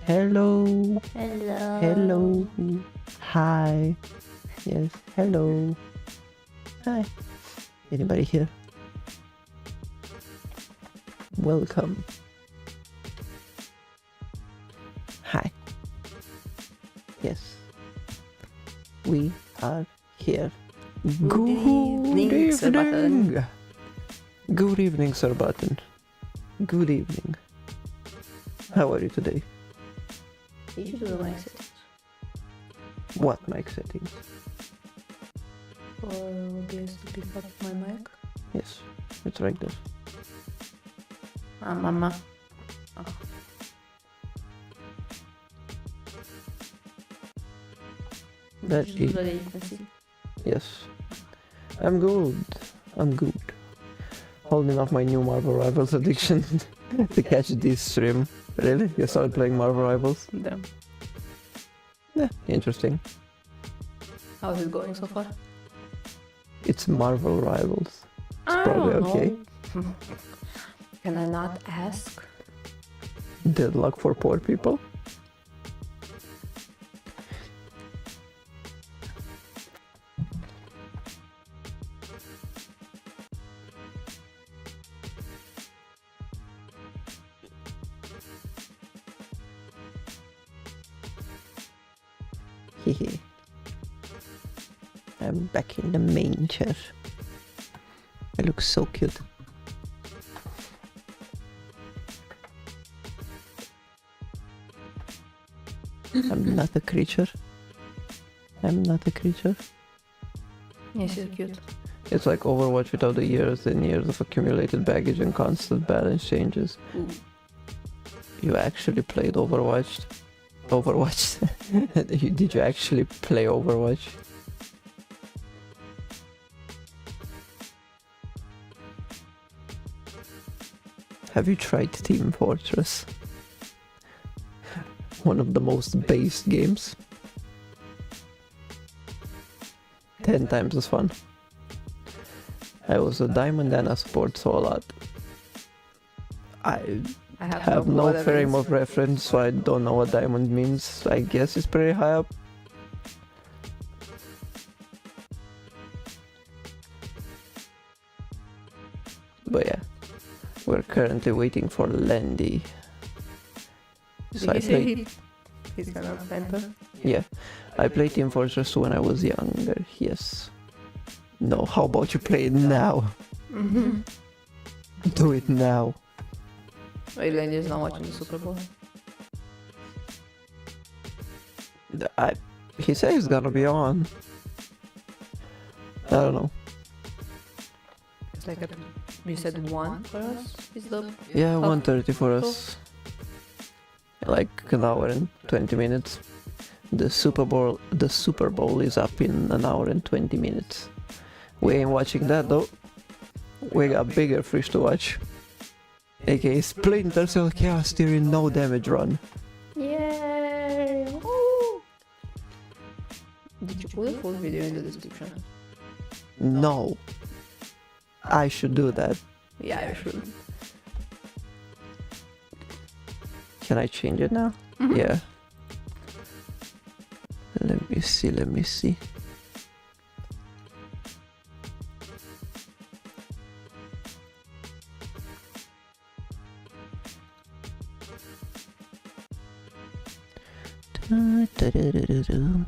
Hello. Hello. Hello. Hi. Yes. Hello. Hi. Anybody here? Welcome. Hi. Yes. We are here. Good evening, Sir Button. Good evening, Sir Button. Good evening. How are you today? You should do the mic settings. What mic settings? For OBS to pick up my mic. Yes, it's right there. Mama. Oh. That Just is, so that you can see. yes. I'm good. I'm good. Holding off my new Marvel Rivals addiction to catch this stream. Really? You started playing Marvel Rivals? Damn. Yeah, interesting. How's it going so far? It's Marvel Rivals. It's I probably don't okay. know. Can I not ask? Deadlock for poor people? Hehe. I'm back in the manger. I look so cute. I'm not a creature. I'm not a creature. Yes, you're cute. It's like Overwatch without the years and years of accumulated baggage and constant balance changes. Ooh. You actually played Overwatch? Overwatch? Did you actually play Overwatch? Have you tried Team Fortress? One of the most based games. 10 times as fun. I was a diamond and a support, so a lot. I I have have clue no what that frame means. of reference, so I don't know what diamond means. I guess it's pretty high up. But yeah, we're currently waiting for Landy. So I Did he played, say he's gonna enter? yeah, I played Team Fortress when I was younger. Yes. No, how about you play it now? Mm-hmm. Do it now. Wait, Landy is not watching the Super Bowl. He says he's gonna be on. I don't know. It's like you said 1 for us? Is the Yeah, Oh. 1:30 for us. Like an hour and 20 minutes. The Super Bowl is up in an hour and 20 minutes. We ain't watching that though. We got bigger fish to watch. AKA Splinter Cell Chaos during no damage run. Yay! Woo! Did you put the full video in the description? No. I should do that. Yeah, I should. Can I change it now? Mhm. Yeah. Let me see. Da-da-da-da-da.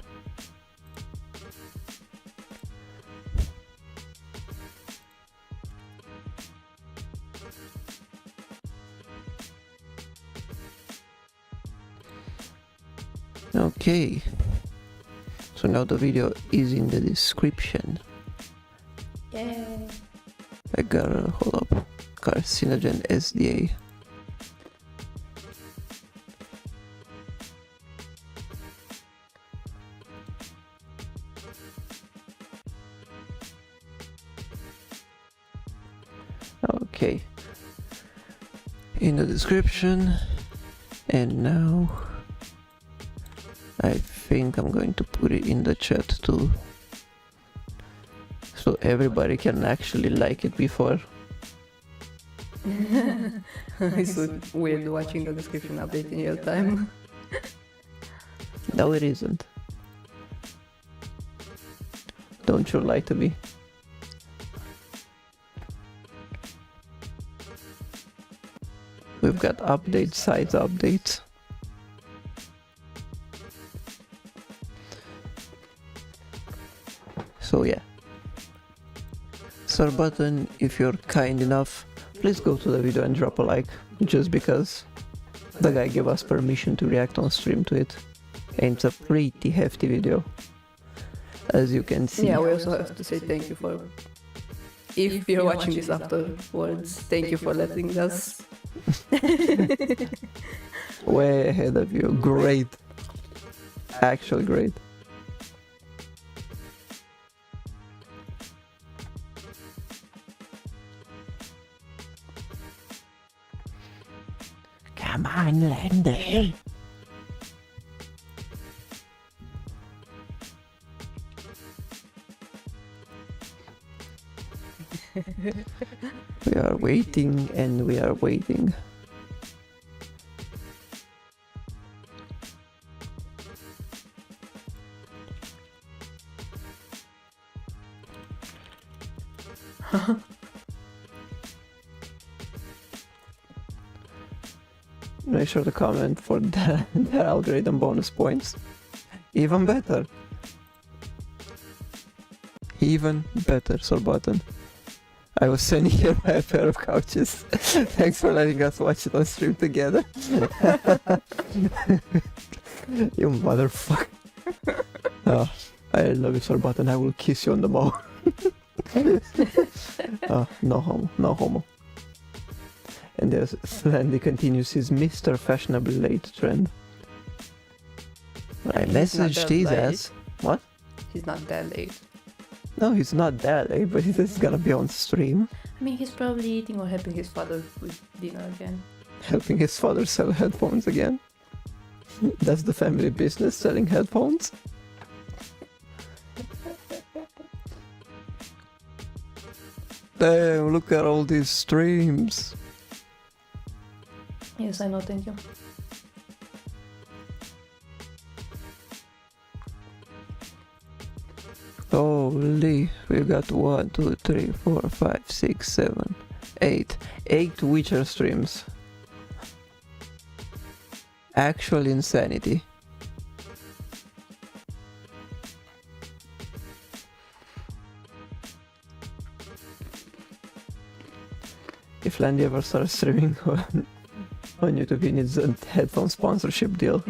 Okay. So now the video is in the description. Yay! I gotta hold up. Carcinogen SDA. Okay. In the description. And now I think I'm going to put it in the chat too. So everybody can actually like it before. It's so weird watching the description update in real time. No, it isn't. Don't you lie to me. We've got updates, sites updates. So yeah. Sir Button, if you're kind enough, please go to the video and drop a like, just because the guy gave us permission to react on stream to it. And it's a pretty hefty video, as you can see. Yeah, we also have to say thank you for... If you're watching this afterwards, thank you for letting us... Way ahead of you. Great. Actually great. Come on, Landy. We are waiting and we are waiting. Make sure to comment for the algorithm bonus points. Even better. Even better, Sir Button. I was sending here by a pair of couches. Thanks for letting us watch it on stream together. You motherfucker. Oh, I love you, Sir Button. I will kiss you on the mouth. Oh, no homo, no homo. And there's Slendy continues his Mr. Fashionably Late trend. I messaged his ass. What? He's not that late. No, he's not that late, but he's gonna be on stream. I mean, he's probably eating or helping his father with dinner again. Helping his father sell headphones again. That's the family business, selling headphones. Damn, look at all these streams. Yes, I know, thank you. Holy, we got 1, 2, 3, 4, 5, 6, 7, 8. 8 Witcher streams. Actual insanity. If Landy ever starts streaming on YouTube, he needs a headphone sponsorship deal.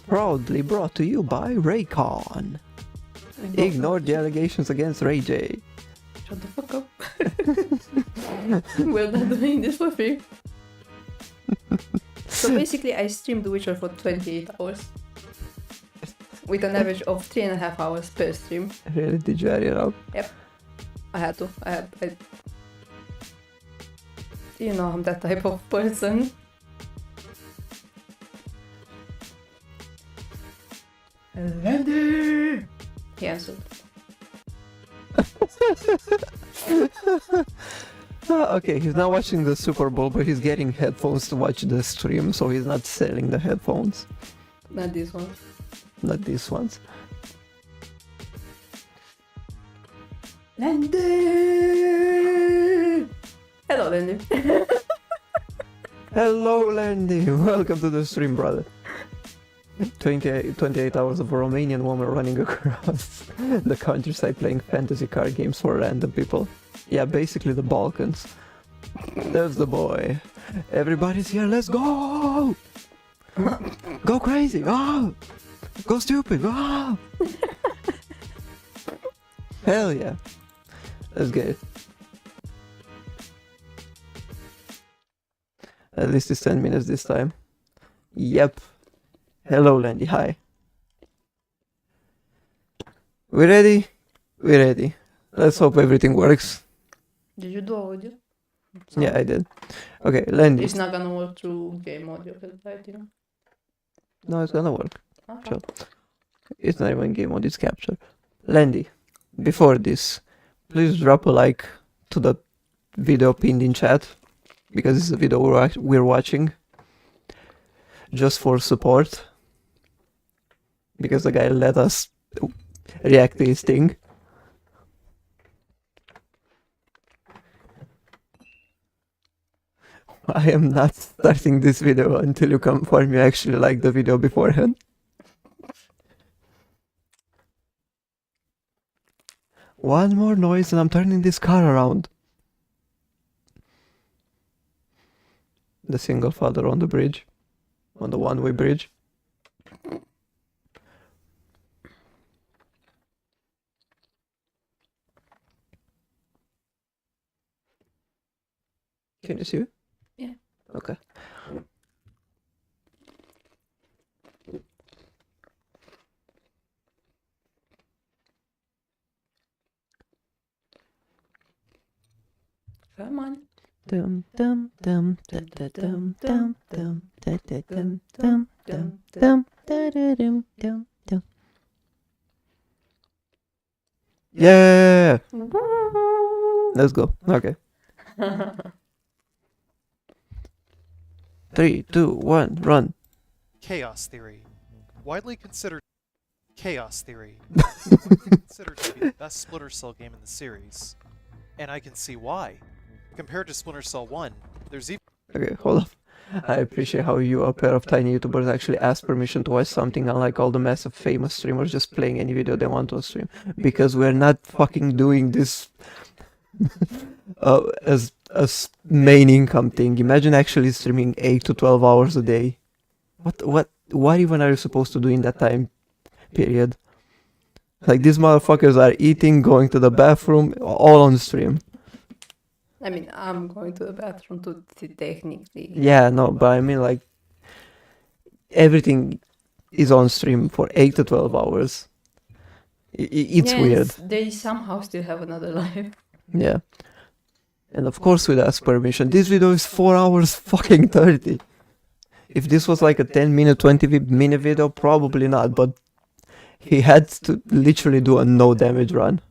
Proudly brought to you by Raycon. Ignore the allegations against Ray J. Shut the fuck up. We're not doing this for free. So basically, I streamed The Witcher for 28 hours. With an average of 3.5 hours per stream. Really? Did you add it up? Yep. I had to. You know, I'm that type of person. Landy! He answered. Okay, he's not watching the Super Bowl, but he's getting headphones to watch the stream, so he's not selling the headphones. Not this one. Not these ones. Landy! Hello, Landy. Hello, Landy! Welcome to the stream, brother. 28 hours of a Romanian woman running across the countryside playing fantasy card games for random people. Yeah, basically the Balkans. There's the boy. Everybody's here, let's go! Go crazy! Oh! Go stupid! Oh! Hell yeah. Let's get it. At least it's 10 minutes this time. Yep. Hello, Landy. Hi. We ready? We ready. Let's hope everything works. Did you do audio? Yeah, I did. Okay, Landy. It's not gonna work through game audio, I think. No, it's gonna work. Okay. Sure. It's not even game mode, it's capture. Landy, before this, please drop a like to the video pinned in chat, because it's a video we're watching. just for support. Because the guy let us react to his thing. I am not starting this video until you confirm you actually like the video beforehand. One more noise and I'm turning this car around. The single father on the bridge. On the one-way bridge. Can you see it? Yeah. Okay. Come on. Dum dum dum da da dum dum dum da da dum dum dum dum da da dum dum dum. Yeah! Let's go. Okay. 3, 2, 1, run. Chaos Theory. Widely considered considered to be the best Splinter Cell game in the series. And I can see why. Compared to Splinter Cell 1, there's even Okay, hold up. I appreciate how you, a pair of tiny YouTubers, actually ask permission to watch something, unlike all the massive famous streamers just playing any video they want to stream. Because we're not fucking doing this as a main income thing. Imagine actually streaming 8 to 12 hours a day. What even are you supposed to do in that time period? Like, these motherfuckers are eating, going to the bathroom, all on stream. I mean, I'm going to the bathroom to technically. Yeah, no, but I mean, like, everything is on stream for 8 to 12 hours. It's weird. They somehow still have another life. Yeah. And of course we'd ask permission. This video is 4 hours fucking 30. If this was like a 10-minute, 20-minute video, probably not, but he had to literally do a no damage run.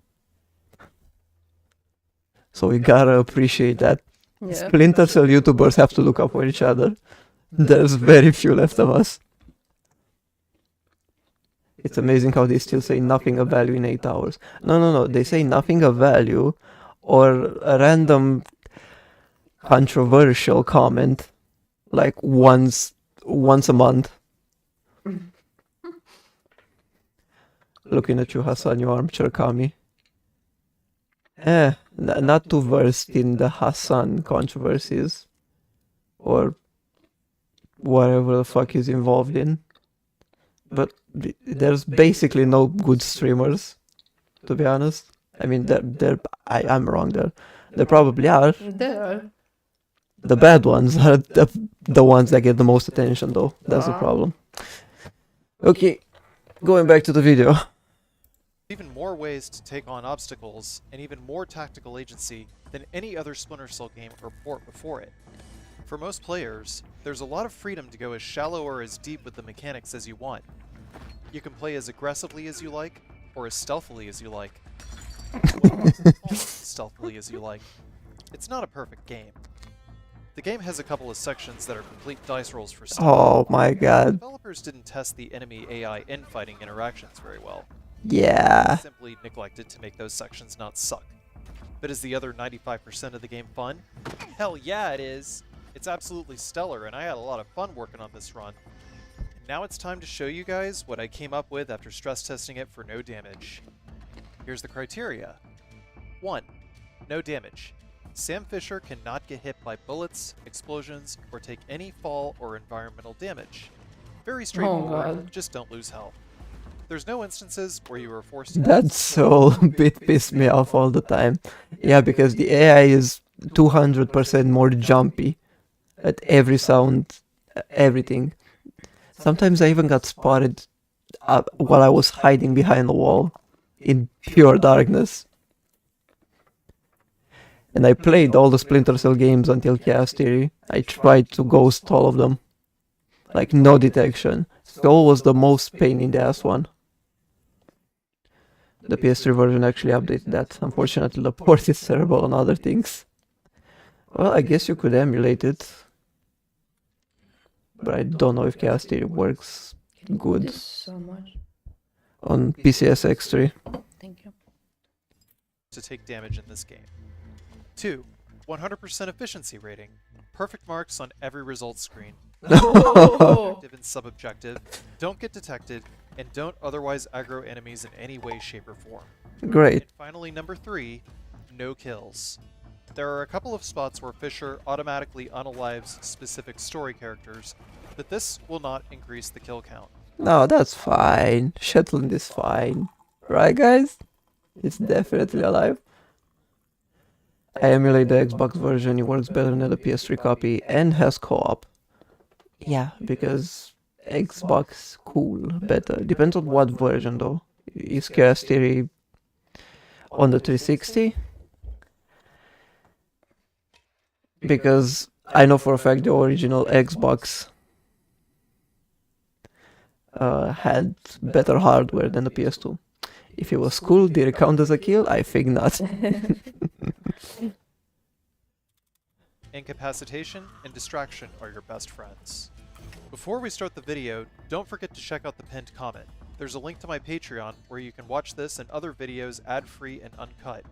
So we gotta appreciate that. Yeah. Splinter Cell YouTubers have to look up for each other. There's very few left of us. It's amazing how they still say nothing of value in 8 hours. No. They say nothing of value or a random controversial comment like once a month. Looking at you, Hassan, you armchair Kami. Not too versed in the Hassan controversies or whatever the fuck he's involved in. But there's basically no good streamers, to be honest. I mean, I'm wrong there. There probably are. There are. The bad ones are the ones that get the most attention, though. That's the problem. Okay, going back to the video. even more ways to take on obstacles and even more tactical agency than any other Splinter Cell game or port before it. For most players, there's a lot of freedom to go as shallow or as deep with the mechanics as you want. You can play as aggressively as you like, or as stealthily as you like. Well, almost stealthily as you like. It's not a perfect game. The game has a couple of sections that are complete dice rolls for stealth. Oh my god. Developers didn't test the enemy AI infighting interactions very well. Yeah. They simply neglected to make those sections not suck. But is the other 95% of the game fun? Hell yeah, it is! It's absolutely stellar, and I had a lot of fun working on this run. And now it's time to show you guys what I came up with after stress testing it for no damage. Here's the criteria. 1. No damage. Sam Fisher cannot get hit by bullets, explosions, or take any fall or environmental damage. Very straightforward, just don't lose health. There's no instances where you are forced to... That soul bit pissed me off all the time. Yeah, because the AI is 200% more jumpy at every sound, everything. Sometimes I even got spotted while I was hiding behind the wall in pure darkness. And I played all the Splinter Cell games until Chaos Theory. I tried to ghost all of them. Like, no detection. Soul was the most pain in the ass one. The PS3 version actually updated that. Unfortunately, the port is terrible on other things. Well, I guess you could emulate it. but I don't know if Chaos Theory works good This so much. on PCS X3. Thank you. To take damage in this game. 2. 100% efficiency rating. Perfect marks on every results screen. Oh. Objective and sub-objective. Don't get detected, and don't otherwise aggro enemies in any way, shape, or form. Great. And finally, number 3, no kills. There are a couple of spots where Fisher automatically unalives specific story characters, but this will not increase the kill count. No, that's fine. Shetland is fine. Right, guys? It's definitely alive. I emulate the Xbox version, it works better than the PS3 copy and has co-op. Yeah, because Xbox cool, better. Depends on what version though. Is Chaos Theory on the 360? Because I know for a fact the original Xbox had better hardware than the PS2. If it was cool, did it count as a kill? I think not. Incapacitation and distraction are your best friends. Before we start the video, don't forget to check out the pinned comment. There's a link to my Patreon where you can watch this and other videos ad-free and uncut.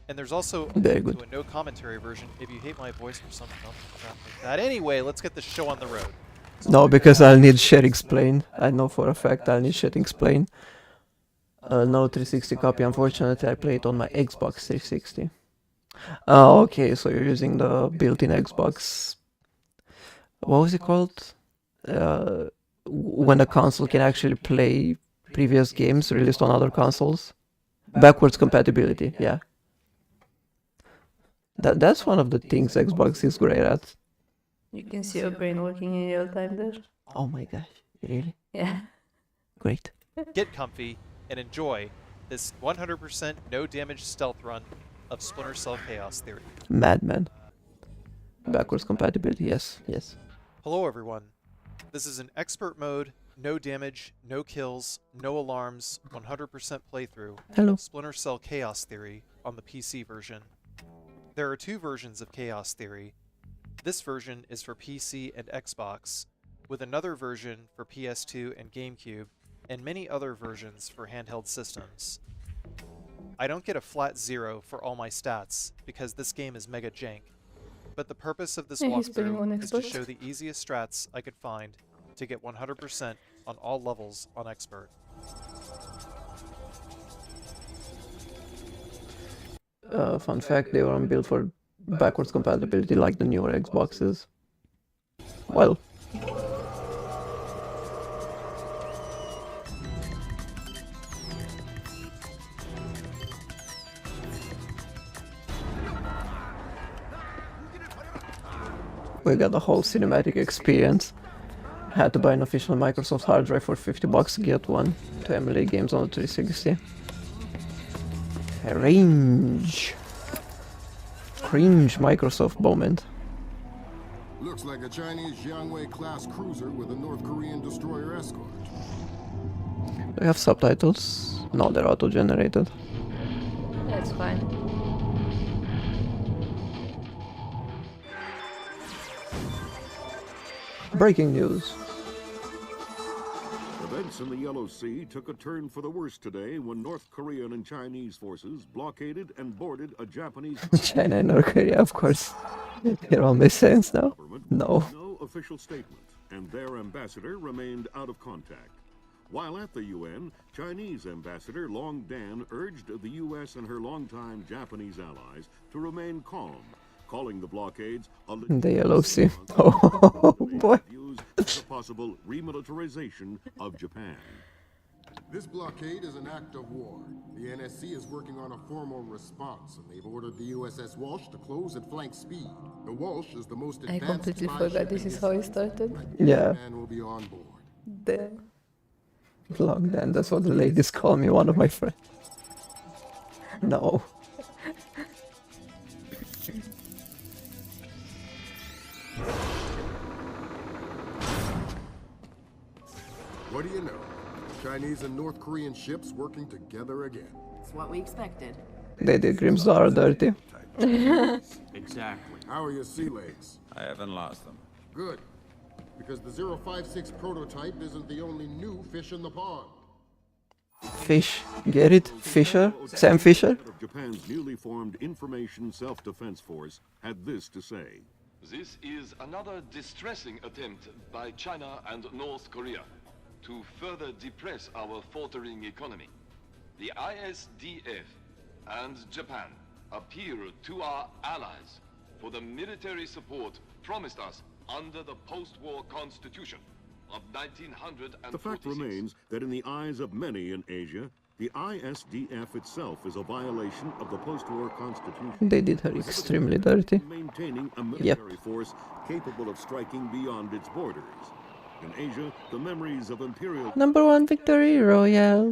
And there's also a Very link good. to a no commentary version if you hate my voice or something like that. Anyway, let's get the show on the road. No, because I'll need share explain. I know for a fact I'll need share explain. No 360 copy, unfortunately I play it on my Xbox 360. Oh, okay, so you're using the built-in Xbox... What was it called? When a console can actually play previous games released on other consoles? Backwards compatibility, yeah. That's one of the things Xbox is great at. You can see your brain working in real time there. Oh my gosh, really? Yeah. Great. Get comfy and enjoy this 100% no damage stealth run of Splinter Cell Chaos Theory. Madman. Backwards compatibility, yes, yes. Hello everyone. This is an expert mode, no damage, no kills, no alarms, 100% playthrough Hello. of Splinter Cell Chaos Theory on the PC version. There are 2 versions of Chaos Theory. This version is for PC and Xbox, with another version for PS2 and GameCube, and many other versions for handheld systems. I don't get a flat 0 for all my stats, because this game is mega jank. But the purpose of this Yeah, he's playing on walkthrough is to Xbox. show the easiest strats I could find to get 100% on all levels on Expert. Fun fact, they weren't built for backwards compatibility like the newer Xboxes. Well, we got the whole cinematic experience. Had to buy an official Microsoft hard drive for $50 to get one to emulate games on the 360. Cringe Microsoft moment. Looks like a Chinese Jiangwei-class cruiser with a North Korean destroyer escort. Do we have subtitles? No, they're auto-generated. That's fine. Breaking news. Events in the Yellow Sea took a turn for the worse today when North Korean and Chinese forces blockaded and boarded a Japanese China and North Korea, of course. It all makes sense now. government. No. No official statement, and their ambassador remained out of contact. While at the UN, Chinese Ambassador Long Dan urged the U.S. and her longtime Japanese allies to remain calm, calling the blockades a The Yellow Sea. Oh boy. views as a possible remilitarization of Japan. This blockade is an act of war. The NSC is working on a formal response, and they've ordered the USS Walsh to close at flank speed. The Walsh is the most I advanced completely spy forgot ship this in is how it history. started. Yeah. Man will be on board. Damn. Long Dan, that's what the ladies call me, one of my friends. No. What do you know? Chinese and North Korean ships working together again. It's what we expected. They did Grimsdar dirty. Exactly. How are your sea legs? I haven't lost them. Good. Because the 056 prototype isn't the only new fish in the pond. Fish. Get it? Fisher? Sam Fisher? Of Japan's newly formed Information Self-Defense Force had this to say. This is another distressing attempt by China and North Korea to further depress our faltering economy. The ISDF and Japan appeal to our allies for the military support promised us under the post-war constitution of 1946. The fact remains that in the eyes of many in Asia, the ISDF itself is a violation of the post-war constitution. They did her extremely dirty. Maintaining a military force capable of striking beyond its borders. In Asia, the memories of imperial... Number 1 victory royale.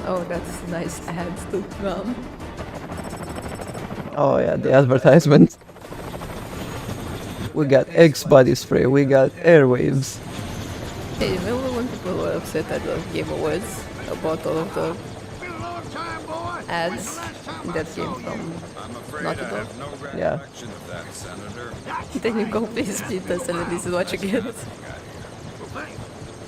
Oh, that's nice ads to run. Oh yeah, the advertisement. We got X body spray, we got airwaves. Hey, remember when people were upset at the Game Awards about all of the ads that came from Naughty Dog? Yeah. Then you go play Splinter and then this is what you get.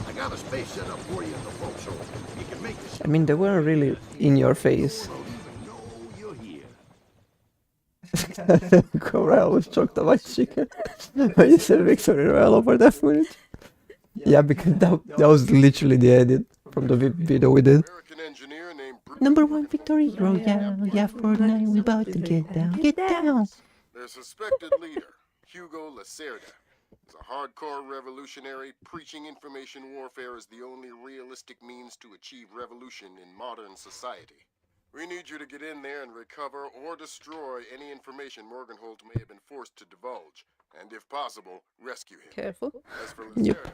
I got a space set up for you in the forecastle. You can make this I mean, they weren't really in your face. Corral was choked on my chicken. When you said victory royale over that footage. Yeah, because that was literally the edit from the video we did. American engineer named Number 1 victory royale. Yeah, Fortnite, we about to get down. Get down! Their suspected leader, Hugo Lacerda, is a hardcore revolutionary preaching information warfare as the only realistic means to achieve revolution in modern society. We need you to get in there and recover or destroy any information Morgenholt may have been forced to divulge, and if possible, rescue him. Careful. As for Yep. Lacerda,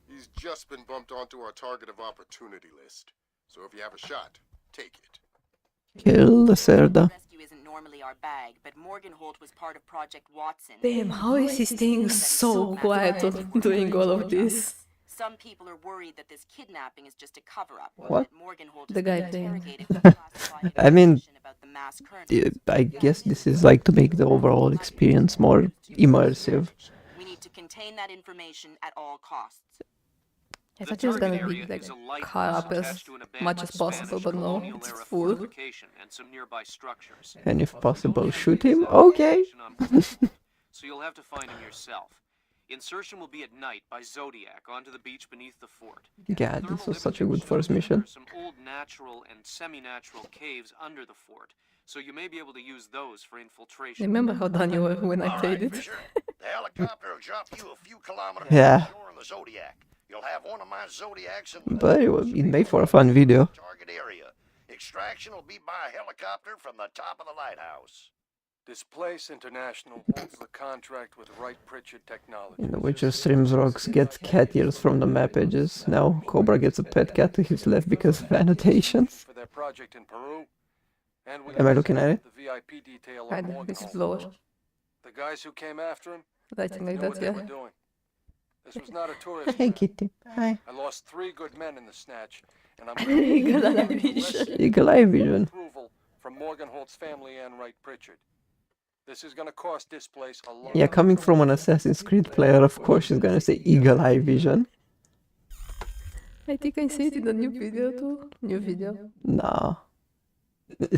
he's just been bumped onto our target of opportunity list. So if you have a shot, take it. Kill Lacerda. Rescue isn't normally our bag, but Morgenholt was part of Project Watson. Damn, how is he staying so quiet of doing all of this? Some people are worried that this kidnapping is just a cover-up. What? That Morgenholt The has guy been playing. interrogated for classified I mean, information about the mass current. I guess this is like to make the overall experience more immersive. We need to contain that information at all costs. I thought it was gonna be like car up as much as possible, but no, it's full. And if possible, shoot him? Okay. So you'll have to find him yourself. Insertion will be at night by Zodiac onto the beach beneath the fort. God, this was such a good first mission. There are some old natural and semi-natural caves under the fort, so you may be able to use those for infiltration. Remember how done you were when I played it? The helicopter will drop you a few kilometers Yeah. offshore in the Zodiac. You'll have one of my Zodiacs in But it made for a fun video. target area. Extraction will be by helicopter from the top of the lighthouse. Displace International holds the contract with Wright Pritchard Technologies. In The Witcher streams rocks gets cat ears from the map edges. Now Cobra gets a pet cat to his left because of annotations. For their project in Peru. And we Am I looking at it? The VIP detail I of know, it's Morgenholt. slower. The guys who came after him Lighting like knew that, what they yeah. were doing. This was not a tourist Hey trap. kitty. Hi. I lost 3 good men in the snatch, and I'm Eagle Eye Vision. Eagle Eye Vision. approval from Morgenholt's family and Wright Pritchard. This is gonna cost Displace a lot. Yeah, coming from an Assassin's Creed player, of course she's gonna say Eagle Eye Vision. I think I see it in the new video too. New video. Nah.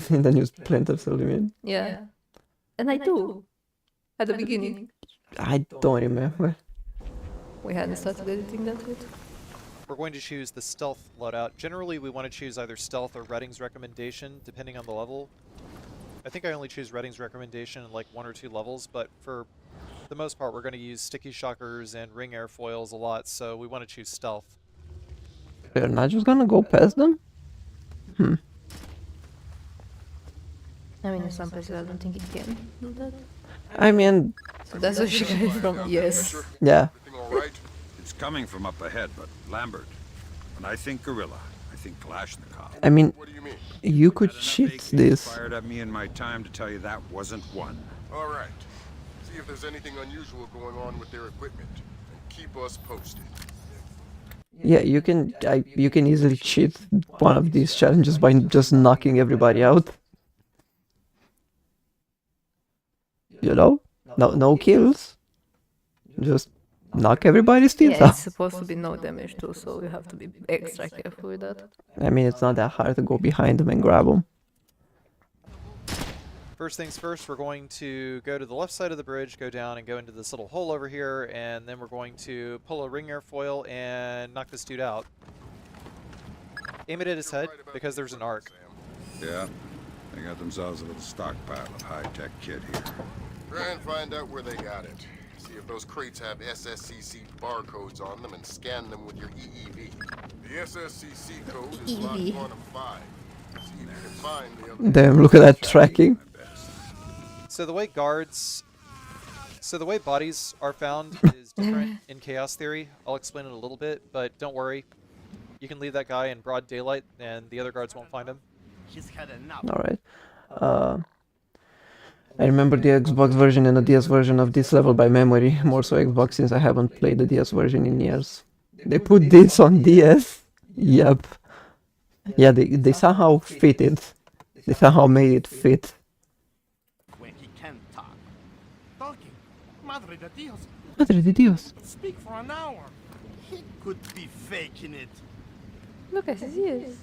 In the new Splinter Cell, you mean? Yeah. And I do. At the beginning. I don't remember. We hadn't started editing that yet. We're going to choose the stealth loadout. Generally, we want to choose either stealth or Redding's recommendation, depending on the level. I think I only choose Redding's recommendation in like 1 or 2 levels, but for the most part, we're going to use sticky shockers and ring airfoils a lot, so we want to choose stealth. We're not just gonna go past them? I mean, in some places I don't think it can do that. I mean, So that's where she got it from. Yes. yeah. Everything all right? It's coming from up ahead, but Lambert. When I think gorilla, I think Kalashnikov. I mean, What do you mean? you could Enough cheat AKs this. fired at me in my time to tell you that wasn't one. All right. See if there's anything unusual going on with their equipment. And keep us posted. Yeah, you can easily cheat one of these challenges by just knocking everybody out. You know? No kills. Just knock everybody's teeth Yeah, out. it's supposed to be no damage too, so you have to be extra careful with that. I mean, it's not that hard to go behind them and grab them. First things first, we're going to go to the left side of the bridge, go down and go into this little hole over here, and then we're going to pull a ring airfoil and knock this dude out. Aim it at his head, because there's an arc. Yeah, they got themselves a little stockpile of high-tech kit here. Try and find out where they got it. See if those crates have SSCC barcodes on them and scan them with your EEV. The SSCC code is Lot EEV. Quantum 5. See if you can find the other. Damn, look at that tracking. So the way bodies are found is different in Chaos Theory. I'll explain it a little bit, but don't worry. You can leave that guy in broad daylight and the other guards won't find him. Alright. I remember the Xbox version and the DS version of this level by memory. More so Xbox since I haven't played the DS version in years. They put this on DS? Yep. Yeah, they somehow fit it. They somehow made it fit. When he can't talk. Talking. Madre de Dios. Madre de Dios. Speak for an hour. He could be faking it. Look at his ears.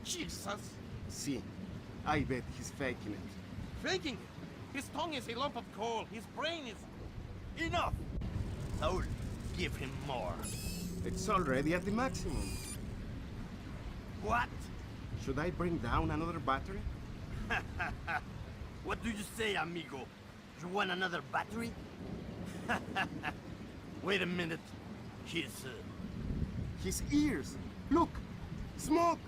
Jesus. See, I bet he's faking it. Faking it? His tongue is a lump of coal. His brain is... Enough! Saul, give him more. It's already at the maximum. What? Should I bring down another battery? What do you say, amigo? You want another battery? Wait a minute. His ears. Look! Smoke!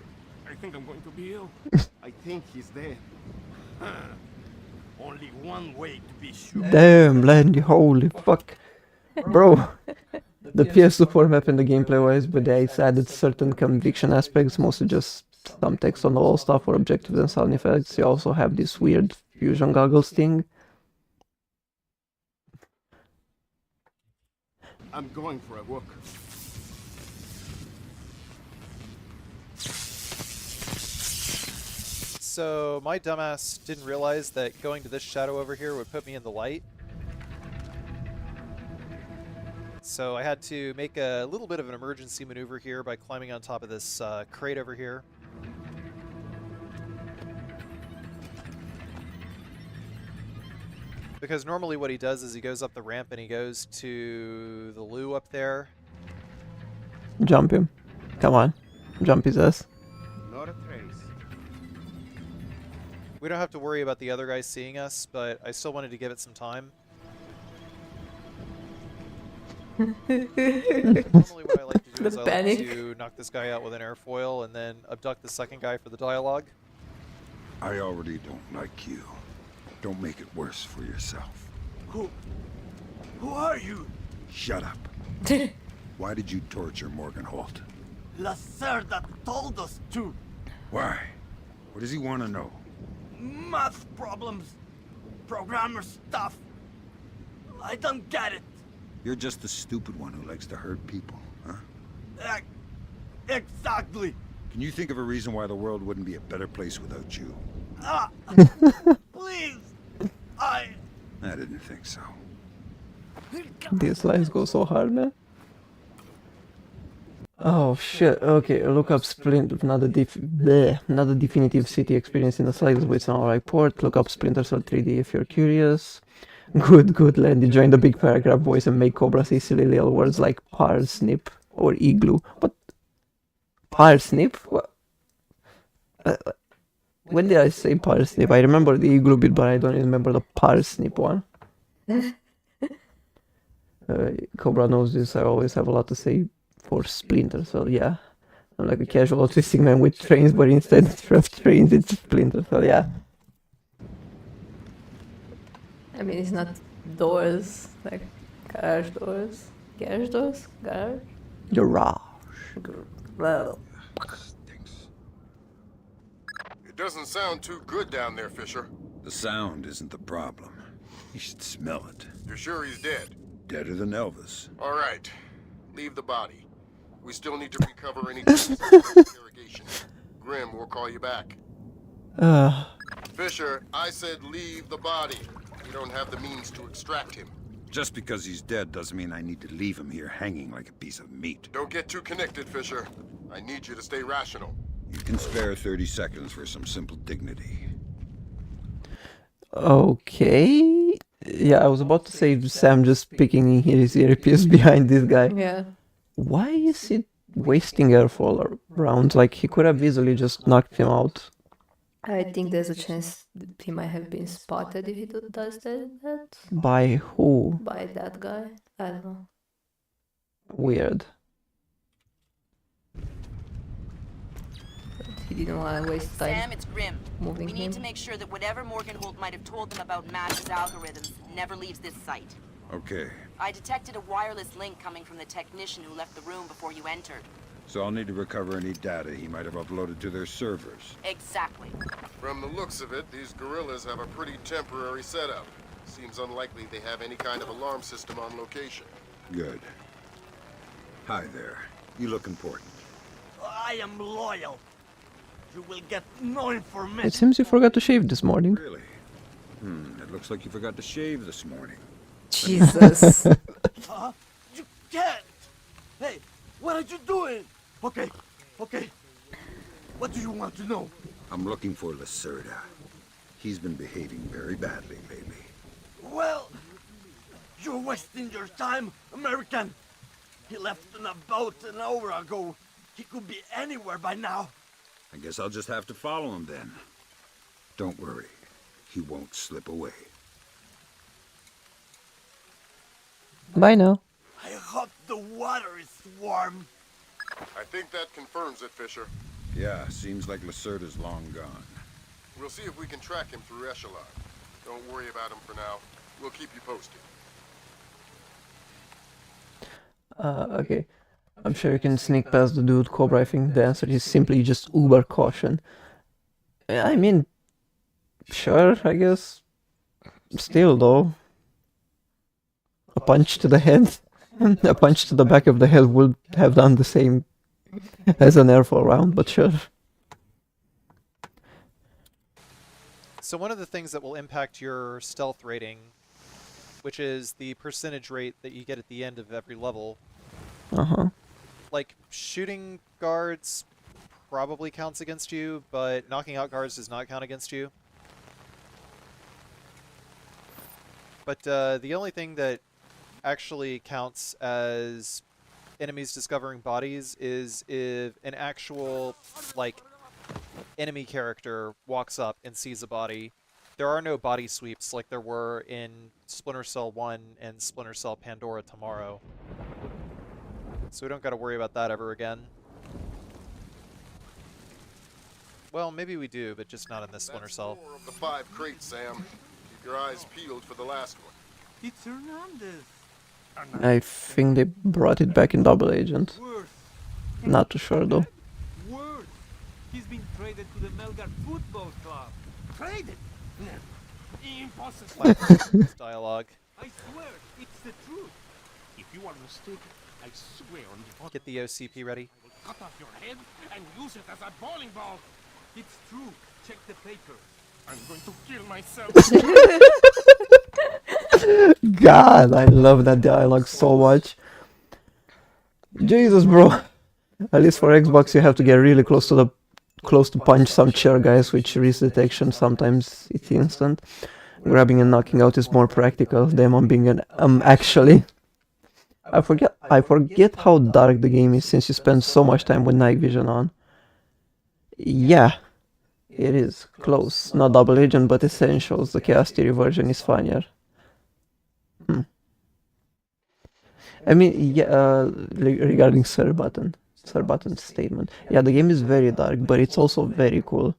I think I'm going to be ill. I think he's dead. Only one way to be sure. Damn, Landy, holy fuck. Bro, the PS4 map and the gameplay wise, but they added certain conviction aspects, mostly just some text on the wall stuff or objectives and sound effects. You also have this weird fusion goggles thing. I'm going for a walk. So my dumbass didn't realize that going to this shadow over here would put me in the light. So I had to make a little bit of an emergency maneuver here by climbing on top of this crate over here. Because normally what he does is he goes up the ramp and he goes to the loo up there. Jump him. Come on. Jump his ass. Not a trace. We don't have to worry about the other guys seeing us, but I still wanted to give it some time. Normally what I like to do is I like to knock this guy out with an airfoil and then abduct the second guy for the dialogue. I already don't like you. Don't make it worse for yourself. Who are you? Shut up. Why did you torture Morgan Holt? Lacerda told us to. Why? What does he want to know? Math problems. Programmer stuff. I don't get it. You're just the stupid one who likes to hurt people, huh? Exactly. Can you think of a reason why the world wouldn't be a better place without you? Please. I didn't think so. These lines go so hard, man. Oh shit, okay, look up Splinter, another definitive city experience in the slides with an alright port. Look up Splinter Cell 3D if you're curious. Good, Landy, join the big paragraph voice and make Cobra say silly little words like parsnip or igloo. What? Parsnip? What? When did I say parsnip? I remember the igloo bit, but I don't remember the parsnip one. Cobra knows this, I always have a lot to say for Splinter, so yeah. I'm like a casual autistic man with trains, but instead of trains it's Splinter, so yeah. I mean, it's not doors, like garage doors. Garage doors? Garage? Garage. Well. It doesn't sound too good down there, Fisher. The sound isn't the problem. You should smell it. You're sure he's dead? Deader than Elvis. All right. Leave the body. We still need to recover any interrogation. Grim will call you back. Fisher, I said leave the body. We don't have the means to extract him. Just because he's dead doesn't mean I need to leave him here hanging like a piece of meat. Don't get too connected, Fisher. I need you to stay rational. You can spare 30 seconds for some simple dignity. Okay. Yeah, I was about to say Sam just picking his earpiece behind this guy. Yeah. Why is he wasting airfall rounds? Like, he could have easily just knocked him out. I think there's a chance that he might have been spotted if he does that. By who? By that guy. I don't know. Weird. But he didn't want to waste time Sam, it's Grim. moving We need him. to make sure that whatever Morgenholt might have told them about Mash's algorithms never leaves this site. Okay, I detected a wireless link coming from the technician who left the room before you entered. so I'll need to recover any data he might have uploaded to their servers. Exactly. From the looks of it, these gorillas have a pretty temporary setup. Seems unlikely they have any kind of alarm system on location. Good. Hi there. You look important. I am loyal. You will get no information. It seems you forgot to shave this morning. Really? It looks like you forgot to shave this morning. Jesus. Huh? You can't. Hey, what are you doing? Okay, okay. What do you want to know? I'm looking for Lacerda. He's been behaving very badly lately. Well, you're wasting your time, American. He left in a boat an hour ago. He could be anywhere by now. I guess I'll just have to follow him then. Don't worry. He won't slip away. Bye now. I hope the water is warm. I think that confirms it, Fisher. Yeah, seems like Lacerda's long gone. We'll see if we can track him through Echelon. Don't worry about him for now. We'll keep you posted. Okay. I'm sure you can sneak past the dude Cobra. I think the answer is simply just uber caution. I mean, sure, I guess. Still, though. A punch to the head, a punch to the back of the head would have done the same as an airfall round, but sure. So one of the things that will impact your stealth rating, which is the percentage rate that you get at the end of every level, like shooting guards probably counts against you, but knocking out guards does not count against you. But the only thing that actually counts as enemies discovering bodies is if an actual, like, enemy character walks up and sees a body. There are no body sweeps like there were in Splinter Cell 1 and Splinter Cell Pandora Tomorrow. So we don't got to worry about that ever again. Well, maybe we do, but just not in this Splinter Cell. That's 4 of the 5 crates, Sam. Keep your eyes peeled for the last one. It's Hernandez. I think they brought it back in Double Agent. Worse. Not too sure though. Worse. He's been traded to the Melgar Football Club. Traded? Impossible. This dialogue. I swear, it's the truth. If you are mistaken, I swear on the Get the OCP ready. I will cut off your head and use it as a bowling ball. It's true. Check the paper. I'm going to kill myself. God, I love that dialogue so much. Jesus, bro. At least for Xbox, you have to get really close to punch some chair guys, which risk detection sometimes it's instant. Grabbing and knocking out is more practical. Damn, I'm being an actually. I forget how dark the game is since you spend so much time with night vision on. Yeah, it is close. Not Double Agent, but Essentials. The Chaos Theory version is funnier. I mean, yeah, regarding Sir Button's statement. Yeah, the game is very dark, but it's also very cool.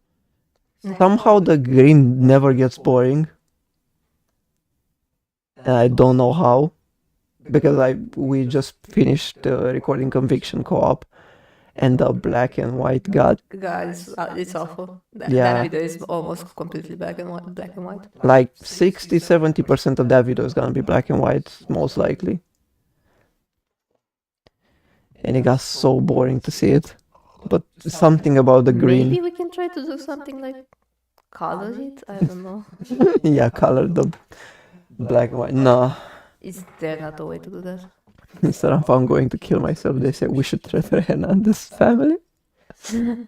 Somehow the green never gets boring. And I don't know how. Because we just finished recording Conviction co-op. And the black and white, god. God, it's awful. That Yeah. video is almost completely black and white. Like 60-70% of that video is gonna be black and white, most likely. And it got so boring to see it. But something about the green. Maybe we can try to do something like color it. I don't know. Yeah, color the black and white. No. Is there not a way to do that? Instead of I'm going to kill myself, they say we should threat Hernandez family. There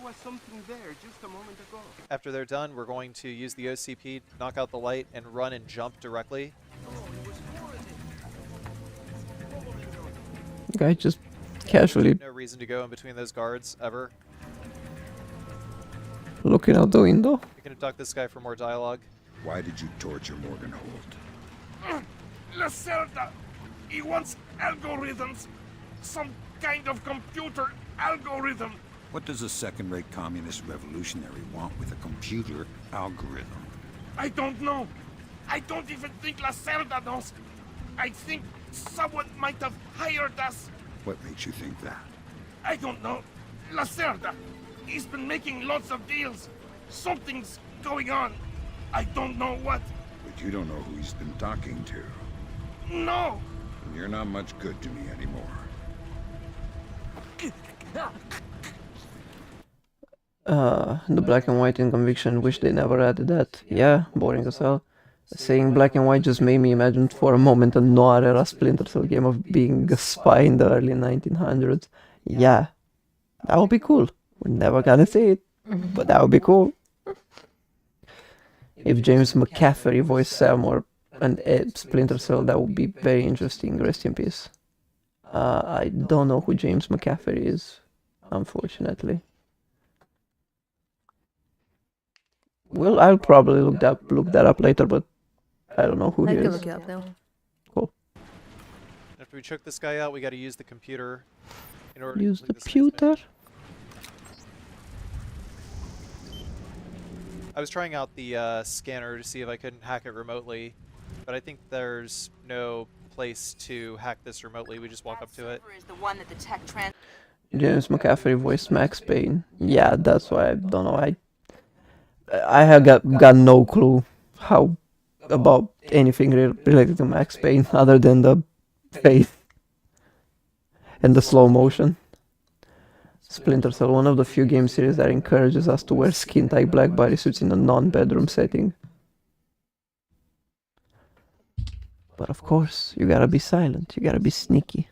was something there just a moment ago. After they're done, we're going to use the OCP, knock out the light, and run and jump directly. Guy just casually No reason to go in between those guards, ever. looking out the window. We can abduct this guy for more dialogue. Why did you torture Morgenhold? Lacerda! He wants algorithms! Some kind of computer algorithm! What does a second-rate communist revolutionary want with a computer algorithm? I don't know! I don't even think Lacerda knows! I think someone might have hired us! What makes you think that? I don't know. Lacerda! He's been making lots of deals! Something's going on! I don't know what! But you don't know who he's been talking to. No! You're not much good to me anymore. The black and white in Conviction, wish they never added that. Yeah, boring as hell. Saying black and white just made me imagine for a moment a noir era Splinter Cell game of being a spy in the early 1900s. Yeah, that would be cool. We're never gonna see it, but that would be cool. If James McCaffrey voiced Sam or an Splinter Cell, that would be very interesting. Rest in peace. I don't know who James McCaffrey is, unfortunately. Well, I'll probably look that up later, but I don't know who I he can is. look it up now. Cool. After we choke this guy out, we got to use the computer in order Use to the complete this mission. computer. I was trying out the scanner to see if I couldn't hack it remotely, but I think there's no place to hack this remotely. We just walk up to it. Server is the one that the tech James McCaffrey voiced Max Payne. Yeah, that's why I don't know. I have got no clue how about anything related to Max Payne other than the face and the slow motion. Splinter Cell, one of the few game series that encourages us to wear skin-tight black bodysuits in a non-bedroom setting. But of course, you gotta be silent, you gotta be sneaky.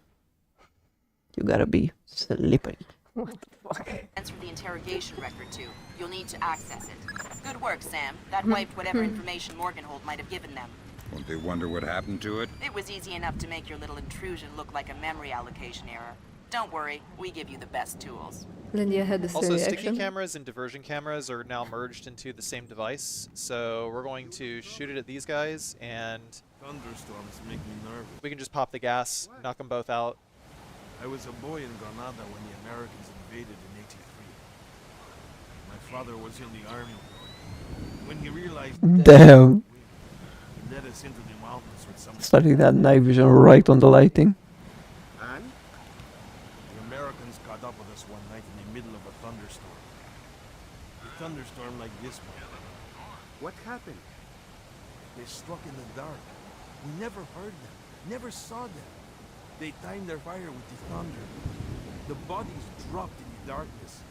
You gotta be slippery. What the fuck? transfer the interrogation record to. You'll need to access it. Good work, Sam. That wiped whatever information Morgenhold might have given them. Won't they wonder what happened to it? It was easy enough to make your little intrusion look like a memory allocation error. Don't worry, we give you the best tools. Lydia had the same Also, reaction. sticky cameras and diversion cameras are now merged into the same device, so we're going to shoot it at these guys, and Thunderstorms make me nervous. we can just pop the gas, knock them both out. I was a boy in Granada when the Americans invaded in '83. My father was in the army. When he realized Damn. he led us into the mountains with some Starting that night vision right on the lighting. And the Americans caught up with us one night in the middle of a thunderstorm. A thunderstorm like this one. What happened? They struck in the dark. We never heard them, never saw them. They timed their fire with the thunder. The bodies dropped in the darkness.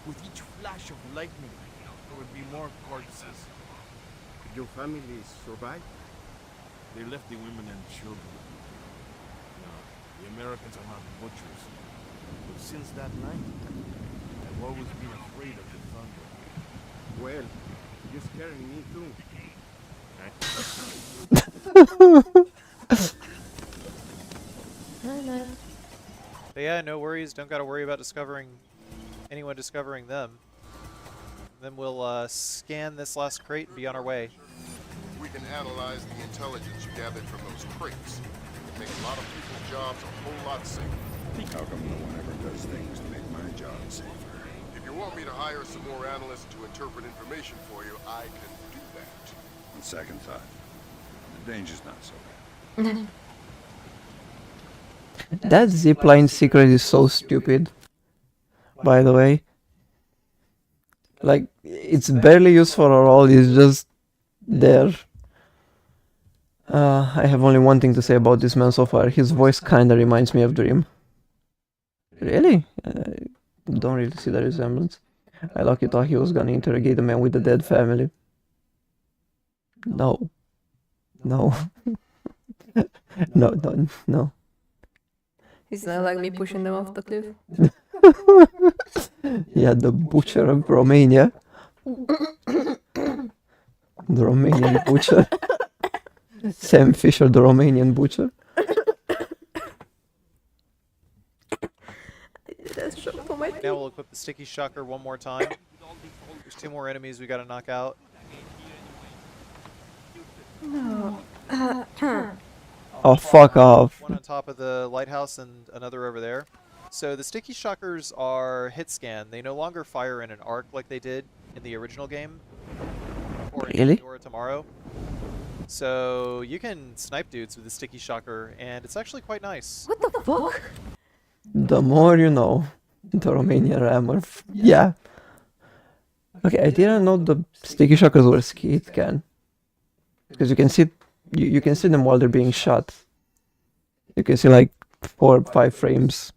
With each flash of lightning, there would be more corpses. Did your families survive? They left the women and children. No, the Americans are not butchers. But since that night, I've always been afraid of the thunder. Well, you're scaring me too. But yeah, no worries, don't gotta worry about anyone discovering them. Then we'll scan this last crate and be on our way. We can analyze the intelligence you gathered from those crates. It makes a lot of people's jobs a whole lot safer. How come no one ever does things to make my job safer? If you want me to hire some more analysts to interpret information for you, I can do that. On second thought, the danger's not so bad. That zipline secret is so stupid, by the way. Like, it's barely used for a role, it's just there. I have only one thing to say about this man so far. His voice kinda reminds me of Dream. Really? Don't really see the resemblance. I lucky thought he was gonna interrogate the man with the dead family. No. No. No. It's not like me pushing them off the cliff. Yeah, the butcher of Romania. The Romanian butcher. Sam Fisher, the Romanian butcher. That's shock for my teeth. Now we'll equip the sticky shocker one more time. There's 2 more enemies we gotta knock out. No. Oh, fuck off. One on top of the lighthouse and another over there. So the sticky shockers are hit scan. They no longer fire in an arc like they did in the original game. Or in Really? Pandora Tomorrow. So you can snipe dudes with the sticky shocker, and it's actually quite nice. What the fuck? The more you know. The Romanian rammer. Yeah. Okay, I didn't know the sticky shockers were skate can. Because you can see you can see them while they're being shot. You can see like 4 or 5 frames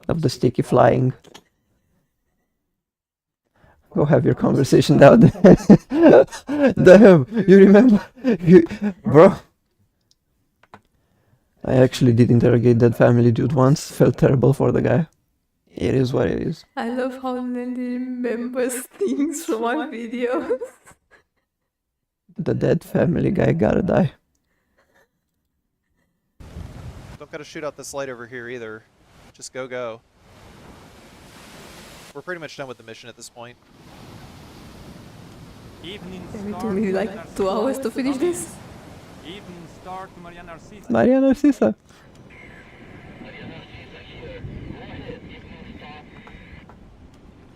of the sticky flying. Go have your conversation down there. Damn, you remember? Bro. I actually did interrogate that family dude once. Felt terrible for the guy. It is what it is. I love how Nandy remembers things from my videos. The dead family guy gotta die. Don't gotta shoot out this light over here either. Just go. We're pretty much done with the mission at this point. It took me like 2 hours to finish this. Evening star to Maria Narcisa. Maria Narcisa.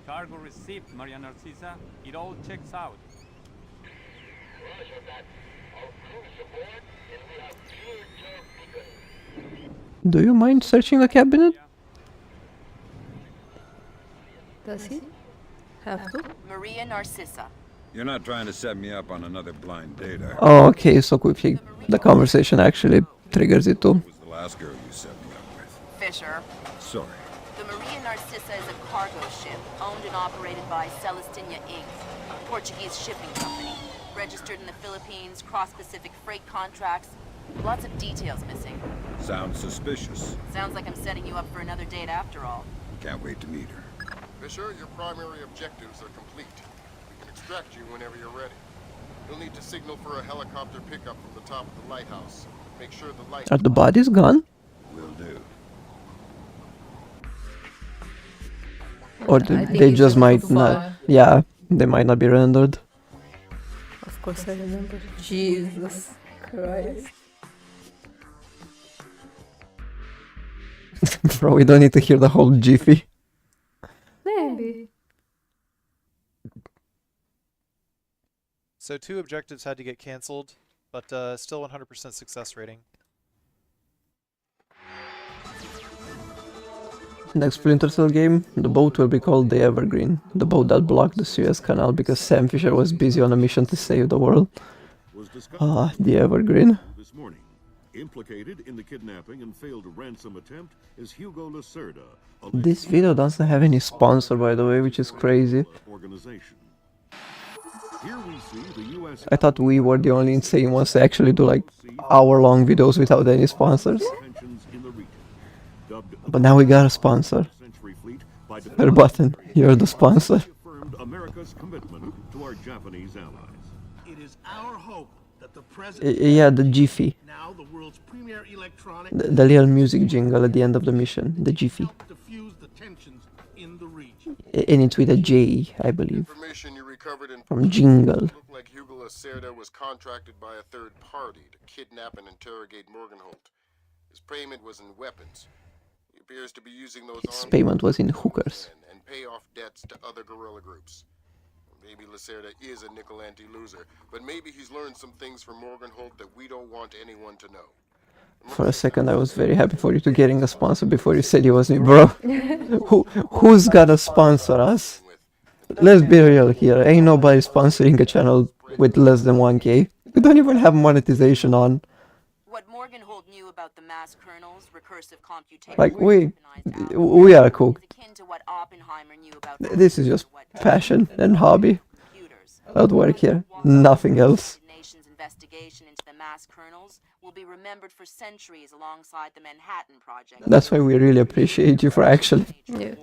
Cargo received, Maria Narcisa. It all checks out. Do you mind searching the cabinet? Does he have to? Maria Narcissa. You're not trying to set me up on another blind date, are you? Oh, okay, so quickly the conversation actually triggers it too. Who was the last girl you set me up with? Fisher. Sorry. The Maria Narcissa is a cargo ship owned and operated by Celestina Inc., a Portuguese shipping company. Registered in the Philippines, cross-Pacific freight contracts. Lots of details missing. Sounds suspicious. Sounds like I'm setting you up for another date after all. Can't wait to meet her. Fisher, your primary objectives are complete. We can extract you whenever you're ready. You'll need to signal for a helicopter pickup from the top of the lighthouse. Make sure the light... Are the bodies gone? Will do. Or think they it's just just might too not. far. Yeah, they might not be rendered. Of course I remember. Jesus Christ. Bro, we don't need to hear the whole jiffy. Maybe. So 2 objectives had to get cancelled, but still 100% success rating. Next Splinter Cell game, the boat will be called the Evergreen, the boat that blocked the Suez Canal because Sam Fisher was busy on a mission to save the world. Ah, the Evergreen. This morning, implicated in the kidnapping and failed ransom attempt is Hugo Lacerda. This video doesn't have any sponsor, by the way, which is crazy. Organization. Here we see the US I thought we were the only insane ones to actually do like hour-long videos without any sponsors. tensions in the region. Dubbed But now we got a sponsor. Century Fleet by Her button, you're the sponsor. affirmed America's commitment to our Japanese allies. It is our hope that the president, Yeah, the Jiffy. now the world's premier electronic, The little music jingle at the end of the mission, the Jiffy. help diffuse the tensions in the region. And it's with a J, I believe. Information you recovered in From Jingle. looked like Hugo Lacerda was contracted by a third party to kidnap and interrogate Morgenholt. His payment was in weapons. He appears to be using those His armed payment was in hookers. and pay off debts to other guerrilla groups. Maybe Lacerda is a nickel ante loser, but maybe he's learned some things from Morgenholt that we don't want anyone to know. For a second, I was very happy for you to getting a sponsor before you said it was me, bro. Who's gonna sponsor us? Let's be real here. Ain't nobody sponsoring a channel with less than 1K. We don't even have monetization on. What Morgenhold knew about the mass kernels, recursive computation, Like, we are cool. is akin to what Oppenheimer knew about This is just passion and hobby. I'd work here. Nothing else. nation's investigation into the mass kernels will be remembered for centuries alongside the Manhattan Project. That's why we really appreciate you for actually Yeah.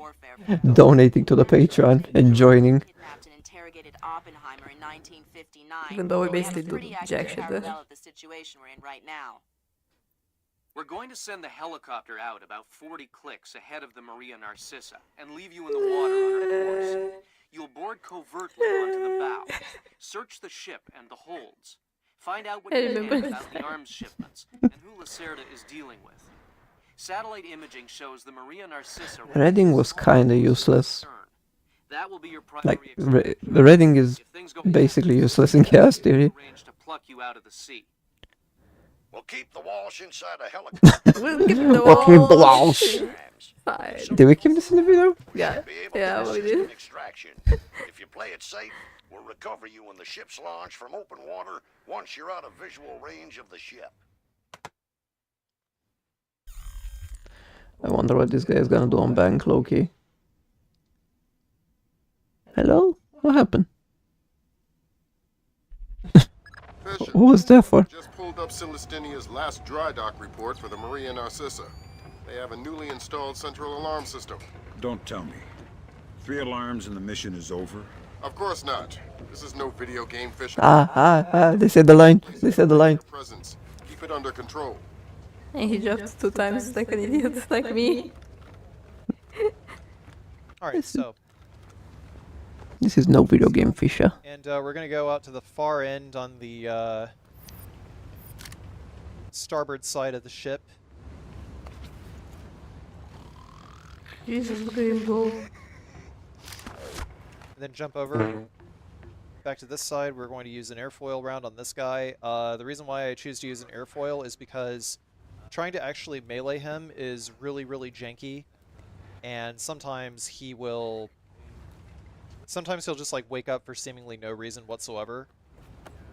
donating to the Patreon and joining. Kidnapped and interrogated Oppenheimer in 1959. Even though we and a basically do pretty jack accurate shit there. parallel of the situation we're in right now. We're going to send the helicopter out about 40 clicks ahead of the Maria Narcissa and leave you in the water on her course. You'll board covertly onto the bow, search the ship and the holds, find out what I you can remember about the arms shipments and who Lacerda is dealing with. Satellite imaging shows the Maria Narcissa... Reading was kinda useless. That will be your Like, primary reading is If things go basically useless in chaos theory. arrange to pluck you out of the sea. We'll keep the Walsh inside a helicopter. We'll keep the We'll keep the Walsh. Walsh. Fine. Did we keep this in the video? Yeah. Be able Yeah, to we assist in did. extraction. If you play it safe, we'll recover you when the ship's launched from open water once you're out of visual range of the ship. I wonder what this guy is gonna do on bank, Loki. Hello? What happened? Fisher, What was that for? just pulled up Celestinia's last dry dock report for the Maria Narcissa. They have a newly installed central alarm system. Don't tell me. 3 alarms and the mission is over? Of course not. This is no video game, Fisher. They said the line. They said the line. Your presence. Keep it under control. And he dropped 2 times like an idiot, like me. Alright, so... This is no video game, Fisher. And we're going to go out to the far end on the starboard side of the ship. Jesus, look at him go. And then jump over back to this side. We're going to use an airfoil round on this guy. The reason why I choose to use an airfoil is because trying to actually melee him is really, really janky. And sometimes he will... Sometimes he'll just like wake up for seemingly no reason whatsoever.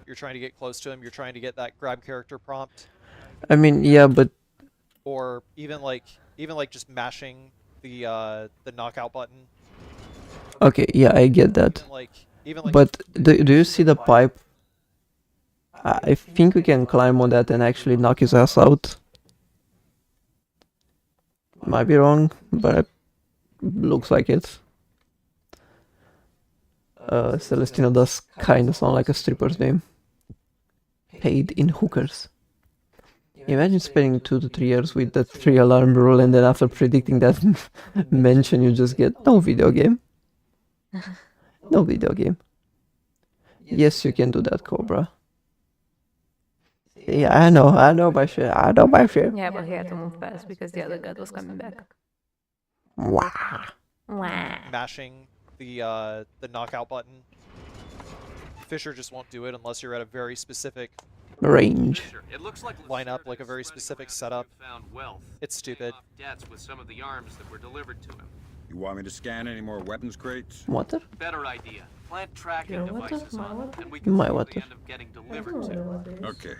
You're trying to get close to him, you're trying to get that grab character prompt. I mean, yeah, but Or even like just mashing the knockout button. okay, yeah, I get that. Even like But do you see the pipe? I think we can climb on that and actually knock his ass out. Might be wrong, but it looks like it. Celestina does kinda sound like a stripper's name. Paid in hookers. Imagine spending 2 to 3 years with the 3 alarm rule and then after predicting that mention you just get no video game. No video game. Yes, you can do that, Cobra. Yeah, I know my shit. I know my shit. Yeah, but he had to move fast because the other god was coming back. Wow. Wah. mashing the knockout button. Fisher just won't do it unless you're at a very specific Range. It looks like lineup, like a very specific setup. found wealth. It's stupid. Debts with some of the arms that were delivered to him. You want me to scan any more weapons crates? Water? Better idea. Plant tracking Your water? devices My on them, water? and we can My see what water. they end up getting delivered to. Okay.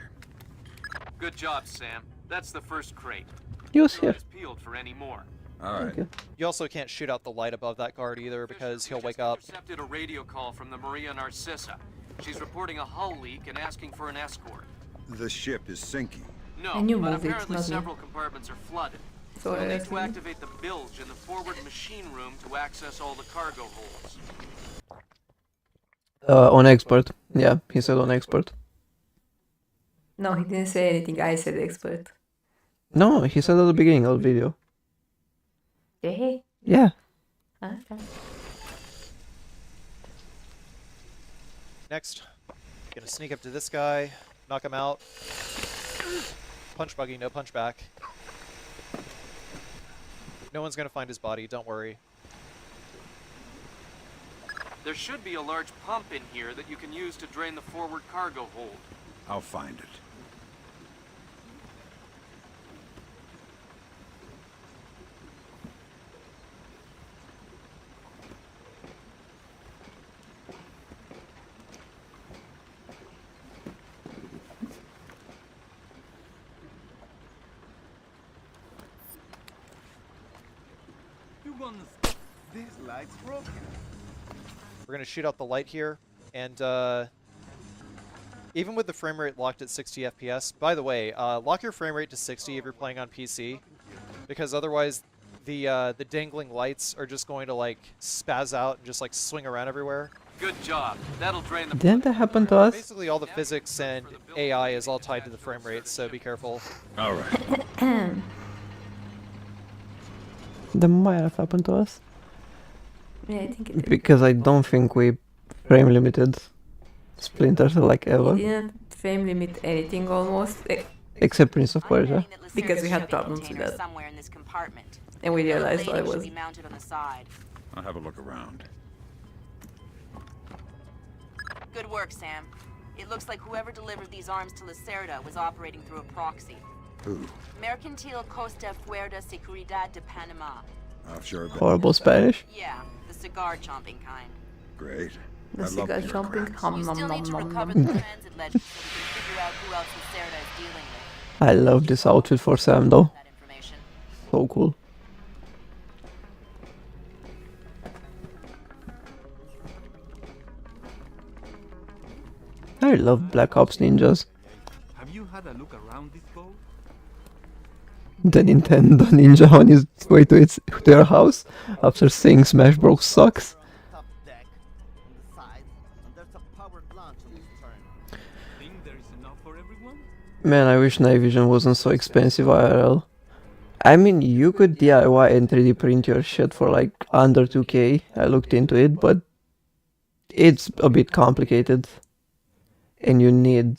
Good job, Sam. That's the first crate. Use here. It's peeled for any more. Alright. Okay. You also can't shoot out the light above that guard either because he'll wake up. Intercepted a radio call from the Maria Narcissa. She's reporting a hull leak and asking for an escort. The ship is sinking. No, And you but moved it, apparently not me. several compartments are flooded. So We'll need that's to me. activate the bilge in the forward machine room to access all the cargo holds. On expert. Yeah, he said on expert. No, he didn't say anything. I said expert. No, he said at the beginning of the video. Yeah. Yeah. Okay. Next, gonna sneak up to this guy, knock him out. Punch buggy, no punch back. No one's gonna find his body, don't worry. There should be a large pump in here that you can use to drain the forward cargo hold. I'll find it. This light's broken. We're gonna shoot out the light here, and even with the frame rate locked at 60 FPS, by the way, lock your frame rate to 60 if you're playing on PC, because otherwise the dangling lights are just going to like spaz out and just like swing around everywhere. Good job. That'll drain the. Didn't that happen to us? Basically, all the physics and AI is all tied to the frame rate, so be careful. All right. That might have happened to us. Yeah, I think it did. Because I don't think we frame limited Splinter like ever. We didn't frame limit anything almost, Except Prince of Persia. because we had problems with that. Somewhere in this compartment. And we realized The what it lady should was. be mounted on the side. I'll have a look around. Good work, Sam. It looks like whoever delivered these arms to Lacerda was operating through a proxy. Who? Mercantil Costa Fuerza Seguridad de Panama. Offshore. Horrible Spanish. Yeah, the cigar-chomping kind. Great. The I love cigar chomping. bureaucrats. Hum You nom still nom need to nom recover nom. the transit ledger so we can figure out who else Lacerda is dealing with. I love this outfit for Sam though. That information. So cool. I love Black Ops ninjas. Have you had a look around this boat? The Nintendo ninja on his way to their house after saying Smash Bros sucks. Top deck on the side, and there's a powered launch on this turn. Think there is enough for everyone? Man, I wish night vision wasn't so expensive IRL. I mean, you could DIY and 3D print your shit for like under 2k. I looked into it, but it's a bit complicated. And you need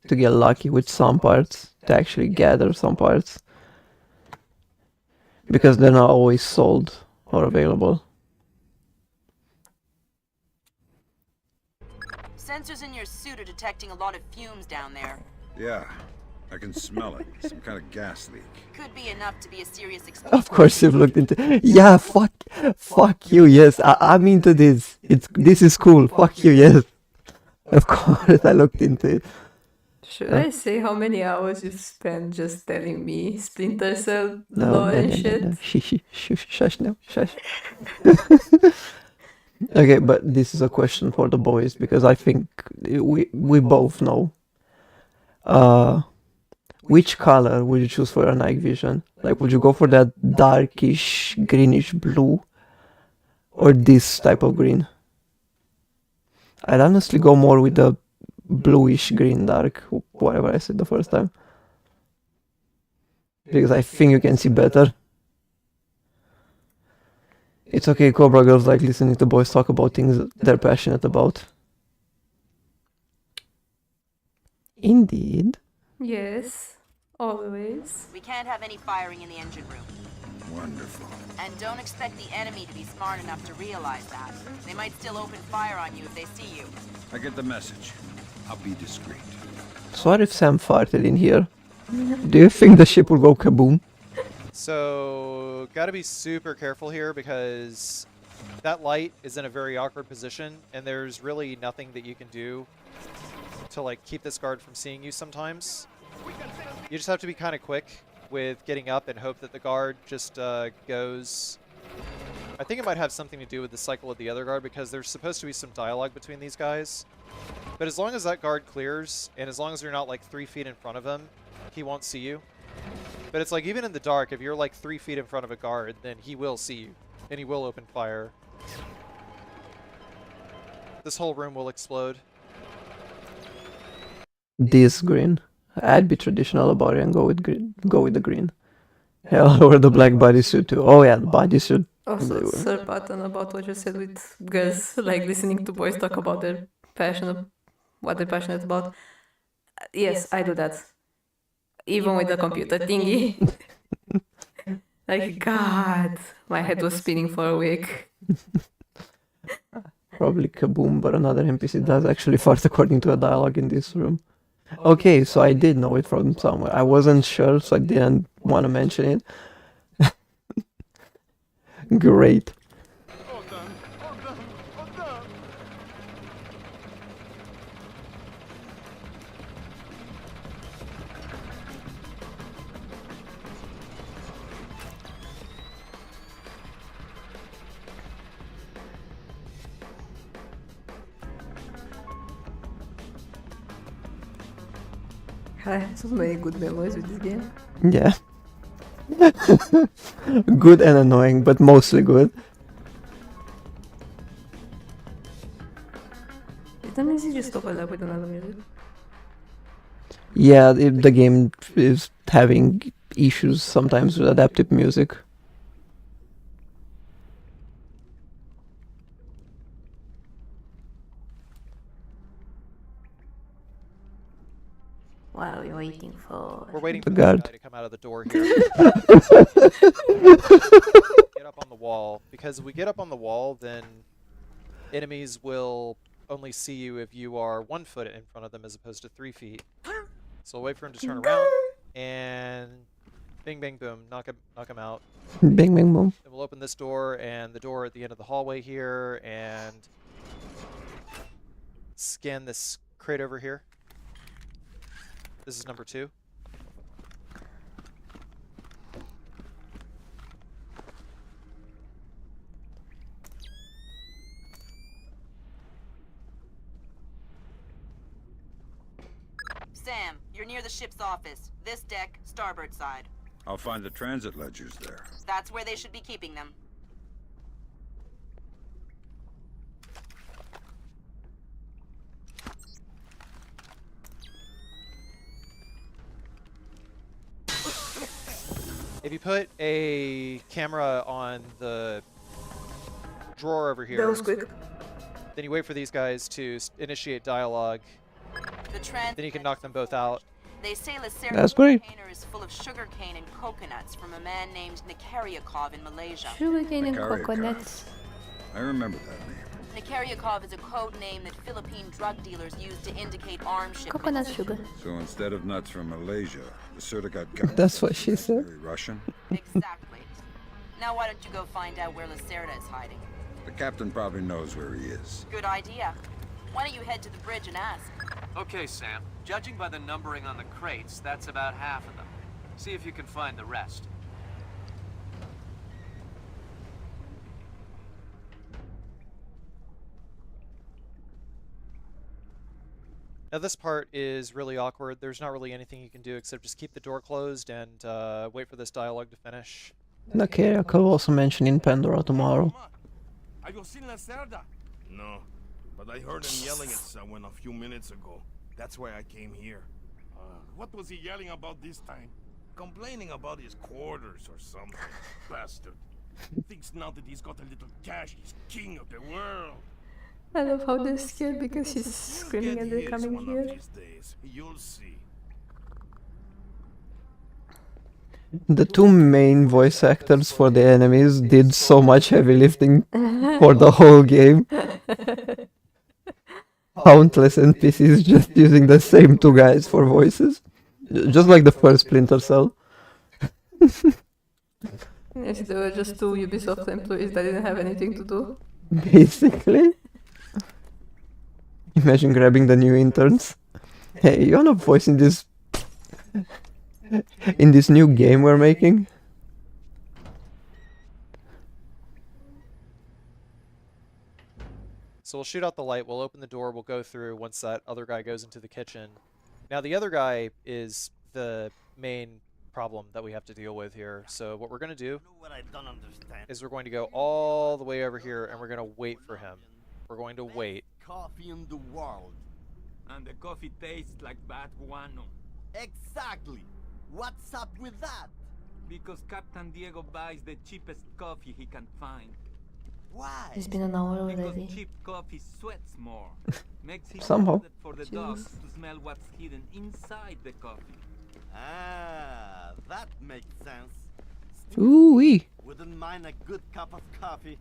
to get lucky with some parts to actually gather some parts. Because they're not always sold or available. Sensors in your suit are detecting a lot of fumes down there. Yeah, I can smell it. Some kind of gas leak. Could be enough to be a serious explosive. Of course you've looked into. Yeah, fuck you. Yes, I'm into this. This is cool. Fuck you. Yes, of course I looked into it. Should I say how many hours you spent just telling me Splinter Cell No, lore no, and no, shit? no, no. Shush now, shush. Okay, but this is a question for the boys because I think we both know. Which color would you choose for your night vision? Like, would you go for that darkish, greenish blue, or this type of green? I'd honestly go more with the bluish green dark, whatever I said the first time. Because I think you can see better. It's okay, Cobra girls like listening to boys talk about things they're passionate about. Indeed. Yes, always. We can't have any firing in the engine room. Wonderful. And don't expect the enemy to be smart enough to realize that. They might still open fire on you if they see you. I get the message. I'll be discreet. So what if Sam farted in here? Do you think the ship will go kaboom? So, gotta be super careful here because that light is in a very awkward position, and there's really nothing that you can do to like keep this guard from seeing you sometimes. You just have to be kind of quick with getting up and hope that the guard just goes. I think it might have something to do with the cycle of the other guard because there's supposed to be some dialogue between these guys. But as long as that guard clears, and as long as you're not like 3 feet in front of him, he won't see you. But it's like even in the dark, if you're like 3 feet in front of a guard, then he will see you, and he will open fire. This whole room will explode. This green. I'd be traditional about it and go with green. Go with the green. Hell, or the black bodysuit too. Oh yeah, the bodysuit. Also, third pattern about what you said with girls like listening to boys talk about their passion, what they're passionate about. Yes, I do that. Even with the computer thingy. Like, God, my head was spinning for a week. Probably kaboom, but another NPC does actually fart according to a dialogue in this room. Okay, so I did know it from somewhere. I wasn't sure, so I didn't want to mention it. Great. I have so many good memories with this game. Yeah. Good and annoying, but mostly good. Did the music just overlap with another music? Yeah, the game is having issues sometimes with adaptive music. What are we waiting for? We're waiting The for this guard. guy to come out of the door here. Get up on the wall, because if we get up on the wall, then enemies will only see you if you are 1 foot in front of them as opposed to 3 feet. So we'll wait for him to turn around, and bing, bang, boom, knock him out. Bing, bing, boom. Then we'll open this door, and the door at the end of the hallway here, and scan this crate over here. This is number 2. Sam, you're near the ship's office. This deck, starboard side. I'll find the transit ledgers there. That's where they should be keeping them. If you put a camera on the drawer over here, That was quick. then you wait for these guys to initiate dialogue, The transit then you can knock them both out. They say That's Lacerda's great. container is full of sugarcane and coconuts from a man named Nikariakov in Malaysia. Sugarcane and Nikariakov. coconuts. I remember that name. Nikariakov is a code name that Philippine drug dealers use to indicate arms shipments. Coconut sugar. So instead of nuts from Malaysia, the Serta got counted. That's what she said. Very Russian. Exactly. Now why don't you go find out where Lacerda is hiding? The captain probably knows where he is. Good idea. Why don't you head to the bridge and ask? Okay, Sam. Judging by the numbering on the crates, that's about half of them. See if you can find the rest. Now this part is really awkward. There's not really anything you can do except just keep the door closed and wait for this dialogue to finish. Okay, I could also mention in Pandora tomorrow. Have you seen Lacerda? No, but I heard him yelling at someone a few minutes ago. That's why I came here. What was he yelling about this time? Complaining about his quarters or something. Bastard. Thinks now that he's got a little cash, he's king of the world. I love how they're scared because she's You'll screaming get and they're his coming one here. of these days. You'll see. The two main voice actors for the enemies did so much heavy lifting for the whole game. Countless NPCs just using the same two guys for voices. Just like the first Splinter Cell. Yes, there were just two Ubisoft employees that didn't have anything to do. Basically. Imagine grabbing the new interns. Hey, you wanna voice in this new game we're making? So we'll shoot out the light, we'll open the door, we'll go through once that other guy goes into the kitchen. Now the other guy is the main problem that we have to deal with here. So what we're going to do is we're going to go all the way over here and we're going to wait for him. We're going to wait. Coffee in the world. And the coffee tastes like bad guano. Exactly. What's up with that? Because Captain Diego buys the cheapest coffee he can find. Why? It's been an hour Because already. cheap coffee sweats more. Makes it Somehow. harder for the dogs Jeez. to smell what's hidden inside the coffee. Ah, that makes sense. Ooh-wee. Wouldn't mind a good cup of coffee.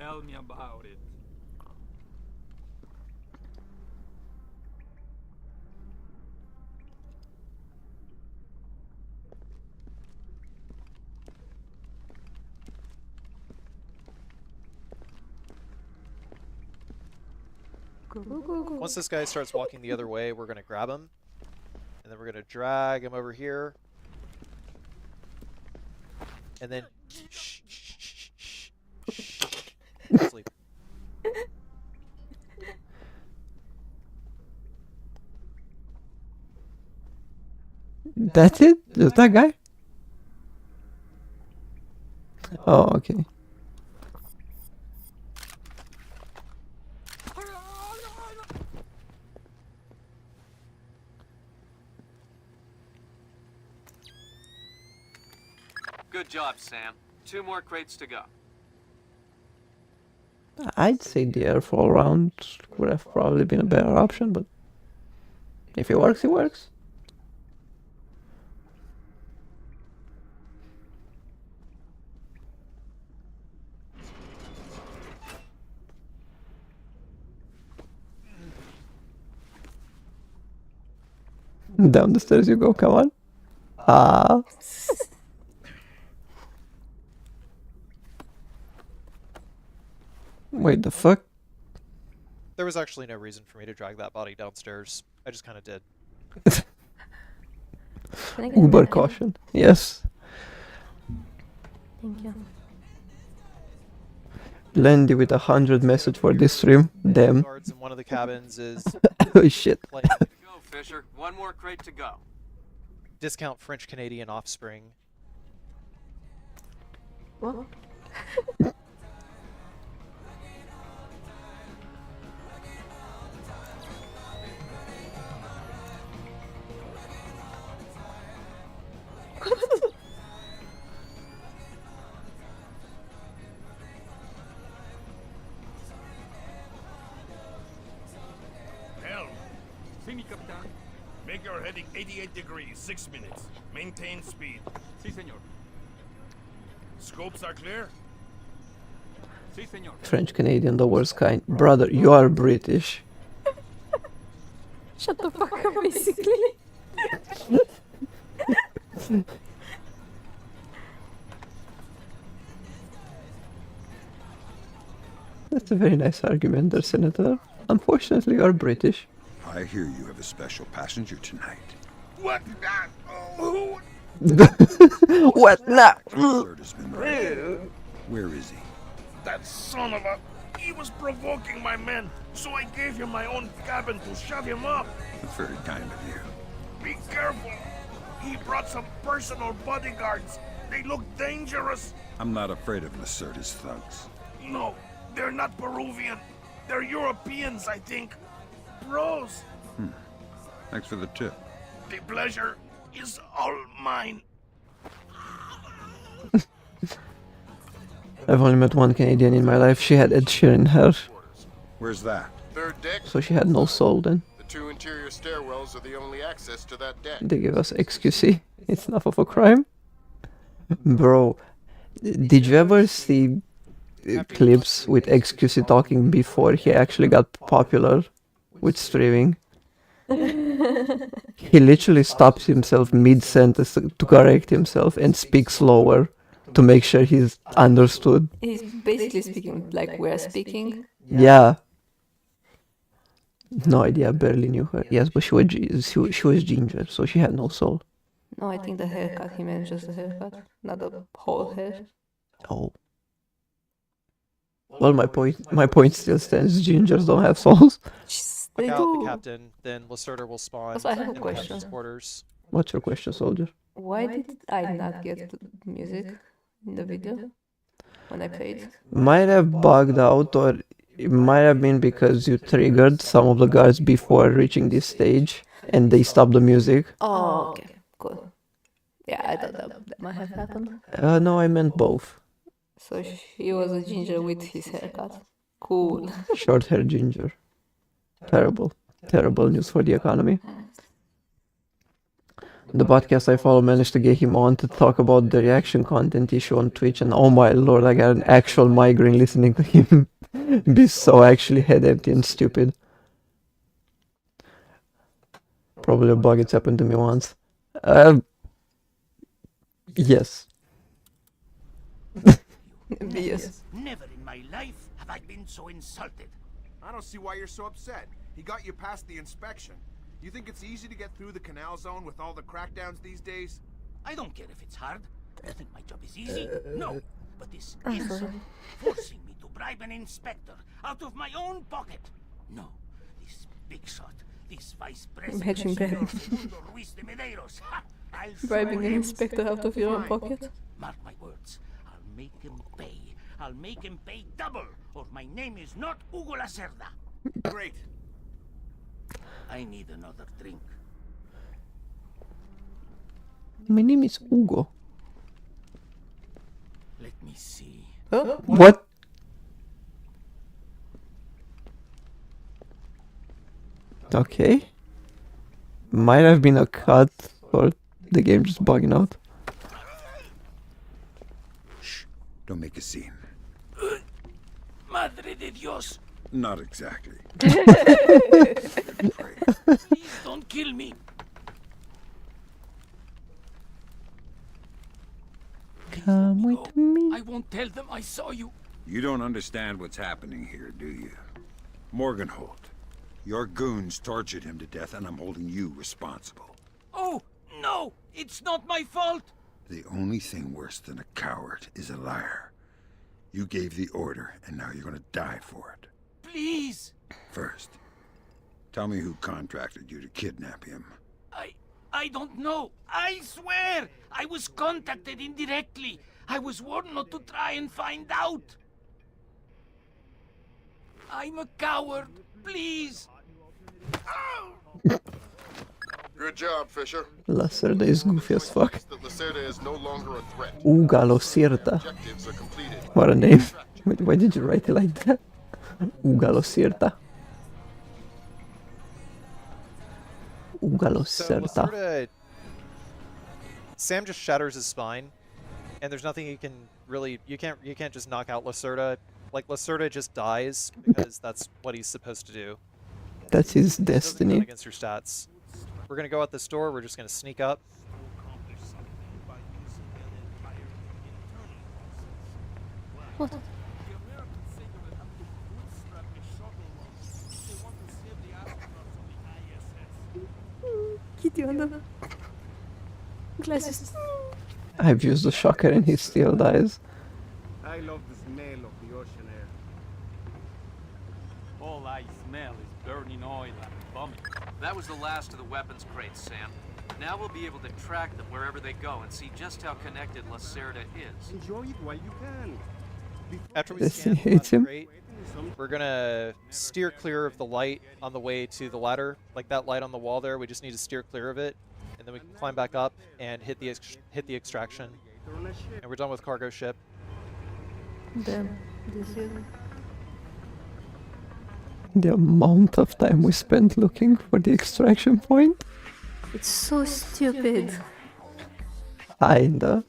Tell me about it. Go, go, go, go. Once this guy starts walking the other way, we're going to grab him. And then we're going to drag him over here. And then... Shh, shh, shh, shh, shh. Sleep. That's it? Just that guy? Oh, okay. Good job, Sam. 2 more crates to go. I'd say the airfall round would have probably been a better option, but if it works, it works. Down the stairs you go, come on. Ah. Wait, the fuck? There was actually no reason for me to drag that body downstairs. I just kind of did. Can I get Uber a napkin? caution. Yes. Thank you. Landy with 100 message for this stream. Damn. Guards in one of the cabins is Oh shit. playing Go, Fisher. 1 more crate to go. discount French Canadian offspring. What? Helm, Sí, mi capitán. make your heading 88 degrees, 6 minutes. Maintain speed. Sí, señor. Scopes are clear? Sí, señor. French Canadian, the worst kind. Brother, you are British. Shut the fuck up, basically. That's a very nice argument there, Senator. Unfortunately, you are British. I hear you have a special passenger tonight. What? Who? What now? Third has been right. Where is he? That son of a... He was provoking my men, so I gave him my own cabin to shut him up. That's very kind of you. Be careful. He brought some personal bodyguards. They look dangerous. I'm not afraid of Lacerda's thugs. No, they're not Peruvian. They're Europeans, I think. Bros. Thanks for the tip. The pleasure is all mine. I've only met one Canadian in my life. She had Ed Sheeran hair, Where's that? Third deck. so she had no soul then. The 2 interior stairwells are the only access to that deck. They give us XQC. It's enough of a crime. Bro, did you ever see clips with XQC talking before he actually got popular with streaming? He literally stops himself mid-sentence to correct himself and speaks slower to make sure he's understood. He's basically speaking like we're speaking. Yeah. No idea, barely knew her. Yes, but she was ginger, so she had no soul. No, I think the haircut, he meant just the haircut, not the whole hair. Oh. Well, my point still stands. Gingers don't have souls. They Look out, the do. captain. Then Lacerda will spawn Also, I have a in the question. captain's quarters. What's your question, soldier? Why did I not get the music in the video when I played? Might have bugged out, or it might have been because you triggered some of the guards before reaching this stage and they stopped the music. Oh, okay, cool. Yeah, I thought that might have happened. No, I meant both. So he was a ginger with his haircut. Cool. Short hair ginger. Terrible. Terrible news for the economy. The podcast I follow managed to get him on to talk about the reaction content issue on Twitch, and oh my lord, I got an actual migraine listening to him be so actually head empty and stupid. Probably a bug, it's happened to me once. Yes. Yes. Never in my life have I been so insulted. I don't see why you're so upset. He got you past the inspection. You think it's easy to get through the canal zone with all the crackdowns these days? I don't care if it's hard. You think my job is easy? No. But this insult, forcing me to bribe an inspector out of my own pocket. No, this big shot This vice Imagine president, that. señor Segundo Ruiz de Medeiros. I'll Bribing throw an him inspector out of your own pocket. Mark my words. I'll make him pay. I'll make him pay double, or my name is not Hugo Lacerda. Great. I need another drink. My name is Hugo. Let me see. Oh? What? Okay. Might have been a cut, or the game just bugging out. Shh. Don't make a scene. Madre de Dios. Not exactly. Please don't kill me. Come with me. I won't tell them I saw you. You don't understand what's happening here, do you? Morgenholt, your goons tortured him to death, and I'm holding you responsible. Oh, no! It's not my fault! The only thing worse than a coward is a liar. You gave the order, and now you're gonna die for it. Please! First, tell me who contracted you to kidnap him. I don't know. I swear! I was contacted indirectly. I was warned not to try and find out. I'm a coward. Please! Good job, Fisher. Lacerda is goofy as fuck. That Lacerda is no longer a threat. Uga Losirta. Objectives are completed. What a name. Why did you write it like that? Uga Losirta. Uga So Losirta. Lacerda, Sam just shatters his spine, and there's nothing you can really. You can't just knock out Lacerda. Like Lacerda just dies because that's what he's supposed to do. That's his It doesn't count destiny. against your stats. We're gonna go out this door. We're just gonna sneak up. What? Kitty on the glasses. I've used the shocker and he still dies. I love the smell of the ocean air. All I smell is burning oil and vomit. That was the last of the weapons crates, Sam. Now we'll be able to track them wherever they go and see just how connected Lacerda is. Enjoy it while you can. After we This scan the hates last him. crate, we're gonna steer clear of the light on the way to the ladder. Like that light on the wall there, we just need to steer clear of it, and then we can climb back up and hit the extraction. And we're done with cargo ship. Damn, this is... The amount of time we spent looking for the extraction point. It's so stupid. Kinda.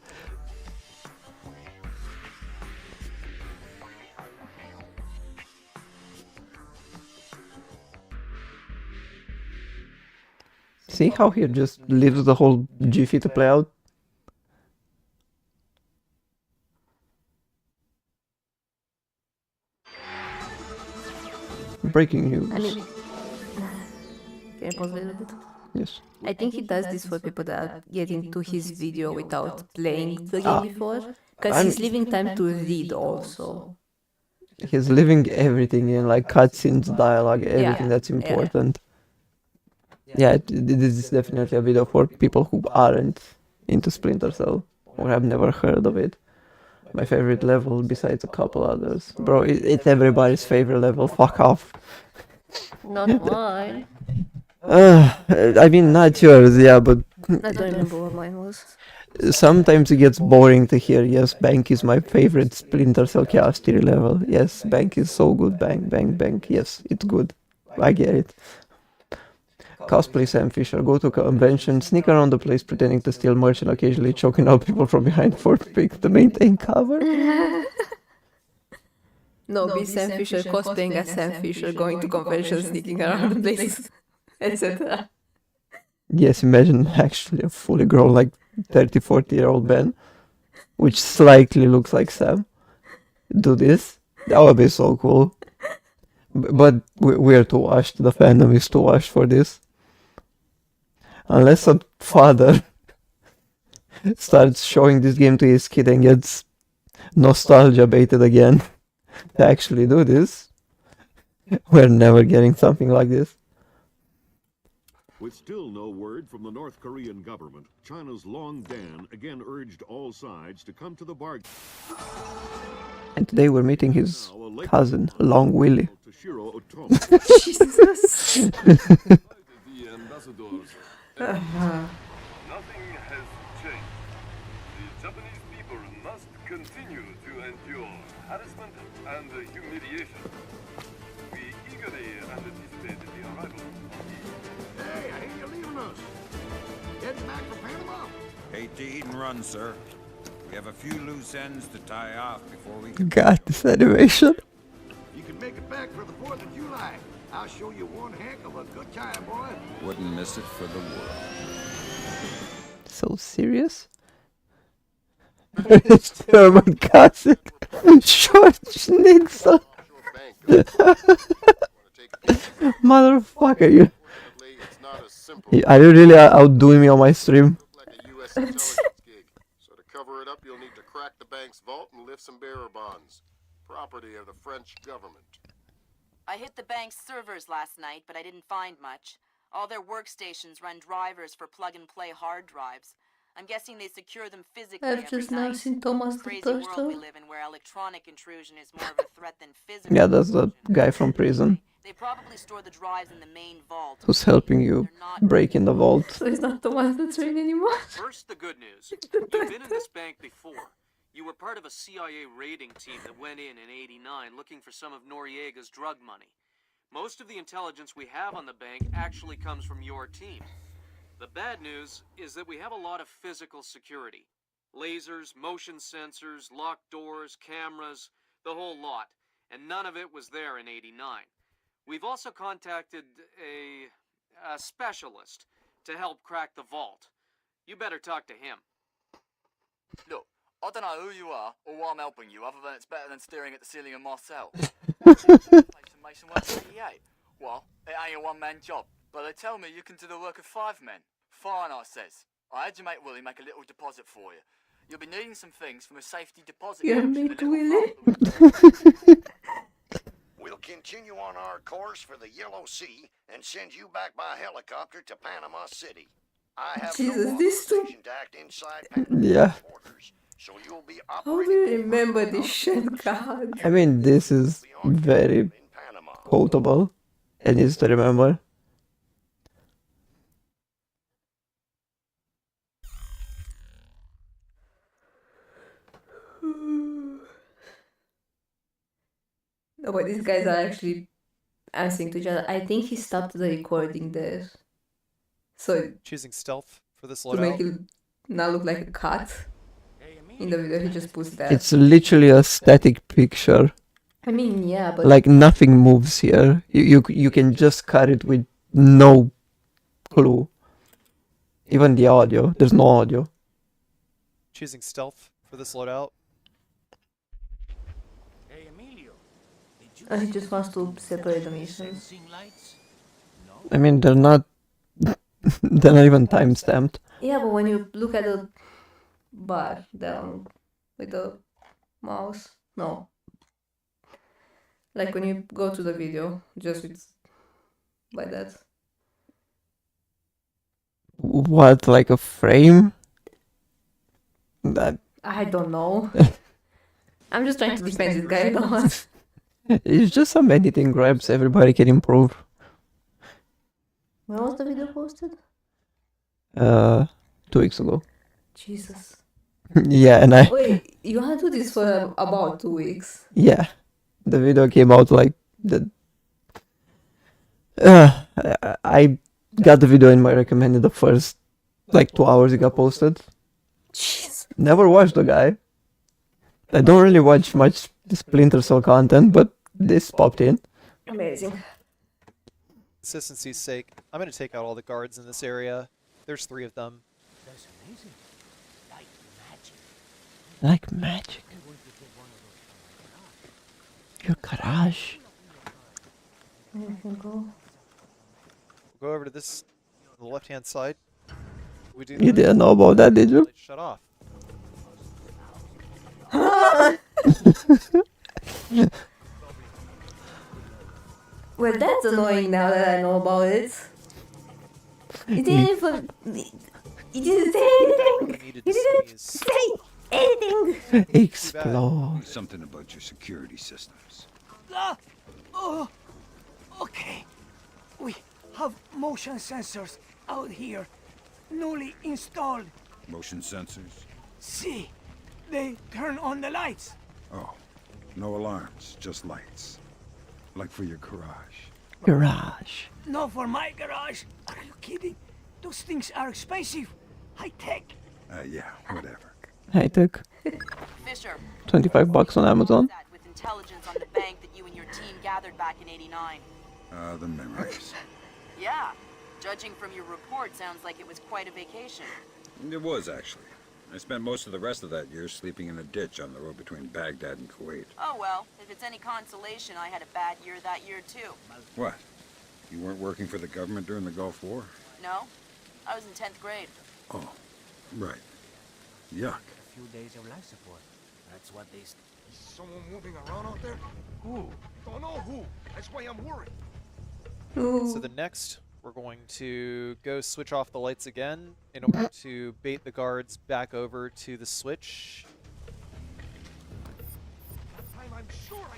See how he just leaves the whole jiffy to play out? Breaking news. I mean... Can you pause a little bit? Yes. I think he does this for people that get into his video without playing the game Ah. before. Because I'm- he's leaving time to read also. He's leaving everything in, like cutscenes, dialogue, everything Yeah, that's yeah. important. Yeah, this is definitely a video for people who aren't into Splinter Cell or have never heard of it. My favorite level, besides a couple others. Bro, it's everybody's favorite level, fuck off. Not mine. I mean, not yours, yeah, but I don't remember what mine was. sometimes it gets boring to hear, yes, Bank is my favorite Splinter Cell Chaos Theory level. Yes, Bank is so good, Bank. Yes, it's good. I get it. Cosplay Sam Fisher, go to convention, sneak around the place pretending to steal merch and occasionally choking out people from behind for pick the maintain cover. No, be Sam Fisher cosplaying as Sam Fisher, going to conventions, sneaking around the places, etc. Yes, imagine actually a fully grown, like 30, 40-year-old man, which slightly looks like Sam. Do this. That would be so cool. But we're too washed. The fandom is too washed for this. Unless a father starts showing this game to his kid and gets nostalgia baited again to actually do this, we're never getting something like this. With still no word from the North Korean government, China's Long Dan again urged all sides to come to the bargain. And today we're meeting his cousin, Long Willie. Jesus. The ambassadors. Nothing has changed. The Japanese people must continue to endure harassment and humiliation. We eagerly anticipate the arrival of the... Hey, I hear you're leaving us. Heading back for Panama. Hate to eat and run, sir. We have a few loose ends to tie off before we can... God, this animation. You can make it back for the 4th of July. I'll show you one heck of a good time, boy. Wouldn't miss it for the world. So serious? German cousin. Short schnitzel. Motherfucker, you. Are you really outdoing me on my stream? So to cover it up, you'll need to crack the bank's vault and lift some bearer bonds. Property of the French government. I hit the bank's servers last night, but I didn't find much. All their workstations run drivers for plug-and-play hard drives. I'm guessing they secure them physically I've every just now night. seen Thomas the Crazy world we Turtle. live in where electronic intrusion is more of a threat than physical. Yeah, that's the guy from prison They probably store the drives in the main vault. who's helping you break in the vault. So he's not Thomas the Train anymore. First, the good news. You've been in this bank before. You were part of a CIA raiding team that went in '89 looking for some of Noriega's drug money. Most of the intelligence we have on the bank actually comes from your team. The bad news is that we have a lot of physical security. Lasers, motion sensors, locked doors, cameras, the whole lot. And none of it was there in '89. We've also contacted a specialist to help crack the vault. You better talk to him. Look, I don't know who you are or why I'm helping you, other than it's better than staring at the ceiling of my cell. Mason works 88. Well, it ain't a one-man job, but they tell me you can do the work of 5 men. Fine, I says. I had your mate Willie make a little deposit for you. You'll be needing some things from a safety deposit Your box in mate the little Willie? vault. We'll continue on our course for the Yellow Sea and send you back by helicopter to Panama City. I have Jesus, no this too. authorization to act inside Panama Yeah. borders, so you'll be How do you remember this shit, God? I mean, this is very quotable and easy to remember. No, but these guys are actually answering to each other. I think he stopped the recording there. So Choosing stealth for this to loadout. make it not look like a cut. In the video he just puts that. It's literally a static picture. I mean, yeah, but Like nothing moves here. You can just cut it with no clue. Even the audio. There's no audio. Choosing stealth for this loadout. he just wants to separate the missions. I mean, they're not even time stamped. Yeah, but when you look at the bar down with the mouse, no. Like when you go to the video, just with like that. What, like a frame? That I don't know. I'm just trying to defend this guy, Thomas. it's just some editing grabs everybody can improve. When was the video posted? 2 weeks ago. Jesus. Yeah, and I Wait, you had to do this for about 2 weeks. yeah, the video came out like the. I got the video in my recommended the first like 2 hours it got posted. Jeez. Never watched the guy. I don't really watch much Splinter Cell content, but this popped in. Amazing. Consistency's sake, I'm going to take out all the guards in this area. There's 3 of them. That's amazing. Like magic. Like magic. Your garage. You can go. We'll go over to this, the left-hand side. We do. You didn't know about that, did you? Shut off. Well, that's annoying now that I know about it. He didn't say anything. Needed He to didn't sneeze. say anything. Explode. Something about your security systems. Oh, okay. We have motion sensors out here, newly installed. Motion sensors? See, they turn on the lights. Oh, no alarms, just lights. Like for your garage. Garage. No, for my garage. Are you kidding? Those things are expensive. High tech. Yeah, whatever. High tech. Fisher. $25 on Amazon. With intelligence on the bank that you and your team gathered back in '89. The memories. Yeah. Judging from your report, sounds like it was quite a vacation. It was, actually. I spent most of the rest of that year sleeping in a ditch on the road between Baghdad and Kuwait. Oh well, if it's any consolation, I had a bad year that year too. What? You weren't working for the government during the Gulf War? No? I was in 10th grade. Oh, right. Yuck. A few days of life support. That's what they... Is someone moving around out there? Who? Don't know who. That's why I'm worried. So the next, we're going to go switch off the lights again in order to bait the guards back over to the switch.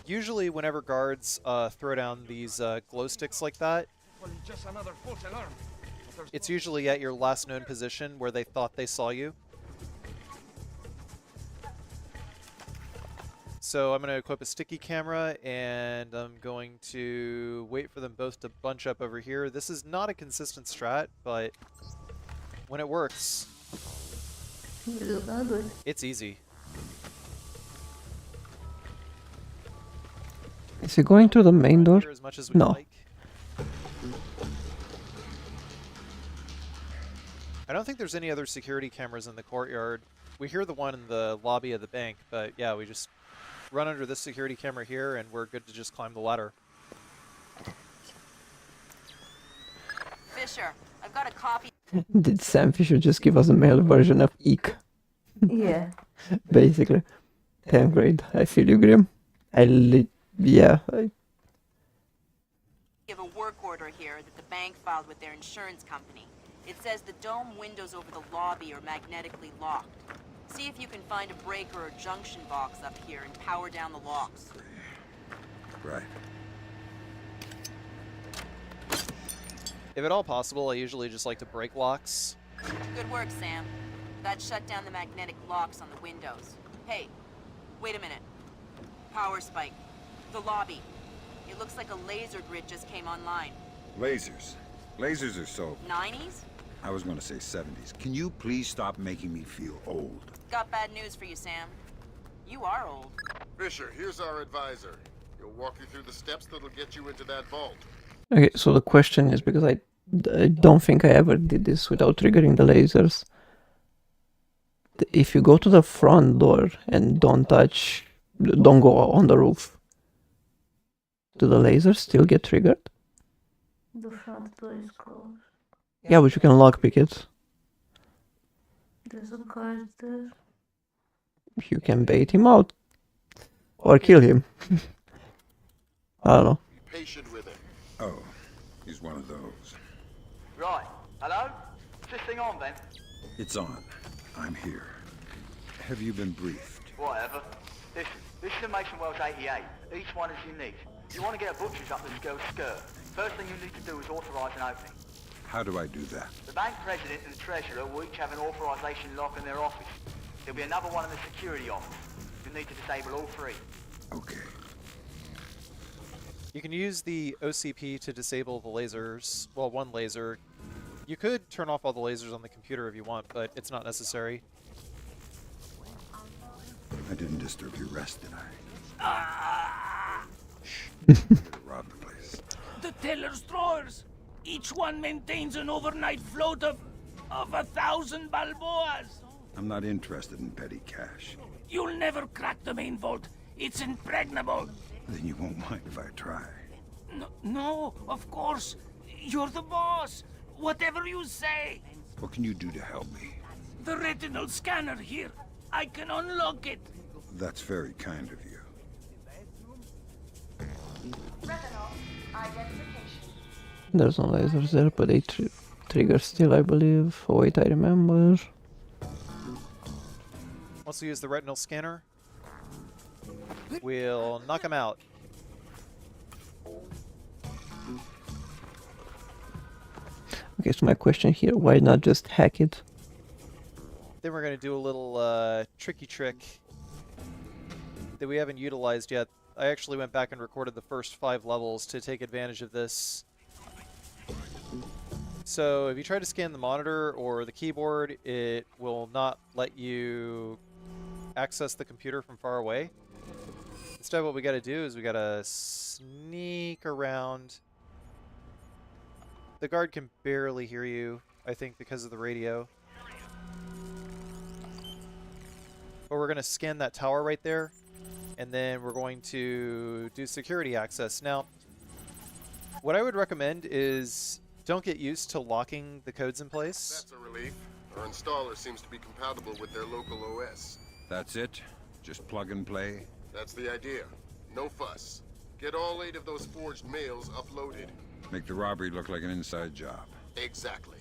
Usually whenever guards throw down these glow sticks like that, Just another false alarm. it's usually at your last known position where they thought they saw you. So I'm going to equip a sticky camera, and I'm going to wait for them both to bunch up over here. This is not a consistent strat, but when it works, it's easy. Is he going through the main door? As much as we No. like. I don't think there's any other security cameras in the courtyard. We hear the one in the lobby of the bank, but yeah, we just run under this security camera here and we're good to just climb the ladder. Fisher, I've got a copy. Did Sam Fisher just give us a male version of Eek? Yeah. Basically. 10th grade. I feel you, Grim. Yeah. We have a work order here that the bank filed with their insurance company. It says the dome windows over the lobby are magnetically locked. See if you can find a breaker or junction box up here and power down the locks. Right. If at all possible, I usually just like to break locks. Good work, Sam. That shut down the magnetic locks on the windows. Hey, wait a minute. Power spike. The lobby. It looks like a laser grid just came online. Lasers. Lasers are so... 90s? I was going to say 70s. Can you please stop making me feel old? Got bad news for you, Sam. You are old. Fisher, here's our advisor. He'll walk you through the steps that'll get you into that vault. Okay, so the question is, because I don't think I ever did this without triggering the lasers. If you go to the front door and don't go on the roof, do the lasers still get triggered? The front door is closed. Yeah, but you can lockpick it. There's a guard there. You can bait him out. Or kill him. I don't know. Be patient with him. Oh, he's one of those. Right. Hello? Is this thing on then? It's on. I'm here. Have you been briefed? Whatever. This is the Mason Wells 88. Each one is unique. You want to get a butcher's up this girl's skirt. First thing you need to do is authorize an opening. How do I do that? The bank president and the treasurer will each have an authorization lock in their office. There'll be another one in the security office. You'll need to disable all three. Okay. You can use the OCP to disable the lasers. Well, one laser. You could turn off all the lasers on the computer if you want, but it's not necessary. I didn't disturb your rest, did I? Ah! Rob the place. The teller's drawers. Each one maintains an overnight float of 1,000 balboas. I'm not interested in petty cash. You'll never crack the main vault. It's impregnable. Then you won't mind if I try. No, of course. You're the boss. Whatever you say. What can you do to help me? The retinal scanner here. I can unlock it. That's very kind of you. There's no lasers there, but they trigger still, I believe. Oh, wait, I remember. Once we use the retinal scanner, we'll knock him out. Okay, so my question here, why not just hack it? Then we're going to do a little tricky trick that we haven't utilized yet. I actually went back and recorded the first 5 levels to take advantage of this. So if you try to scan the monitor or the keyboard, it will not let you access the computer from far away. Instead, what we got to do is we got to sneak around. The guard can barely hear you, I think, because of the radio. But we're going to scan that tower right there, and then we're going to do security access. Now, what I would recommend is don't get used to locking the codes in place. That's a relief. Our installer seems to be compatible with their local OS. That's it? Just plug and play? That's the idea. No fuss. Get all 8 of those forged mails uploaded. Make the robbery look like an inside job. Exactly.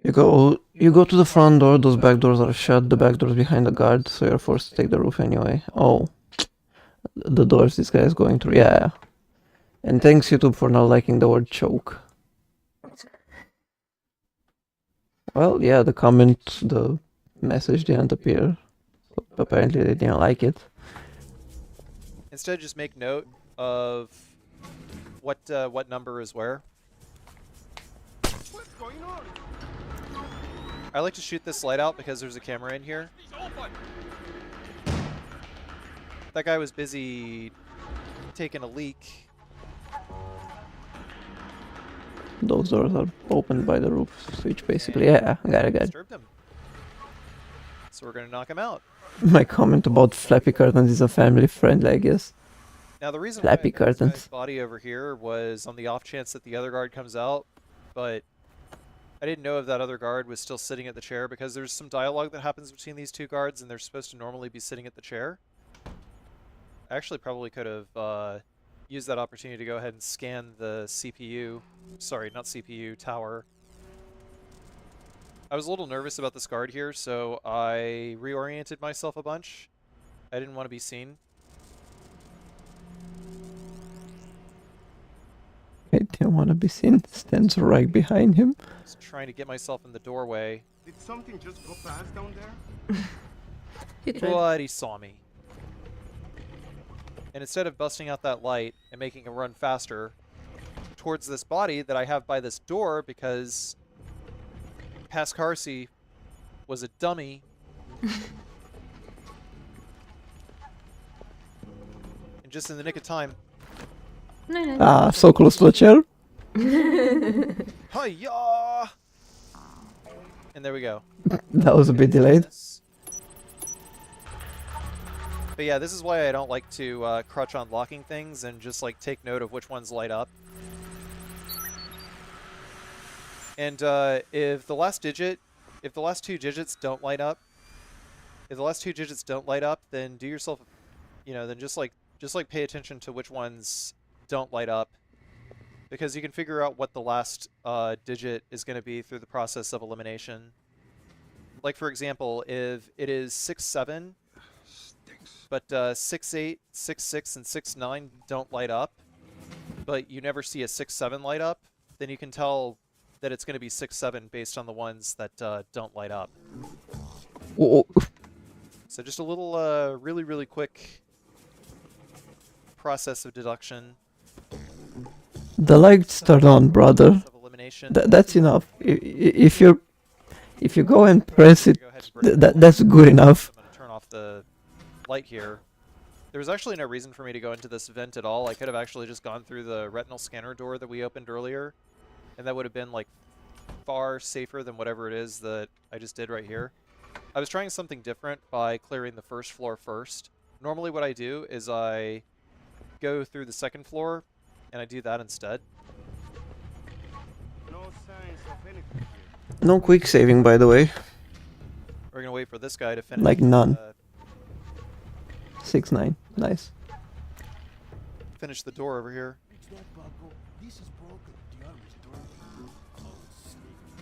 You go to the front door, those back doors are shut, the back door's behind the guard, so you're forced to take the roof anyway. Oh. The doors this guy is going through, yeah. And thanks YouTube for not liking the word choke. Well, yeah, the message didn't appear. Apparently they didn't like it. Instead, just make note of what number is where. What's going on? I like to shoot this light out because there's a camera in here. That guy was busy taking a leak. Those doors are opened by the roof switch, basically. Yeah, got it. Disturbed him. So we're gonna knock him out. My comment about Flappy Curtains is a family friendly, I guess. Now the reason Flappy why I put this Curtains. guy's body over here was on the off chance that the other guard comes out, but I didn't know if that other guard was still sitting at the chair because there's some dialogue that happens between these 2 guards and they're supposed to normally be sitting at the chair. I actually probably could have used that opportunity to go ahead and scan the CPU. Sorry, not CPU, tower. I was a little nervous about this guard here, so I reoriented myself a bunch. I didn't want to be seen. I didn't want to be seen. Stands right behind him. Just trying to get myself in the doorway. Did something just go past down there? But he saw me. And instead of busting out that light and making him run faster towards this body that I have by this door because Pascarsi was a dummy. And just in the nick of time. Ah, so close to the chair. Hi-ya! And there we go. That was a bit delayed. But yeah, this is why I don't like to crutch on locking things and just like take note of which ones light up. And if the last 2 digits don't light up, then do yourself, then just like pay attention to which ones don't light up, because you can figure out what the last digit is going to be through the process of elimination. Like for example, if it is 6-7, but 6-8, 6-6, and 6-9 don't light up, but you never see a 6-7 light up, then you can tell that it's going to be 6-7 based on the ones that don't light up. Whoa. So just a little really, really quick process of deduction. The lights turn on, brother. That's enough. If you go and press it, that's good enough. I'm going to turn off the light here. There was actually no reason for me to go into this vent at all. I could have actually just gone through the retinal scanner door that we opened earlier, and that would have been like far safer than whatever it is that I just did right here. I was trying something different by clearing the first floor first. Normally what I do is I go through the second floor, and I do that instead. No signs of anything here. No quick saving, by the way. We're gonna wait for this guy to finish. Like none. 6-9, nice. Finish the door over here. It's that, Bucko. This is broken. The armor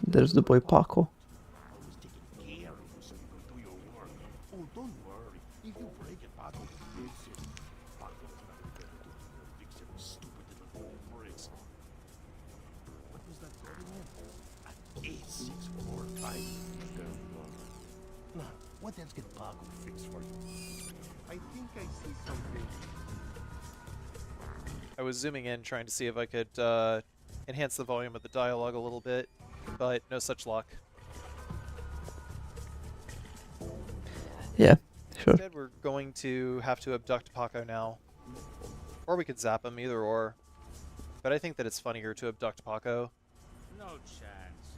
There's the boy Paco. I was taking care of you so you could do your work. Oh, don't worry. If you break it, Paco will fix it. Paco is nothing better to fix your stupid little old bricks. What was that code again? 8645. There we go. Now, what else can Paco fix for you? I think I see something. I was zooming in trying to see if I could enhance the volume of the dialogue a little bit, but no such luck. Yeah, sure. Instead, we're going to have to abduct Paco now. Or we could zap him, either or. But I think that it's funnier to abduct Paco. No chance.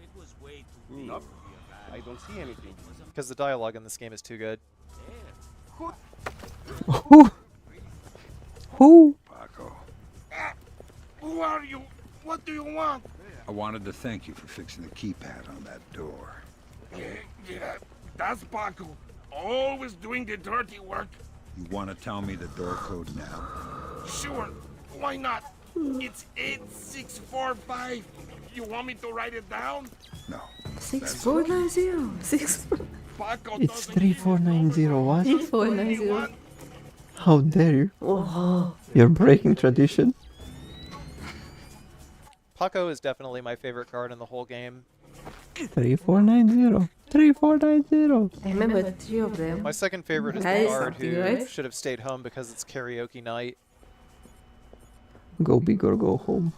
It was way too big Nope. to be a bad I don't see anything. Because the dialogue in this game is too good. Who? Who? Paco, Who are you? What do you want? I wanted to thank you for fixing the keypad on that door. Yeah, that's Paco. Always doing the dirty work. You want to tell me the door code now? Sure, why not? It's 8645. You want me to write it down? No. 6490. 6. Paco It's 3490, what? 3490. How dare you? Whoa. You're breaking tradition. Paco is definitely my favorite card in the whole game. 3490. 3490. I remember 3 of them. My second favorite is That the is card something, who right? should have stayed home because it's karaoke night. Go big or go home.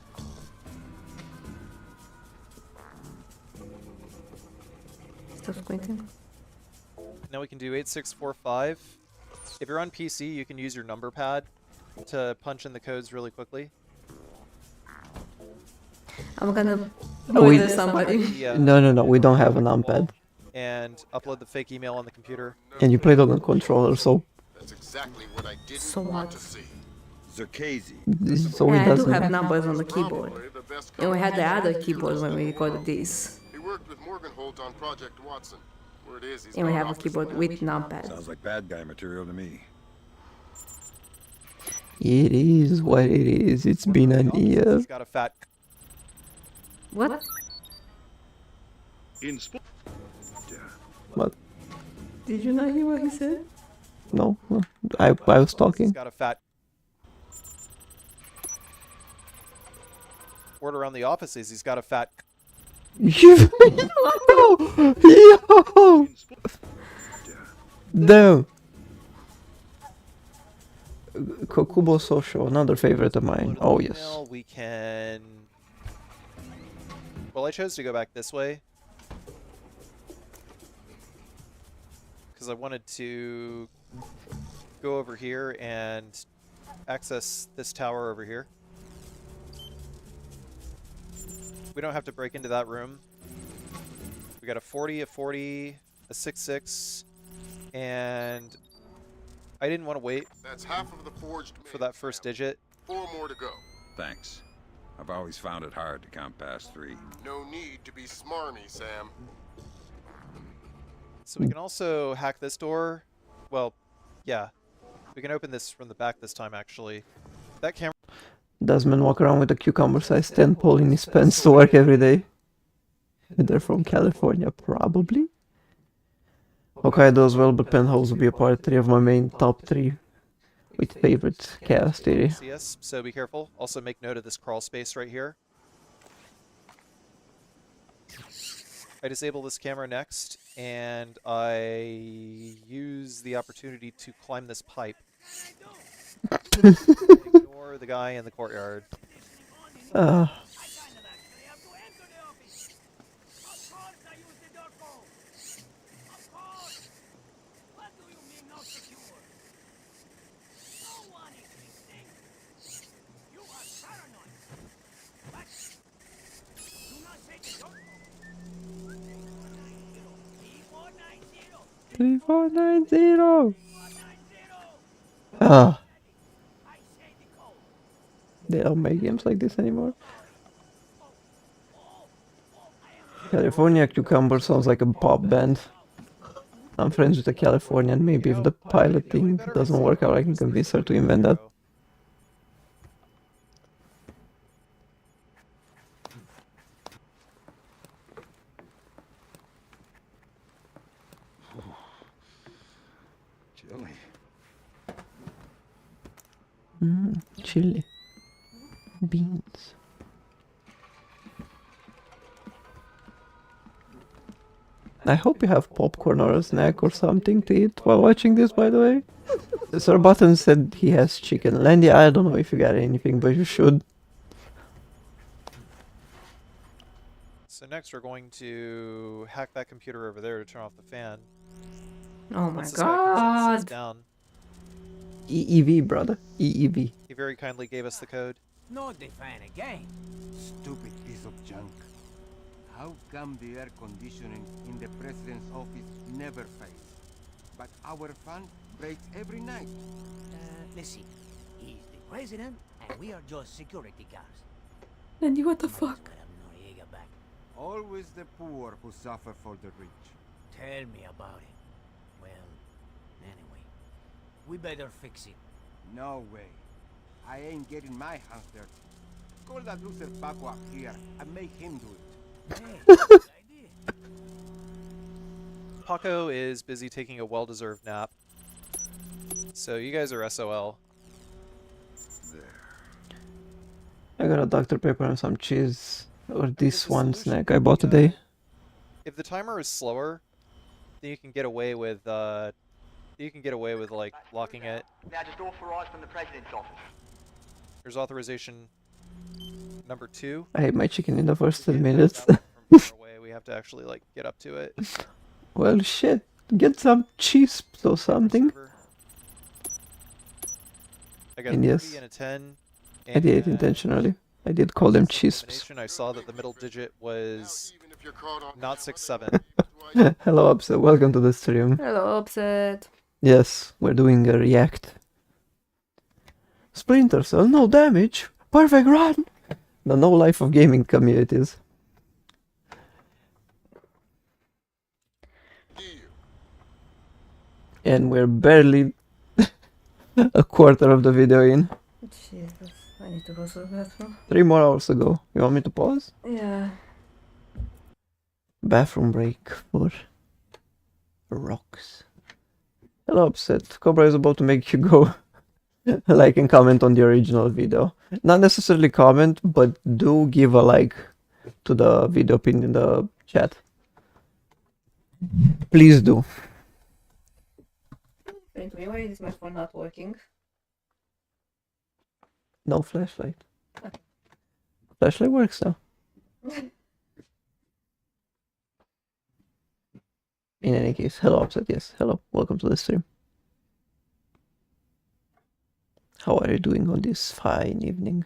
Stop squinting. Now we can do 8645. If you're on PC, you can use your number pad to punch in the codes really quickly. I'm gonna Oh, we- with somebody. Yeah. No, we don't have a numpad. And upload the fake email on the computer. And you played on a controller, so That's exactly what I didn't So want what? to see. Zerkazy. so Yeah, it I do doesn't. have numbers on the keyboard. Probably the best And we had the other combination keyboard when we in the recorded world. this. He worked with Morganholt on Project Watson. Word is he's And we gone have a off to keyboard Splinter. with numpad. Sounds like bad guy material to me. It is what it is. It's been an year. He's got a fat. What? What? Did you not hear what he said? No, no. I was He's talking. got a fat. Word around the office is he's got a fat. Yo! Yo! No. Kokubo Social, another favorite of mine. Oh yes. Email, we can. Well, I chose to go back this way because I wanted to go over here and access this tower over here. We don't have to break into that room. We got a 40, a 40, a 6-6, and I didn't want to wait That's half of the forged for that first digit. 4 more to go. Thanks. I've always found it hard to count past 3. No need to be smarmy, Sam. So we can also hack this door. Well, yeah. We can open this from the back this time, actually. That camera... Does man walk around with a cucumber-sized 10 pole in his pants to work every day? They're from California, probably. Hokkaido as well, but Penthouse will be a part 3 of my main top 3 with favorite cast area. See us, so be careful. Also make note of this crawl space right here. I disable this camera next, and I use the opportunity to climb this pipe. Ignore the guy in the courtyard. Three, 4, 9, 0. Ah. They don't make games like this anymore. California Cucumber sounds like a pop band. I'm friends with a Californian. Maybe if the pilot thing doesn't work out, I can convince her to invent that. Chili. Beans. I hope you have popcorn or a snack or something to eat while watching this, by the way. Sir Button said he has chicken. Landy, I don't know if you got anything, but you should. So next we're going to hack that computer over there to turn off the fan. Oh my Once this guy comes in and sits god. down, EEV, brother. EEV. he very kindly gave us the code. Not the fan again. Stupid piece of junk. How come the air conditioning in the president's office never fails? But our fan breaks every night. Let's see. He's the president, and we are just security guards. Andy, what the fuck? Always the poor who suffer for the rich. Tell me about it. Well, anyway, we better fix it. No way. I ain't getting my hands dirty. Call that loser Paco up here and make him do it. Hey, good idea. Paco is busy taking a well-deserved nap. So you guys are SOL. I got a Dr. Pepper and some cheese. Or this one snack I bought today. If the timer is slower, then you can get away with like locking it. Now just authorized from the president's office. Here's authorization number 2. I ate my chicken in the first 10 minutes. From far away, we have to actually like get up to it. Well, shit. Get some cheese or something. I got a And 30 yes, and a 10. I did it intentionally. I did call them chisps. I saw that the middle digit was not 67. Hello, Upset. Welcome to the stream. Hello, Upset. Yes, we're doing a react. Splinter Cell, no damage. Perfect run. The no life of gaming communities. And we're barely a quarter of the video in. Jesus, I need to go to the bathroom. 3 more hours ago. You want me to pause? Yeah. Bathroom break for rocks. Hello, Upset. Cobra is about to make you go like and comment on the original video. Not necessarily comment, but do give a like to the video pin in the chat. Please do. Wait, why is my phone not working? No flashlight. Flashlight works now. In any case, hello, Upset. Yes, hello. Welcome to the stream. How are you doing on this fine evening?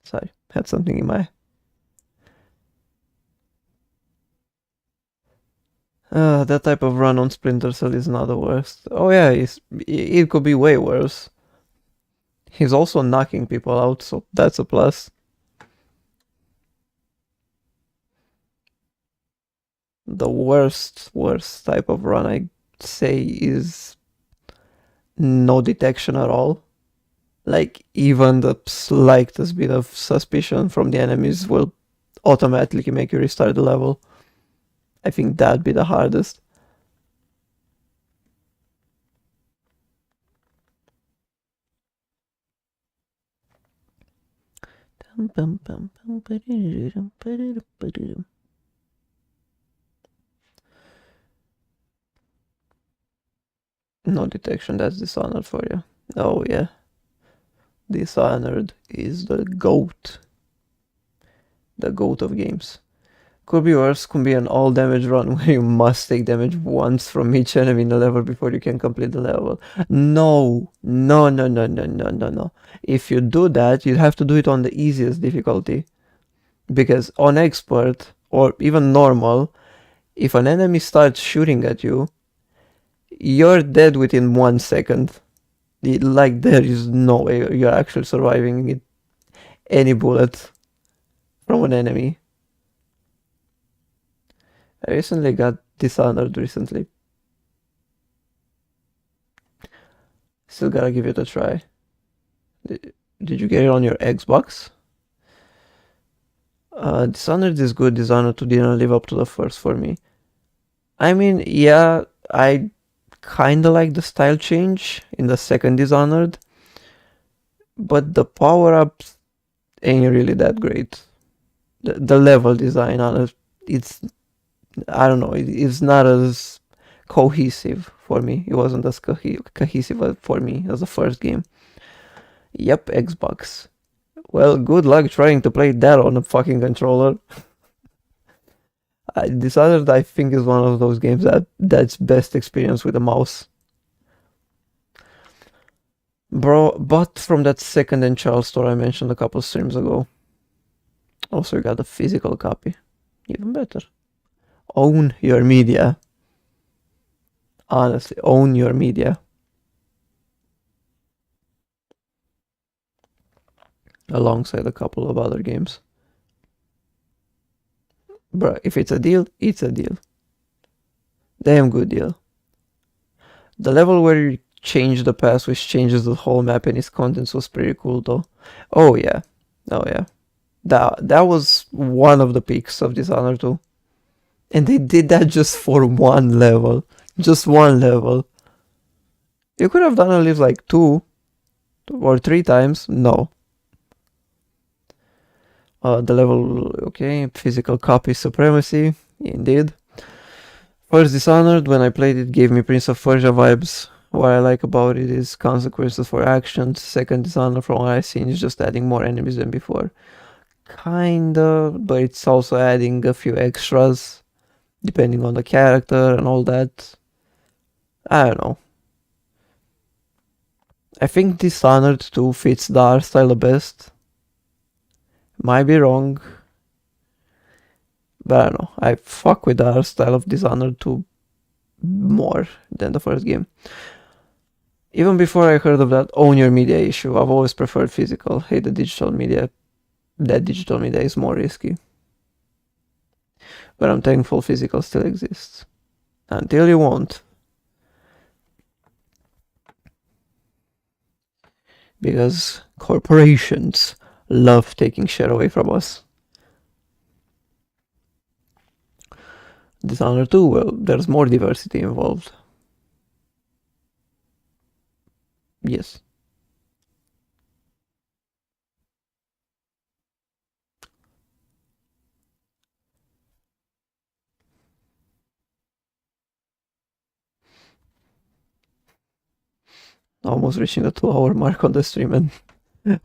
Sorry, had something in my eye. That type of run on Splinter Cell is not the worst. Oh yeah, it could be way worse. He's also knocking people out, so that's a plus. The worst type of run I'd say is no detection at all. Like, even the slightest bit of suspicion from the enemies will automatically make you restart the level. I think that'd be the hardest. No detection, that's Dishonored for you. Oh yeah. Dishonored is the GOAT. The GOAT of games. Could be worse, could be an all damage run where you must take damage once from each enemy in the level before you can complete the level. No. If you do that, you'd have to do it on the easiest difficulty. Because on expert, or even normal, if an enemy starts shooting at you, you're dead within 1 second. Like, there is no way you're actually surviving any bullet from an enemy. I recently got Dishonored recently. Still gotta give it a try. Did you get it on your Xbox? Dishonored is good. Dishonored 2 didn't live up to the first for me. I mean, yeah, I kinda like the style change in the second Dishonored, but the power-ups ain't really that great. The level design on it, it's, I don't know, it's not as cohesive for me. It wasn't as cohesive for me as the first game. Yep, Xbox. Well, good luck trying to play that on a fucking controller. Dishonored, I think, is one of those games that's best experienced with a mouse. Bro, but from that second-hand child store I mentioned a couple streams ago. Also, you got a physical copy. Even better. Own your media. Honestly, own your media. Alongside a couple of other games. Bruh, if it's a deal, it's a deal. Damn good deal. The level where you change the path, which changes the whole map and its contents, was pretty cool though. Oh yeah. Oh yeah. That was one of the peaks of Dishonored 2. And they did that just for one level. Just one level. You could have done at least like 2 or 3 times. No. The level, okay, physical copy supremacy, indeed. First Dishonored, when I played it, gave me Prince of Persia vibes. What I like about it is consequences for actions. Second Dishonored, from what I've seen, is just adding more enemies than before. Kinda, but it's also adding a few extras, depending on the character and all that. I don't know. I think Dishonored 2 fits the art style the best. Might be wrong. But I don't know. I fuck with the art style of Dishonored 2 more than the first game. Even before I heard of that own your media issue, I've always preferred physical. Hate the digital media. That digital media is more risky. But I'm thankful physical still exists. Until you won't. Because corporations love taking share away from us. Dishonored 2, well, there's more diversity involved. Yes. Almost reaching the 2-hour mark on the stream and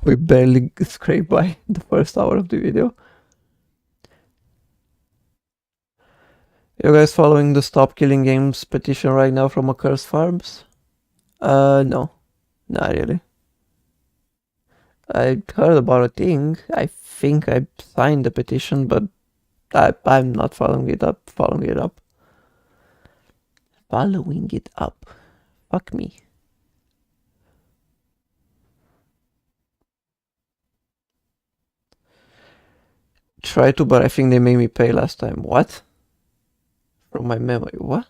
we barely scraped by the first hour of the video. You guys following the Stop Killing Games petition right now from Accursed Farms? No. Not really. I heard about a thing. I think I signed the petition, but I'm not following it up. Following it up. Fuck me. Try to, but I think they made me pay last time. What? From my memory. What?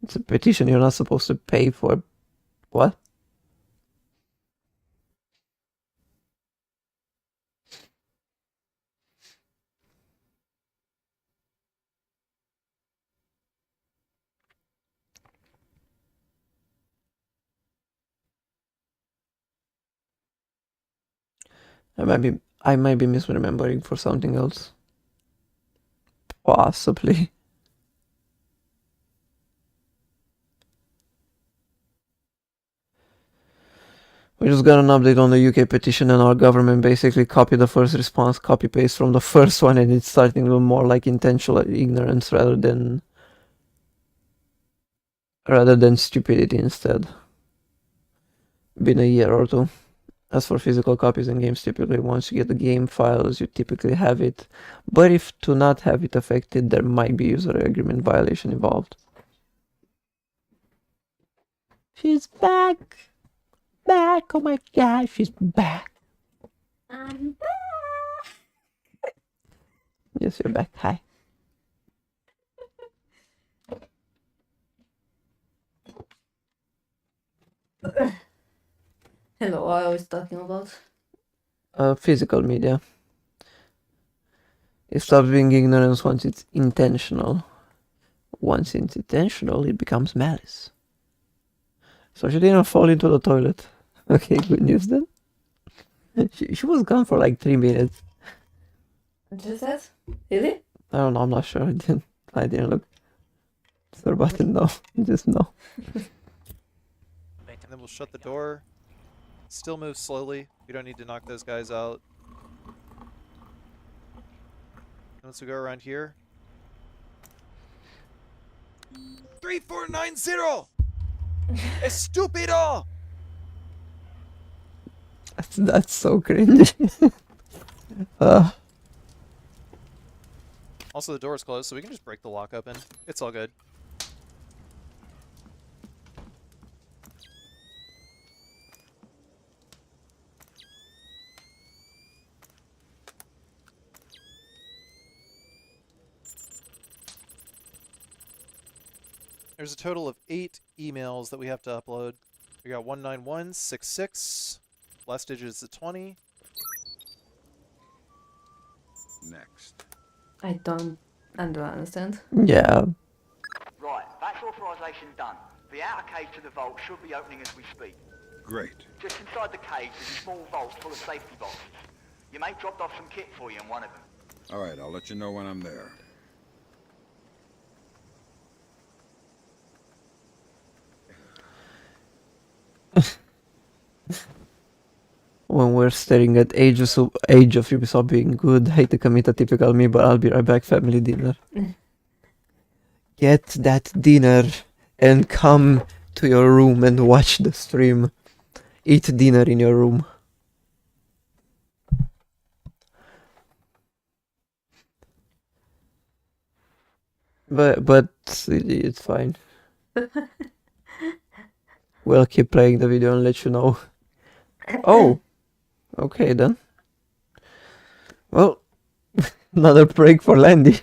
It's a petition you're not supposed to pay for. What? I might be misremembering for something else. Possibly. We just got an update on the UK petition and our government basically copied the first response, copy paste from the first one, and it's starting to look more like intentional ignorance rather than stupidity instead. Been a year or two. As for physical copies in games, typically once you get the game files, you typically have it. But if to not have it affected, there might be user agreement violation involved. She's back! Back! Oh my god, she's back! I'm back! Yes, you're back. Hi. Hello, what are we talking about? Physical media. It stops being ignorance once it's intentional. Once it's intentional, it becomes malice. So she didn't fall into the toilet. Okay, good news then. She was gone for like 3 minutes. Just that? Really? I don't know, I'm not sure. I didn't look. Is there a button? No. Just no. And then we'll shut the door. Still move slowly. We don't need to knock those guys out. Once we go around here. 3490! Estúpido! That's so cringe. Also, the door is closed, so we can just break the lock open. It's all good. There's a total of 8 emails that we have to upload. We got 19166. Last digit is the 20. Next. I don't understand. Yeah. Right, that's authorization done. The outer cage to the vault should be opening as we speak. Great. Just inside the cage is a small vault full of safety boxes. Your mate dropped off some kit for you in one of them. All right, I'll let you know when I'm there. When we're staring at Age of Ubisoft being good, hate to commit a typical me, but I'll be right back, family dinner. Get that dinner and come to your room and watch the stream. Eat dinner in your room. But it's fine. We'll keep playing the video and let you know. Oh, okay then. Well, another break for Landy.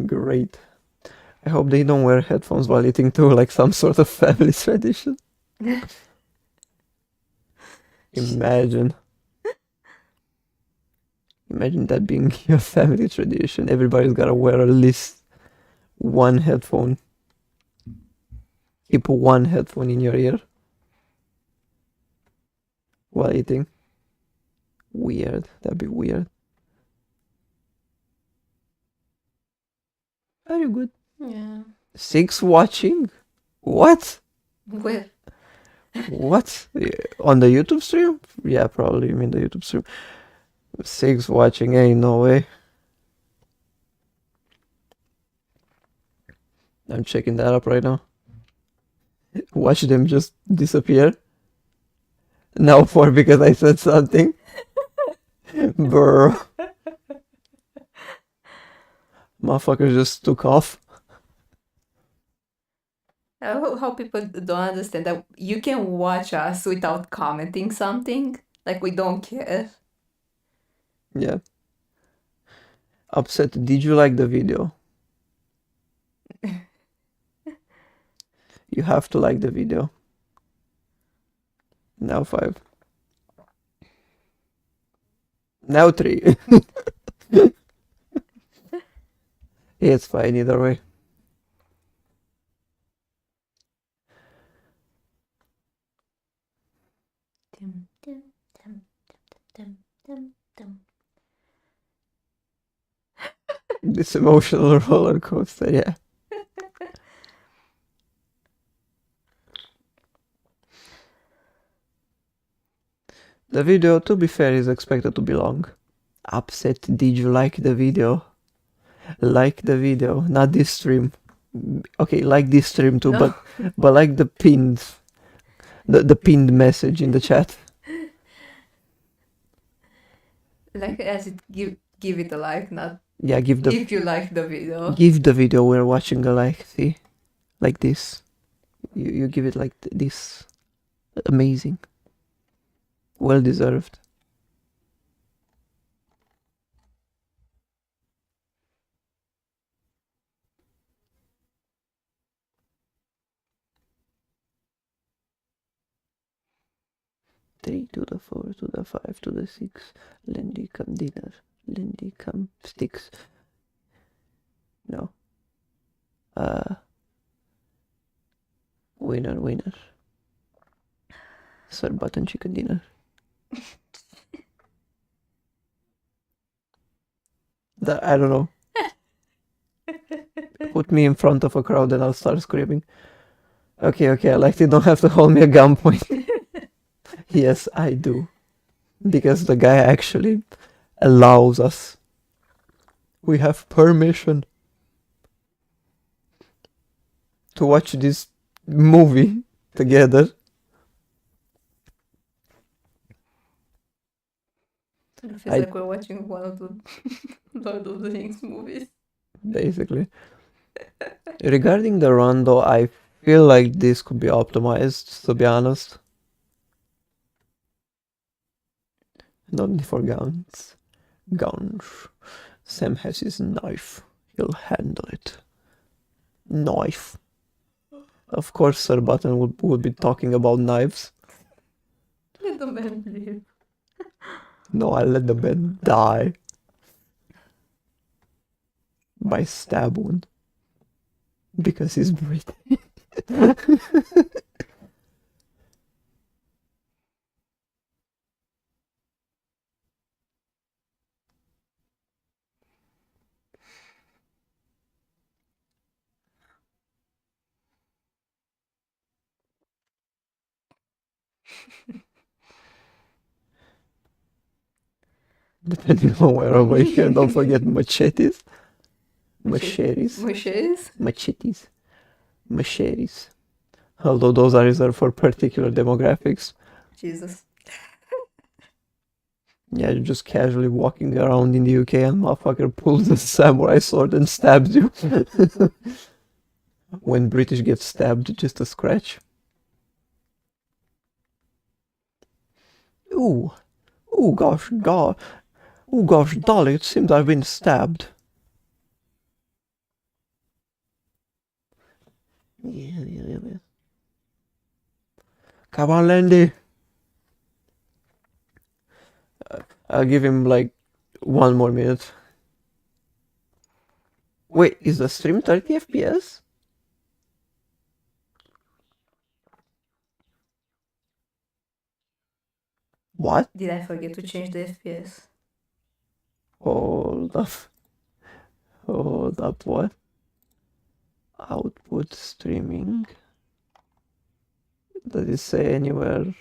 Great. I hope they don't wear headphones while eating too, like some sort of family tradition. Imagine. Imagine that being your family tradition. Everybody's gotta wear at least one headphone. Keep one headphone in your ear while eating. Weird. That'd be weird. Are you good? Yeah. 6 watching? What? Where? What? On the YouTube stream? Yeah, probably you mean the YouTube stream. 6 watching, ain't no way. I'm checking that up right now. Watch them just disappear. Now 4 because I said something. Brr. Motherfucker just took off. I hope how people don't understand that you can watch us without commenting something. Like, we don't care. Yeah. Upset, did you like the video? You have to like the video. Now 5. Now 3. It's fine either way. This emotional roller coaster, yeah. The video, to be fair, is expected to be long. Upset, did you like the video? Like the video, not this stream. Okay, like this stream too, No. but like the pinned message in the chat. Like, as it give it a like, not Yeah, give the if you like the video. give the video we're watching a like. See, like this. You give it like this. Amazing. Well deserved. Three to the 4 to the 5 to the 6. Lendy come dinner. Lendy come sticks. No. Winner, winner. Sir Button chicken dinner. I don't know. Put me in front of a crowd and I'll start screaming. Okay, like you don't have to hold me at gunpoint. Yes, I do. Because the guy actually allows us. We have permission to watch this movie together. It feels like we're watching one of the Lord of the Rings movies. Basically. Regarding the run though, I feel like this could be optimized, to be honest. Not only for guns. Guns. Sam has his knife. He'll handle it. Knife. Of course, Sir Button would be talking about knives. Let the man live. No, I let the man die. By stab wound. Because he's British. Depending on where over here, don't forget machetes. Machetes. Machetes? Machetes. Machetes. Although those are reserved for particular demographics. Jesus. Yeah, you're just casually walking around in the UK and motherfucker pulls a samurai sword and stabs you. When British get stabbed, just a scratch. Ooh. Oh gosh, Dolly, it seems I've been stabbed. Yeah. Come on, Landy. I'll give him like 1 more minute. Wait, is the stream 30 FPS? What? Did I forget to change the FPS? Hold up, what? Output streaming. Does it say anywhere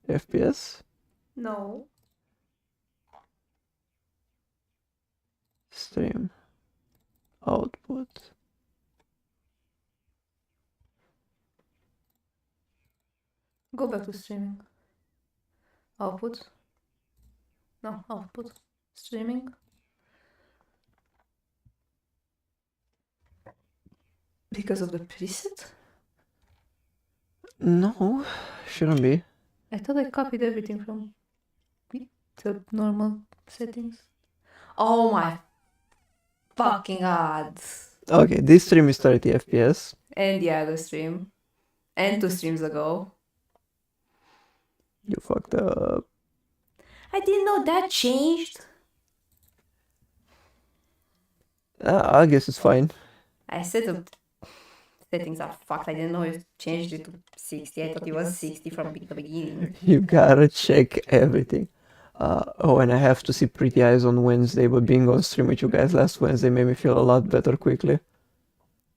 FPS? No. Stream. Output. Go back to streaming. Output. No, output. Streaming. Because of the preset? No, shouldn't be. I thought I copied everything from the normal settings. Oh my fucking god. Okay, this stream is 30 FPS. And the other stream. And 2 streams ago. You fucked up. I didn't know that changed. I guess it's fine. I said the settings are fucked. I didn't know it changed it to 60. I thought it was 60 from the beginning. You gotta check everything. Oh, and I have to see Pretty Eyes on Wednesday, but being on stream with you guys last Wednesday made me feel a lot better quickly.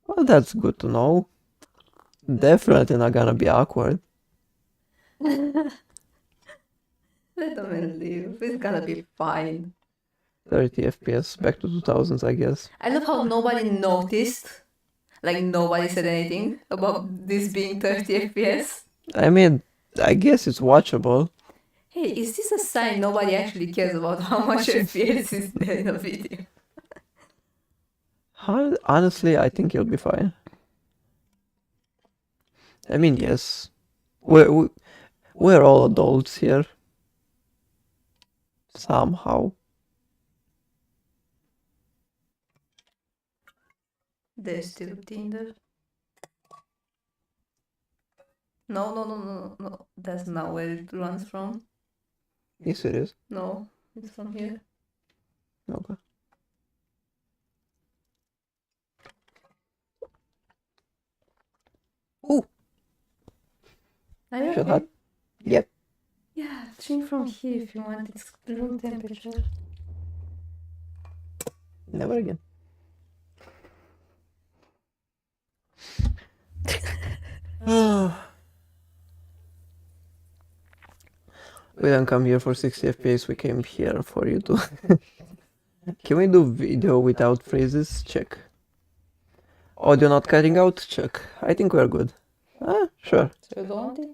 Well, that's good to know. Definitely not gonna be awkward. Let the man live. It's gonna be fine. 30 FPS, back to 2000s, I guess. I love how nobody noticed. Like nobody said anything about this being 30 FPS. I mean, I guess it's watchable. Hey, is this a sign nobody actually cares about how much FPS is there in a video? Honestly, I think you'll be fine. I mean, yes. We're all adults here. Somehow. There's still Tinder. No. That's not where it runs from. Yes, it is. No, it's from here. Okay. Are you Feel okay? hot? Yep. Yeah, drink from here if you want. It's room temperature. Never again. We didn't come here for 60 FPS, we came here for you to... Can we do video without phrases? Check. Audio not cutting out? Check. I think we're good. Ah, sure. So you don't want it?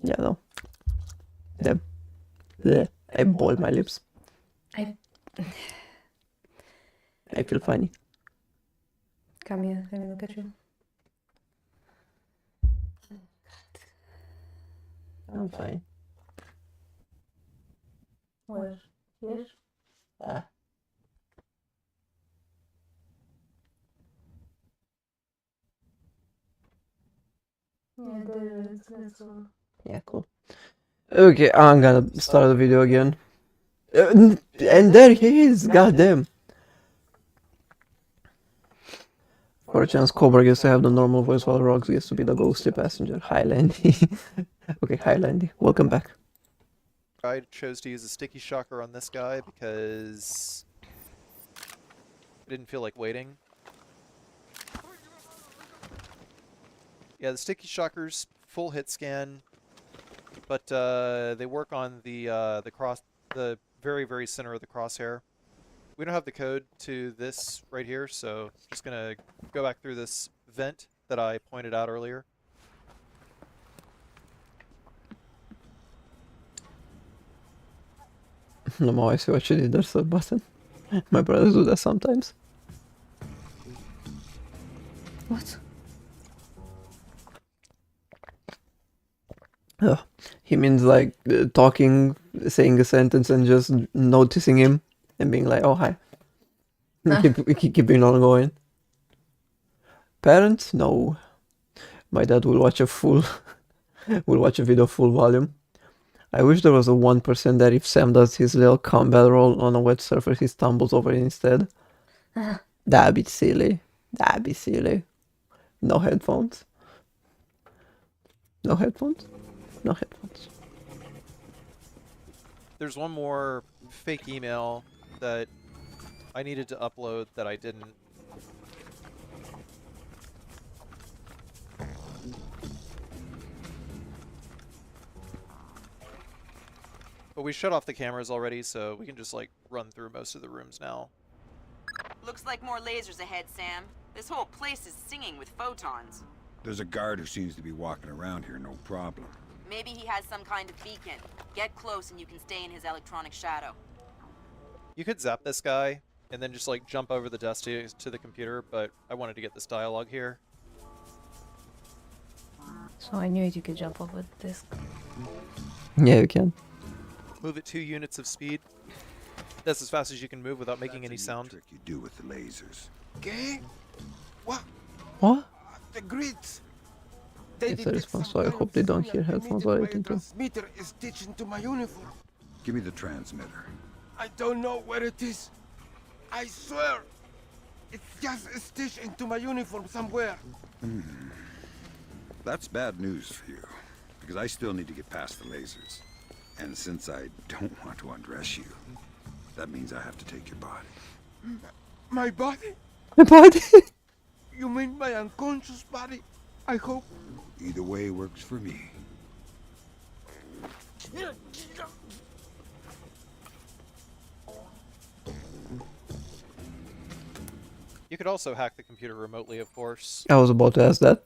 Yeah, no. Yeah. Bleh. I boiled my lips. I I feel funny. Come here, let me look at you. I'm fine. Where? Here? Ah. Yeah, that's all. Yeah, cool. Okay, I'm gonna start the video again. And there he is, goddamn. For a chance, Cobra gets to have the normal voice while Rox gets to be the ghostly passenger. Hi, Landy. Okay, hi, Landy. Welcome back. I chose to use a sticky shocker on this guy because I didn't feel like waiting. Yeah, the sticky shockers, full hit scan, but they work on the very, very center of the crosshair. We don't have the code to this right here, so I'm just gonna go back through this vent that I pointed out earlier. No more, I see what you did there, sub button. My brothers do that sometimes. What? Oh, he means like talking, saying a sentence and just noticing him and being like, oh, hi. Keeping on going. Parents? No. My dad will watch a video full volume. I wish there was a 1% that if Sam does his little combat roll on a wet surface, he stumbles over it instead. That'd be silly. That'd be silly. No headphones. No headphones? No headphones. There's one more fake email that I needed to upload that I didn't. But we shut off the cameras already, so we can just like run through most of the rooms now. Looks like more lasers ahead, Sam. This whole place is singing with photons. There's a guard who seems to be walking around here, no problem. Maybe he has some kind of beacon. Get close and you can stay in his electronic shadow. You could zap this guy and then just like jump over the desk to the computer, but I wanted to get this dialogue here. So I knew you could jump over the desk. Yeah, you can. Move at 2 units of speed. That's as fast as you can move without making any sound. Trick you do with the lasers. Okay? What? What? The grids. It's a response, so I hope they don't hear headphones while eating too. Transmitter is stitched into my uniform. Give me the transmitter. I don't know where it is. I swear. It's just stitched into my uniform somewhere. That's bad news for you, because I still need to get past the lasers. And since I don't want to undress you, that means I have to take your body. My body? My body? You mean my unconscious body? I hope. Either way works for me. You could also hack the computer remotely, of course. I was about to ask that.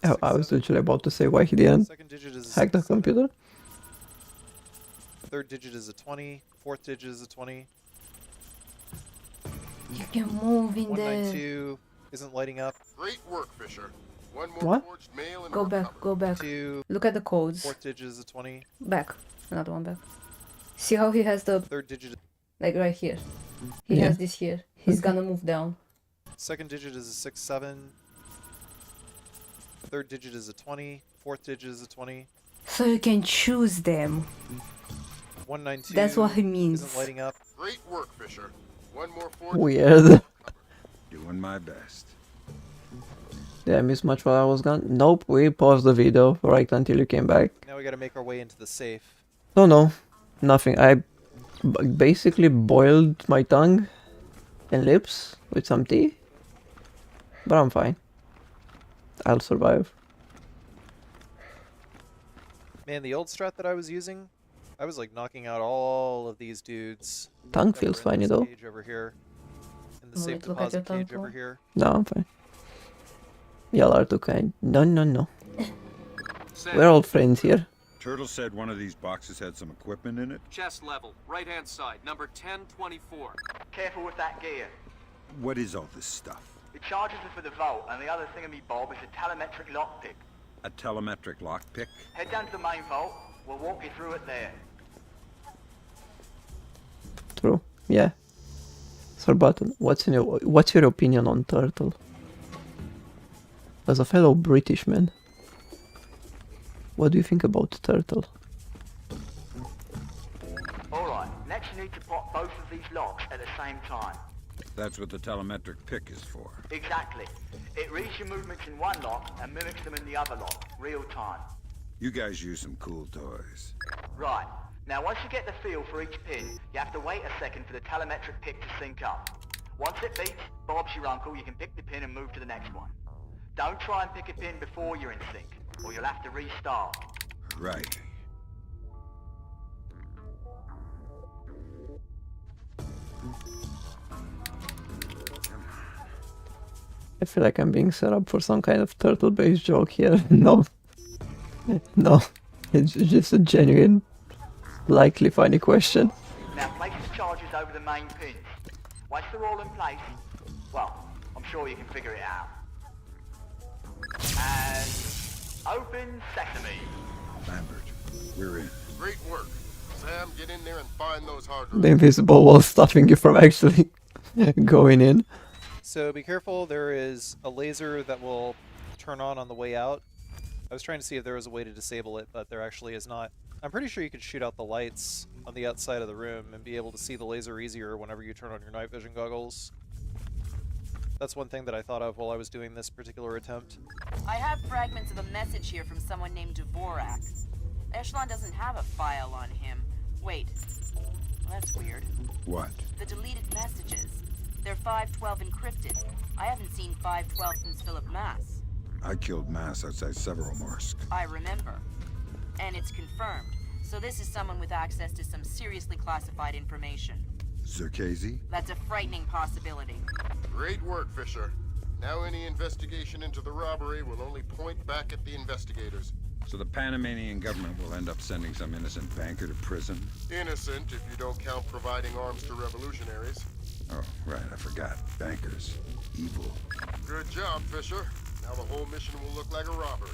I was literally about to say why he didn't Second digit is a hack the 67. computer. Third digit is a 20. Fourth digit is a 20. You can move in there. 192 isn't lighting up. Great work, Fisher. One more What? forged mail and Go we're back, covered. go back. 2. Look at the codes. Fourth digit is a 20. Back. Another one back. See how he has the, Third digit. like right here. He Yeah. has this here. He's gonna move down. Second digit is a 67. Third digit is a 20. Fourth digit is a 20. So you can choose them. 192. That's what he means. Isn't lighting up. Great work, Fisher. One more forged Weird. Doing my best. Did I miss much while I was gone? Nope, we paused the video right until you came back. Now we gotta make our way into the safe. No, nothing. I basically boiled my tongue and lips with some tea. But I'm fine. I'll survive. Man, the old strat that I was using, I was like knocking out all of these dudes. Tongue that feels were in funny this though. cage over here. In the Wait, safe look at your deposit tongue, cage over Paul. here. No, I'm fine. Y'all are too kind. No. Sam, We're all friends here. Turtle said one of these boxes had some equipment in it. chest level, right-hand side, number 1024. Careful with that gear. What is all this stuff? The charges are for the vault, and the other thingamy-bob is a telemetric lockpick. A telemetric lockpick? Head down to the main vault. We'll walk you through it there. True. Yeah. Sir Button, what's your opinion on Turtle? As a fellow British man, what do you think about Turtle? Alright, next you need to pop both of these locks at the same time. That's what the telemetric pick is for. Exactly. It reads your movements in one lock and mimics them in the other lock, real time. You guys use some cool toys. Right. Now once you get the feel for each pin, you have to wait a second for the telemetric pick to sync up. Once it beeps, Bob's your uncle, you can pick the pin and move to the next one. Don't try and pick a pin before you're in sync, or you'll have to restart. Right. I feel like I'm being set up for some kind of turtle-based joke here. No. No. It's just a genuine, likely funny question. Now place the charges over the main pins. Once they're all in place, well, I'm sure you can figure it out. And open sesame. Lambert, we're in. Great work. Sam, get in there and find those hard The invisible wall stopping you from actually going in. So be careful, there is a laser that will turn on the way out. I was trying to see if there was a way to disable it, but there actually is not. I'm pretty sure you could shoot out the lights on the outside of the room and be able to see the laser easier whenever you turn on your night vision goggles. That's one thing that I thought of while I was doing this particular attempt. I have fragments of a message here from someone named Dvorak. Echelon doesn't have a file on him. Wait. Well, that's weird. What? The deleted messages. They're 512 encrypted. I haven't seen 512 since Philip Mass. I killed Mass outside Severomorsk. I remember. And it's confirmed. So this is someone with access to some seriously classified information. Zerkezi? That's a frightening possibility. Great work, Fisher. Now any investigation into the robbery will only point back at the investigators. So the Panamanian government will end up sending some innocent banker to prison? Innocent if you don't count providing arms to revolutionaries. Oh, right, I forgot. Bankers. Evil. Good job, Fisher. Now the whole mission will look like a robbery.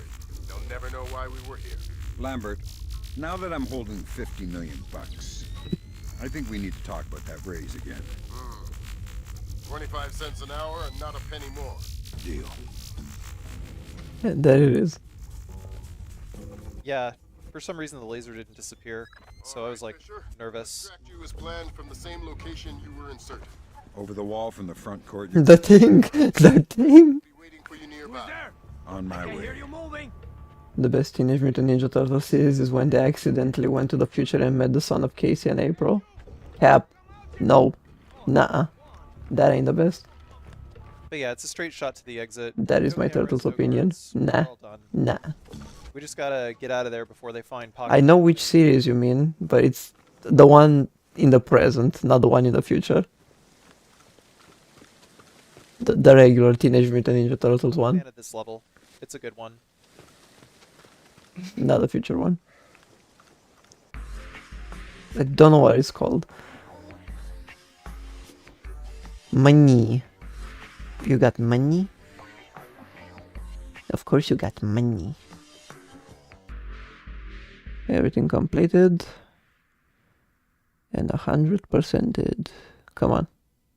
They'll never know why we were here. Lambert, now that I'm holding 50 million bucks, I think we need to talk about that raise again. 25 cents an hour and not a penny more. Deal. There it is. Yeah, for some reason the laser didn't disappear, so I was like nervous. Extract you as planned from the same location you were inserted. Over the wall from the front court. The thing! The thing! Be waiting for you nearby. On my way. The best Teenage Mutant Ninja Turtles series is when they accidentally went to the future and met the son of Casey and April. Cap. No. Nuh-uh. That ain't the best. But yeah, it's a straight shot to the exit. That is my No cameras, Turtles' no opinion. guards. Nah. Well done. Nah. We just gotta get out of there before they find Pocket. I know which series you mean, but it's the one in the present, not the one in the future. The regular Teenage Mutant Ninja Turtles one, Fan at this level. It's a good one. not the future one. I don't know what it's called. Money. You got money? Of course you got money. Everything completed. And 100%ed. Come on.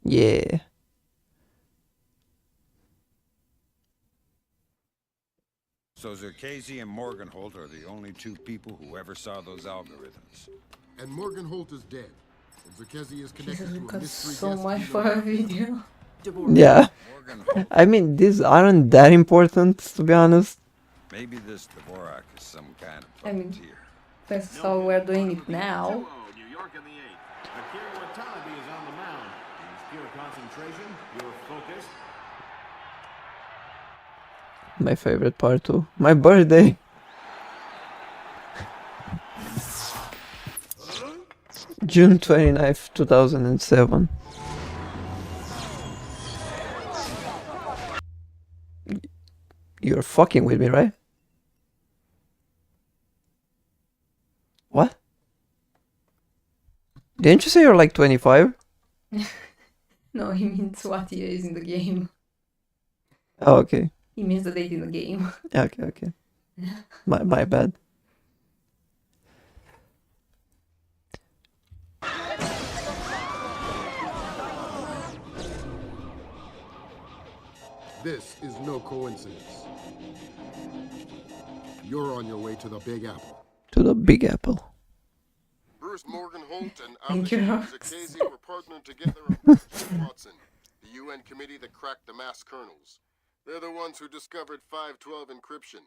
Yeah. So Zerkezi and Morgenholt are the only two people who ever saw those algorithms. And Morgenholt is dead. And Zerkezi is connected Jesus, we to a got mystery so guest much you for know a video. Yeah. I mean, these aren't that important, to be honest. Maybe this Dvorak is some kind of I mean, puppeteer. that's how we're doing it now. New York in the 8th. Akira Watanabe is on the mound. He's pure concentration, pure focus. My favorite part too. My birthday. June 29th, 2007. You're fucking with me, right? What? Didn't you say you're like 25? No, he means what year is in the game. Oh, okay. He means the date in the game. Okay, okay. My bad. This is no coincidence. You're on your way to the Big Apple. To the Big Apple. Bruce Morgenholt and Thank you. Abhishek Zakesi were partnered together on Project Watson, the UN committee that cracked the mass kernels. They're the ones who discovered 512 encryption,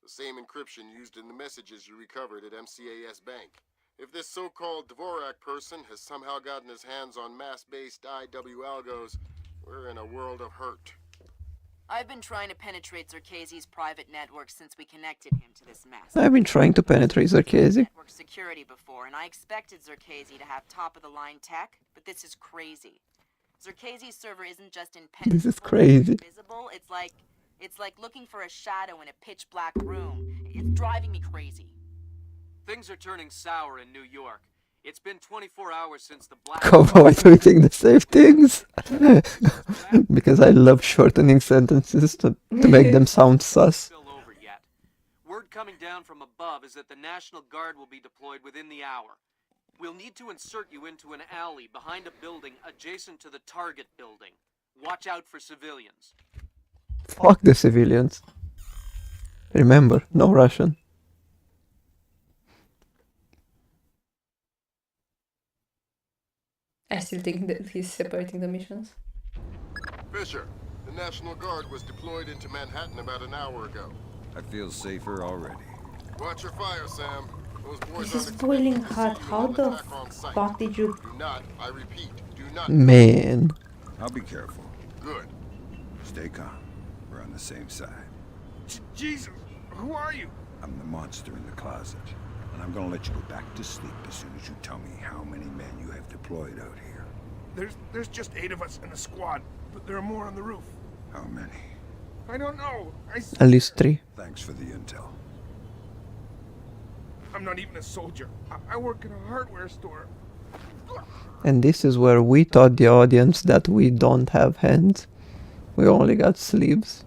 the same encryption used in the messages you recovered at MCAS Bank. If this so-called Dvorak person has somehow gotten his hands on mass-based IW algos, we're in a world of hurt. I've been trying to penetrate Zerkezi's private network since we connected him to this mess. I've been trying to penetrate Zarkezi. Network security before, and I expected Zerkezi to have top-of-the-line tech, but this is crazy. Zerkezi's server isn't just impenetrable. This is crazy. Visible. It's like looking for a shadow in a pitch-black room. It's driving me crazy. Things are turning sour in New York. It's been 24 hours since the black... Why do we think the same things? Because I love shortening sentences to make them sound sus. Over yet. Word coming down from above is that the National Guard will be deployed within the hour. We'll need to insert you into an alley behind a building adjacent to the target building. Watch out for civilians. Fuck the civilians. Remember, no Russian. I still think that he's separating the missions. Fisher, the National Guard was deployed into Manhattan about an hour ago. I feel safer already. Watch your fire, Sam. Those boys This is aren't boiling expecting to hot. see you How on the attack on site. fuck did you... Do not, I repeat, do not. Man. I'll be careful. Good. Stay calm. We're on the same side. Jesus, who are you? I'm the monster in the closet. And I'm gonna let you go back to sleep as soon as you tell me how many men you have deployed out here. There's just 8 of us in a squad, but there are more on the roof. How many? I don't know. At least 3. Thanks for the intel. I'm not even a soldier. I work in a hardware store. And this is where we taught the audience that we don't have hands. We only got sleeves.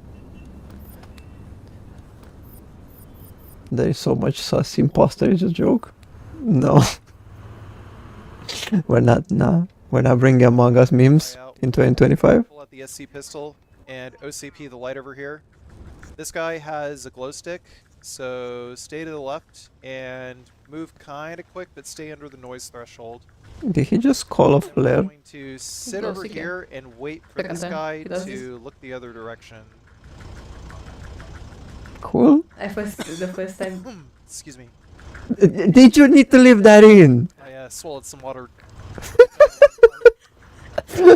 There is so much sus. Imposter is a joke. No. We're not bringing Among Us memes in 2025. Pull out the SC pistol and OCP the light over here. This guy has a glow stick, so stay to the left and move kind of quick, but stay under the noise threshold. Did he just call a flare? I'm going to sit over here and wait for this guy to look the other direction. Cool. The first time. Excuse me. Did you need to leave that in? I swallowed some water. This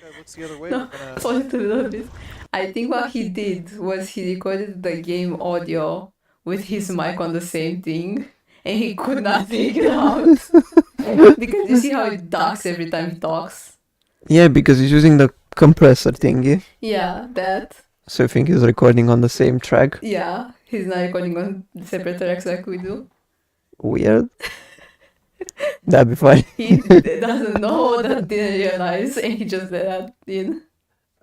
guy looks the other way. No, sorry to notice. I think what he did was he recorded the game audio with his mic on the same thing, and he could not take it out. Because you see how it ducks every time he talks? Yeah, because he's using the compressor thingy. Yeah, that. So I think he's recording on the same track. Yeah, he's not recording on separate tracks like we do. Weird. That'd be funny. He doesn't know that, didn't realize, and he just let that in.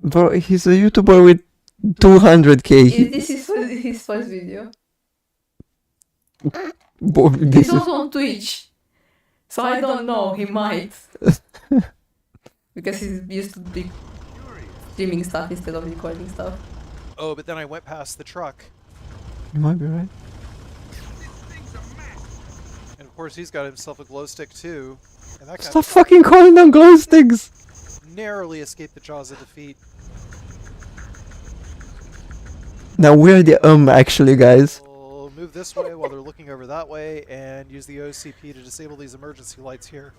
Bro, he's a YouTuber with 200k. This is his first video. This He's is also on Twitch. So I don't know, he might. Because he's used to be streaming stuff instead of recording stuff. Oh, but then I went past the truck. You might be right. And of course he's got himself a glow stick too. And that guy Stop fucking calling them glow sticks! narrowly escaped the jaws of defeat. Now we're the actually, guys. We'll move this way while they're looking over that way, and use the OCP to disable these emergency lights here.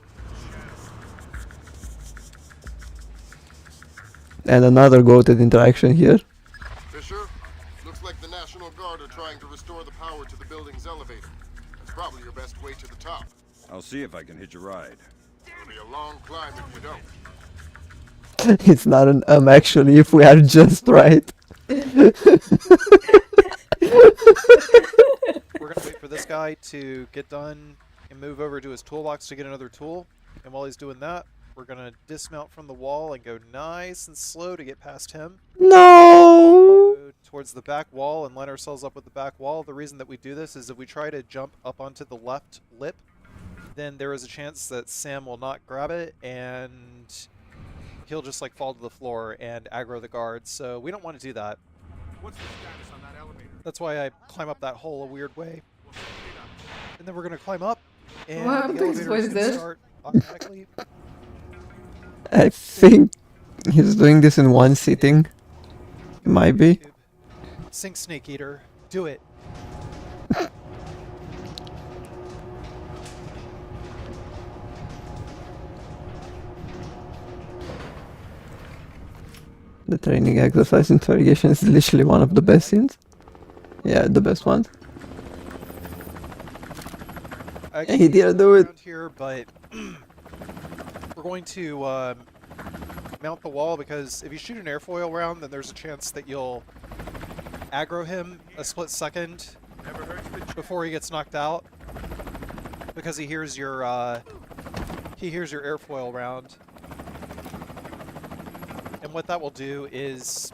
And another goated interaction here. Fisher, looks like the National Guard are trying to restore the power to the building's elevator. It's probably your best way to the top. I'll see if I can hitch a ride. It'll be a long climb if you don't. It's not an actually, if we are just right. We're gonna wait for this guy to get done and move over to his toolbox to get another tool. And while he's doing that, we're gonna dismount from the wall and go nice and slow to get past him. No! Go towards the back wall and line ourselves up with the back wall. The reason that we do this is if we try to jump up onto the left lip, then there is a chance that Sam will not grab it and he'll just like fall to the floor and aggro the guards. So we don't want to do that. What's the status on that elevator? That's why I climb up that hole a weird way. And then we're gonna climb up and What the happened to his elevator is voice gonna there? start automatically. I think he's doing this in one sitting. Might be. Sink Snake Eater. Do it. The training exercise interrogation is literally one of the best scenes. Yeah, the best one. He didn't do it. Here, but we're going to mount the wall because if you shoot an airfoil round, then there's a chance that you'll aggro him a split second before he gets knocked out because he hears your airfoil round. And what that will do is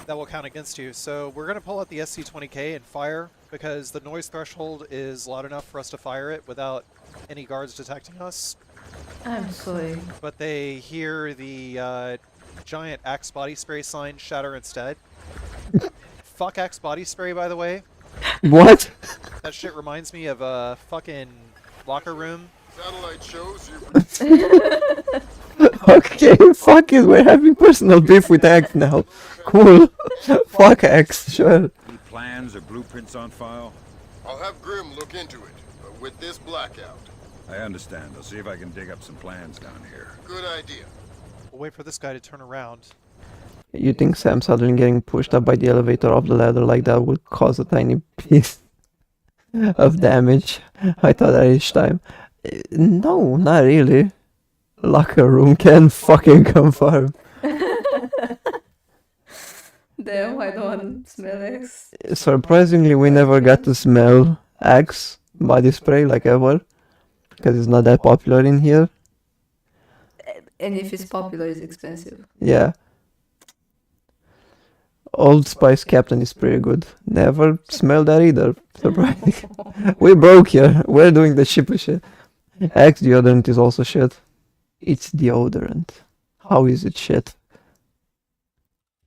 that will count against you. So we're going to pull out the SC-20K and fire because the noise threshold is loud enough for us to fire it without any guards detecting us. I'm sorry. But they hear the giant Axe body spray sign shatter instead. Fuck Axe body spray, by the way. What? That shit reminds me of a fucking locker room. Satellite shows you. Okay, fuck it, we're having personal beef with X now. Cool. Fuck X, sure. Any plans or blueprints on file? I'll have Grim look into it, but with this blackout. I understand. I'll see if I can dig up some plans down here. Good idea. We'll wait for this guy to turn around. You think Sam suddenly getting pushed up by the elevator off the ladder like that would cause a tiny piece of damage? I thought at each time. No, not really. Locker room can fucking confirm. Damn, I don't want to smell X. Surprisingly, we never got to smell Axe body spray like ever. Because it's not that popular in here. And if it's popular, it's expensive. Yeah. Old Spice Captain is pretty good. Never smelled that either. Surprising. We broke here. We're doing the cheaper shit. Axe deodorant is also shit. It's deodorant. How is it shit?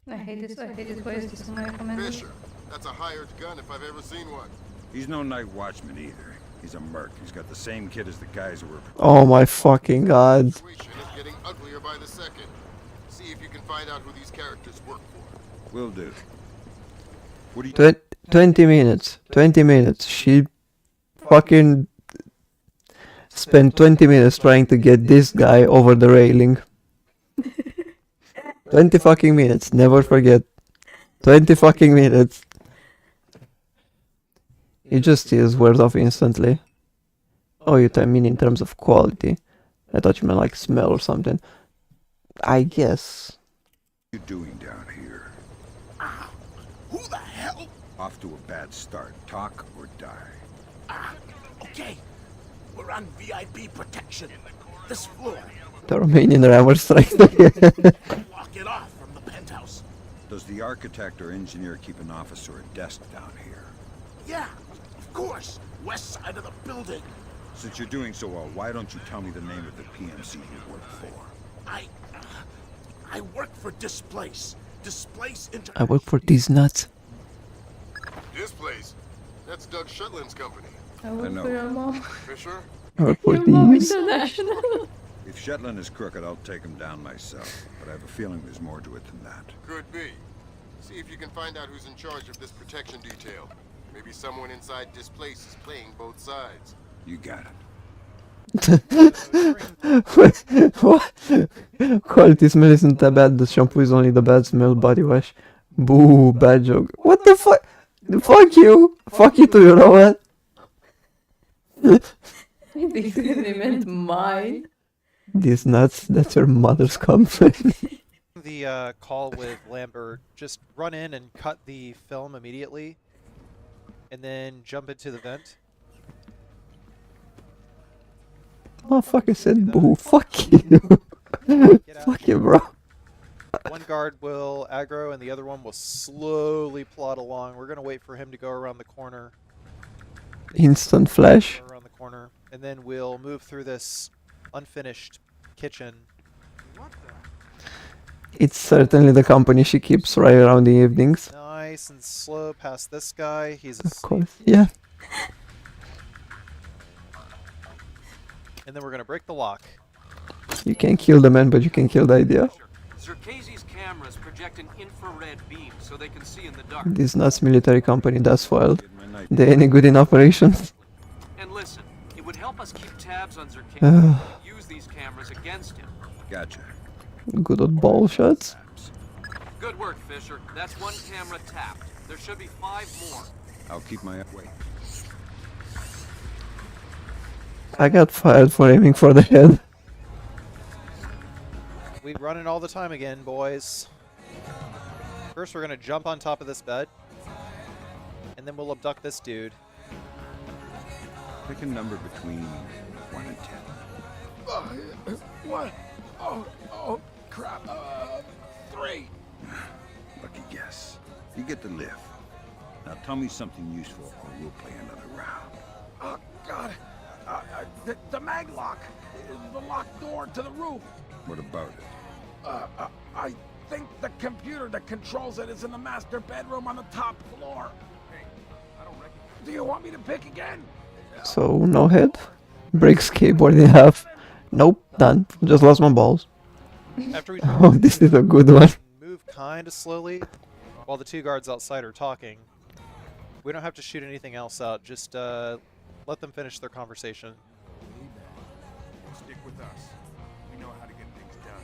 I hate this. Why is this on my recommended? Fisher, that's a hired gun if I've ever seen one. He's no night watchman either. He's a merc. He's got the same kit as the guys who were... Oh my fucking god. Situation is getting uglier by the second. See if you can find out who these characters work for. Will do. What do you... 20 minutes. 20 minutes. She fucking spent 20 minutes trying to get this guy over the railing. 20 fucking minutes. Never forget. 20 fucking minutes. It just is wears off instantly. Oh, you mean in terms of quality? I thought you meant like smell or something. I guess. What are you doing down here? Who the hell? Off to a bad start. Talk or die. Okay. We're on VIP protection. This floor. The Romanian rammer strikes Block it off from the penthouse. Does the architect or engineer keep an office or a desk down here? Yeah, of course. West side of the building. Since you're doing so well, why don't you tell me the name of the PMC you work for? I work for Displace. Displace Inter... I work for these nuts. Displace? That's Doug Shetland's company. I work for your mom. Fisher? I work for Your mom these. international. If Shetland is crooked, I'll take him down myself. But I have a feeling there's more to it than that. Could be. See if you can find out who's in charge of this protection detail. Maybe someone inside this place is playing both sides. You got it. What? Quality smell isn't that bad. The shampoo is only the bad smell body wash. Boo, bad joke. What the fuck? Fuck you. Fuck you too, you know what? I think they meant mine. These nuts, that's your mother's company. The call with Lambert, just run in and cut the film immediately, and then jump into the vent. Motherfucker said boo. Fuck you. Fuck you, bro. One guard will aggro and the other one will slowly plod along. We're going to wait for him to go around the corner. Instant flash. Go around the corner. And then we'll move through this unfinished kitchen. It's certainly the company she keeps right around the evenings. Nice and slow past this guy. He's Of course, yeah. And then we're going to break the lock. You can kill the man, but you can kill the idea. Zerkezi's cameras project an infrared beam so they can see in the dark. This nuts military company, that's wild. They any good in operations? And listen, it would help us keep tabs on Zerkezi and use these cameras against him. Gotcha. Good old ball shots. Good work, Fisher. That's one camera tapped. There should be 5 more. I'll keep my way. I got fired for aiming for the head. We run it all the time again, boys. First, we're going to jump on top of this bed. And then we'll abduct this dude. Pick a number between 1 and 10. What? Oh, crap. 3. Lucky guess. You get to live. Now tell me something useful or we'll play another round. Oh, God. The mag lock. The locked door to the roof. What about it? I think the computer that controls it is in the master bedroom on the top floor. Hey, I don't recognize. Do you want me to pick again? So, no head. Break skateboard in half. Nope, done. Just lost my balls. After we Oh, this is a good one. move kind of slowly while the 2 guards outside are talking. We don't have to shoot anything else out. Just let them finish their conversation. Stick with us. We know how to get things done.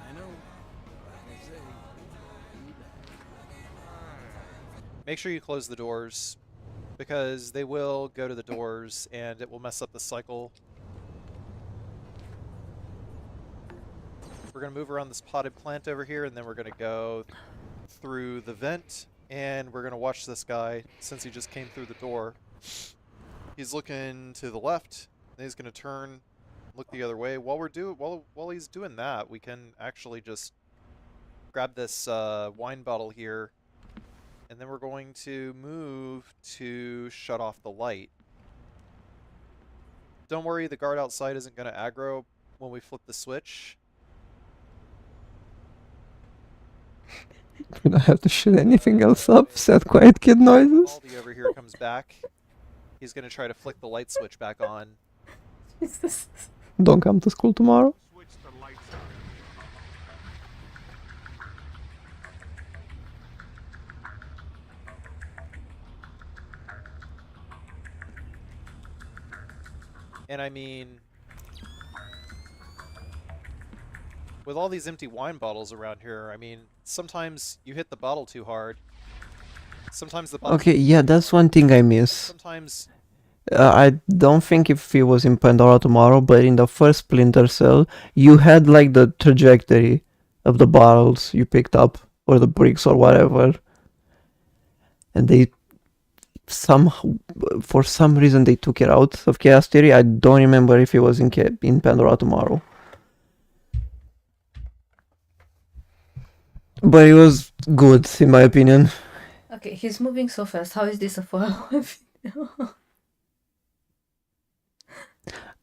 I know. Like I say, Make sure you close the doors, because they will go to the doors and it will mess up the cycle. We're going to move around this potted plant over here, and then we're going to go through the vent, and we're going to watch this guy since he just came through the door. He's looking to the left, and he's going to turn, look the other way. While he's doing that, we can actually just grab this wine bottle here, and then we're going to move to shut off the light. Don't worry, the guard outside isn't going to aggro when we flip the switch. You don't have to shoot anything else up. Set quiet kid noises. Baldy over here comes back. He's going to try to flick the light switch back on. Don't come to school tomorrow. Switch the lights on. And I mean, with all these empty wine bottles around here, I mean, sometimes you hit the bottle too hard. Sometimes the bottle... Okay, yeah, that's one thing I miss. Sometimes... I don't think if it was in Pandora tomorrow, but in the first Splinter Cell, you had like the trajectory of the bottles you picked up, or the bricks or whatever. And they for some reason they took it out of Chaos Theory. I don't remember if it was in Pandora tomorrow. But it was good, in my opinion. Okay, he's moving so fast. How is this a 4-hour video?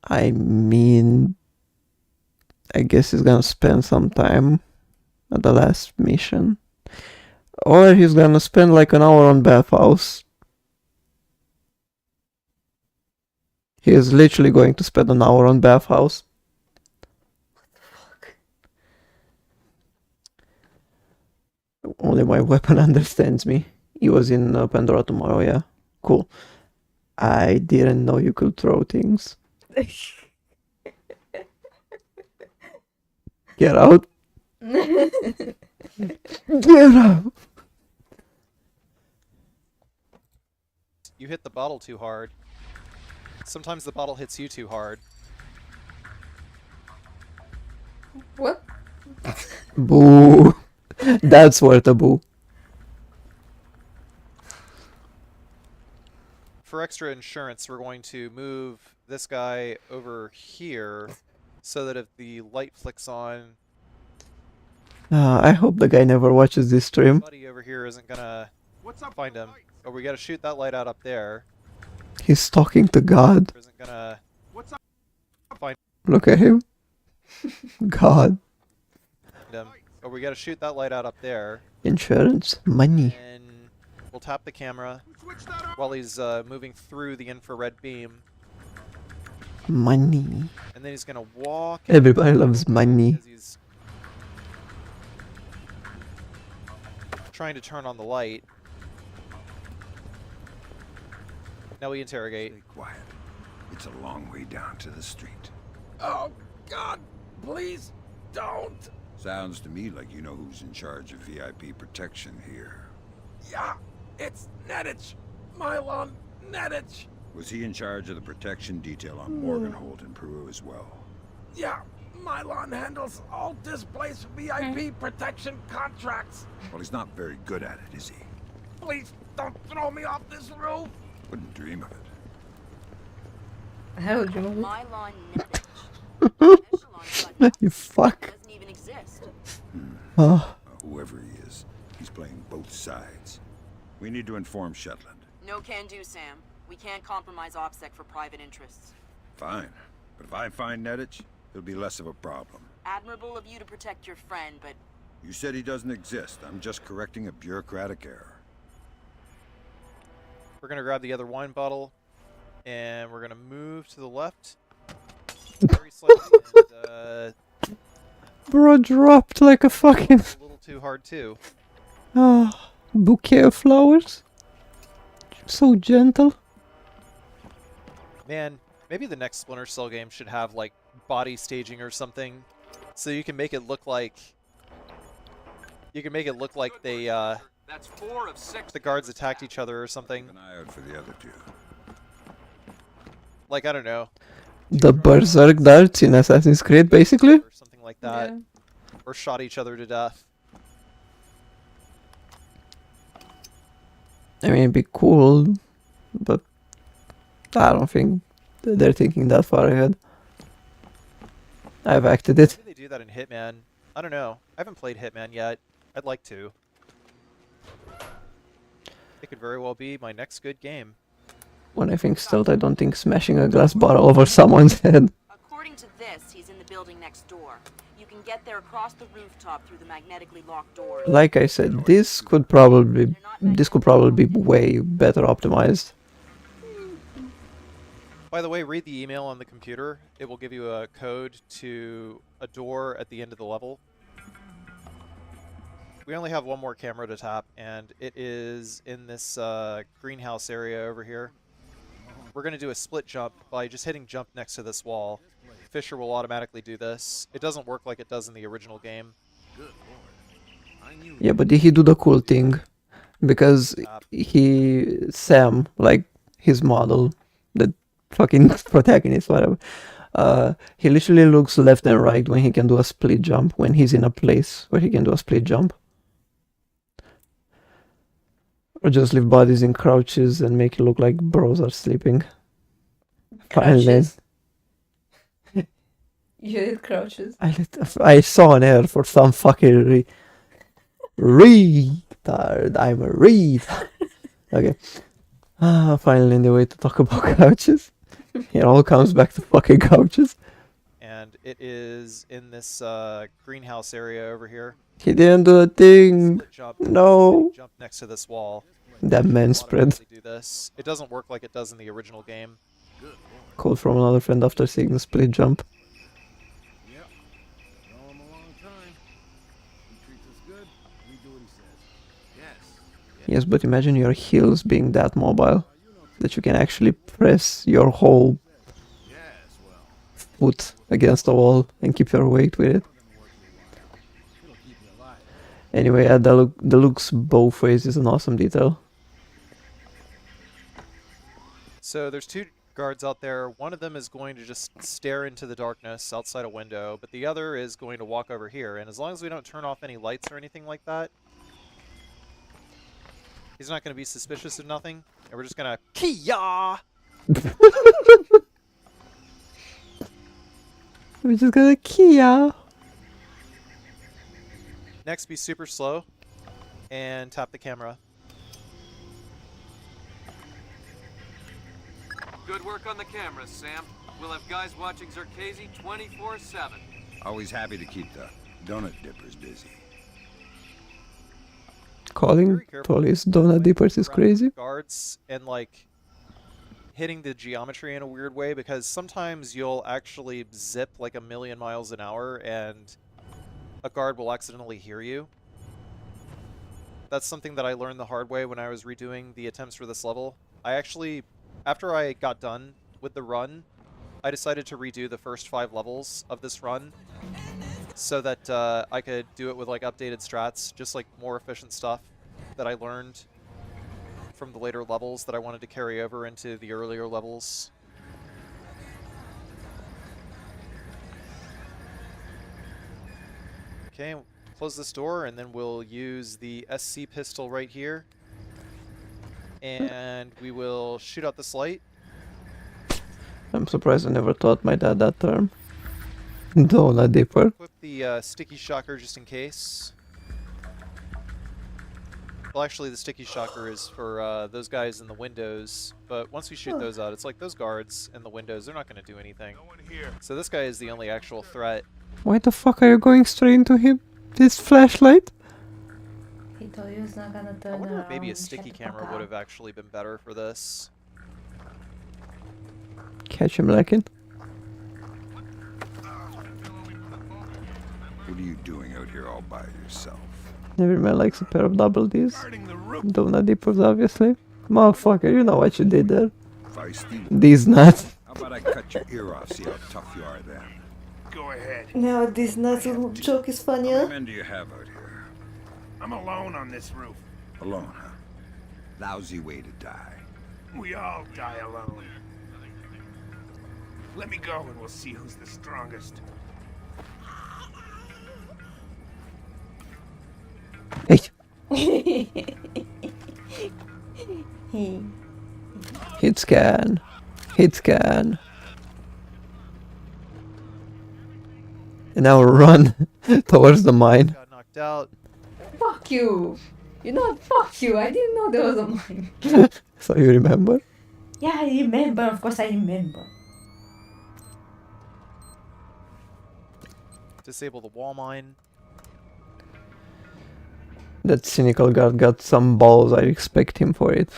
I mean, I guess he's gonna spend some time at the last mission. Or he's gonna spend like an hour on bathhouse. He is literally going to spend an hour on bathhouse. Only my weapon understands me. He was in Pandora tomorrow, yeah. Cool. I didn't know you could throw things. Get out. Get out. You hit the bottle too hard. Sometimes the bottle hits you too hard. What? Boo. That's worth a boo. For extra insurance, we're going to move this guy over here so that if the light flicks on, I hope the guy never watches this stream. buddy over here isn't gonna find him. But we gotta shoot that light out up there. He's talking to God. Isn't gonna find Look at him. God. him. But we gotta shoot that light out up there. Insurance. Money. And we'll tap the camera while he's moving through the infrared beam. Money. And then he's gonna walk. Everybody loves money. As he's trying to turn on the light. Now we interrogate. Stay quiet. It's a long way down to the street. Oh, God, please don't. Sounds to me like you know who's in charge of VIP protection here. Yeah, it's Nedich. Mylon Nedich. Was he in charge of the protection detail on Morgenhold in Peru as well? Yeah, Mylon handles all displaced VIP protection contracts. Well, he's not very good at it, is he? Please don't throw me off this roof. Wouldn't dream of it. How would you know? Mylon Nedich. You fuck. Doesn't even exist. Oh. Whoever he is, he's playing both sides. We need to inform Shetland. No can do, Sam. We can't compromise OPSEC for private interests. Fine. But if I find Nedich, it'll be less of a problem. Admirable of you to protect your friend, but You said he doesn't exist. I'm just correcting a bureaucratic error. We're gonna grab the other wine bottle, and we're gonna move to the left. Very slightly, and, Bro dropped like a fucking... a little too hard too. Oh, bouquet of flowers. So gentle. Man, maybe the next Splinter Cell game should have like body staging or something, so you can make it look like they That's 4 of 6. the guards attacked each other or something. Keep an eye out for the other two. Like, I don't know. The berserk darts in Assassin's Creed, basically. Or something like that. Yeah. Or shot each other to death. I mean, it'd be cool, but I don't think they're thinking that far ahead. I've acted it. Maybe they do that in Hitman. I don't know. I haven't played Hitman yet. I'd like to. It could very well be my next good game. When I think stealth, I don't think smashing a glass bottle over someone's head. according to this, he's in the building next door. You can get there across the rooftop through the magnetically locked doors. Like I said, this could probably be way better optimized. By the way, read the email on the computer. It will give you a code to a door at the end of the level. We only have one more camera to tap, and it is in this greenhouse area over here. We're going to do a split jump by just hitting jump next to this wall. Fisher will automatically do this. It doesn't work like it does in the original game. Yeah, but did he do the cool thing? Because Sam, like his model, the fucking protagonist, whatever, he literally looks left and right when he can do a split jump, when he's in a place where he can do a split jump. Or just leave bodies in crouches and make it look like bros are sleeping. Finally. You did crouches. I saw an error for some fucking retard. I'm a retard. Okay. Finally the way to talk about couches. It all comes back to fucking couches. And it is in this greenhouse area over here. He didn't do a thing. Jump, No. jump next to this wall. That man spread. Do this. It doesn't work like it does in the original game. Call from another friend after seeing the split jump. Yes, but imagine your heels being that mobile that you can actually press your whole foot against the wall and keep your weight with it. Anyway, the looks both ways is an awesome detail. So there's two guards out there. One of them is going to just stare into the darkness outside a window, but the other is going to walk over here. And as long as we don't turn off any lights or anything like that, he's not going to be suspicious of nothing. And we're just going to Kia! We're just gonna Kia. Next, be super slow and tap the camera. Good work on the cameras, Sam. We'll have guys watching Zerkazy 24/7. Always happy to keep the donut dippers busy. Calling police donut dippers is crazy. Guards and like hitting the geometry in a weird way, because sometimes you'll actually zip like 1,000,000 miles an hour and a guard will accidentally hear you. That's something that I learned the hard way when I was redoing the attempts for this level. I actually, after I got done with the run, I decided to redo the first 5 levels of this run so that I could do it with like updated strats, just like more efficient stuff that I learned from the later levels that I wanted to carry over into the earlier levels. Okay, close this door and then we'll use the SC pistol right here. And we will shoot out this light. I'm surprised I never taught my dad that term. Donut dipper. Equip the sticky shocker just in case. Well, actually, the sticky shocker is for those guys in the windows, but once we shoot those out, it's like those guards in the windows, they're not going to do anything. So this guy is the only actual threat. Why the fuck are you going straight into him? This flashlight? He told you it's not gonna turn I wonder if around. maybe a sticky camera would have actually been better for this. Catch him lacking. What are you doing out here all by yourself? Every man likes a pair of double D's. Donut dippers, obviously. Motherfucker, you know what you did there. Feisty? These nuts. How about I cut your ear off, see how tough you are then? Go ahead. Now this nuts joke is How many funnier. men do you have out here? I'm alone on this roof. Alone, huh? Lousy way to die. We all die alone. Let me go and we'll see who's the strongest. Hey. Hit scan. Hit scan. And now run towards the mine. Got knocked out. Fuck you! You know what? Fuck you! I didn't know there was a mine. So you remember? Yeah, I remember. Of course, I remember. Disable the wall mine. That cynical guard got some balls. I respect him for it.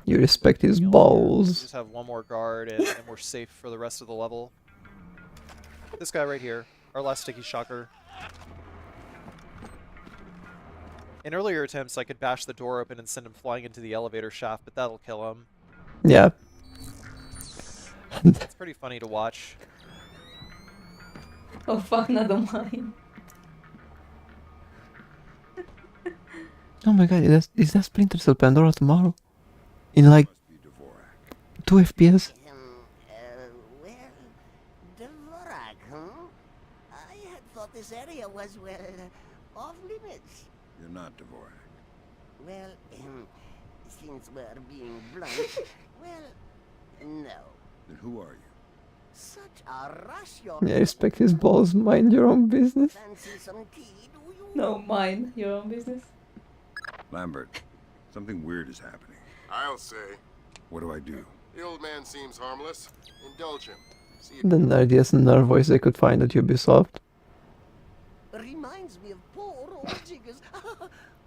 You respect his We balls. just have one more guard and we're safe for the rest of the level. This guy right here, our last sticky shocker. In earlier attempts, I could bash the door open and send him flying into the elevator shaft, but that'll kill him. Yeah. It's pretty funny to watch. Oh fuck, not the mine. Oh my god, is that Splinter Cell Pandora tomorrow? In like 2 FPS? Well, Dvorak, huh? I had thought this area was, well, off limits. You're not Dvorak. Well, since we're being blunt, well, no. Then who are you? Such a rush, your Yeah, respect his balls. Mind your own business. fancy some tea, do you? No, mine. Your own business. Lambert, something weird is happening. I'll say. What do I do? The old man seems harmless. Indulge him. See if The nerdiest nerd voice I could find at Ubisoft. Reminds me of poor old Jiggers.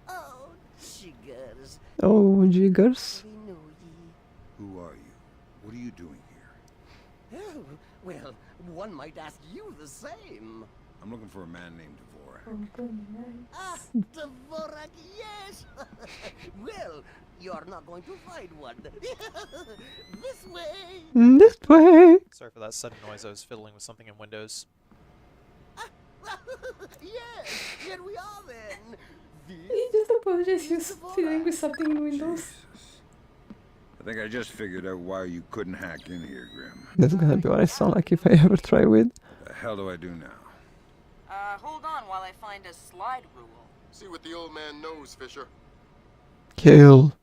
Oh, Jiggers. Oh, jiggers. We know ye. Who are you? What are you doing here? Oh, well, one might ask you the same. I'm looking for a man named Dvorak. Ah, Dvorak, yes! Well, you're not going to find one. This way! This way! Sorry for that sudden noise. I was fiddling with something in Windows. Yes, here we are then. He just apologized. He was fiddling with something in Windows. I think I just figured out why you couldn't hack in here, Grim. That's gonna be what I sound like if I ever try with. The hell do I do now? Hold on while I find a slide rule. See what the old man knows, Fisher. Kill.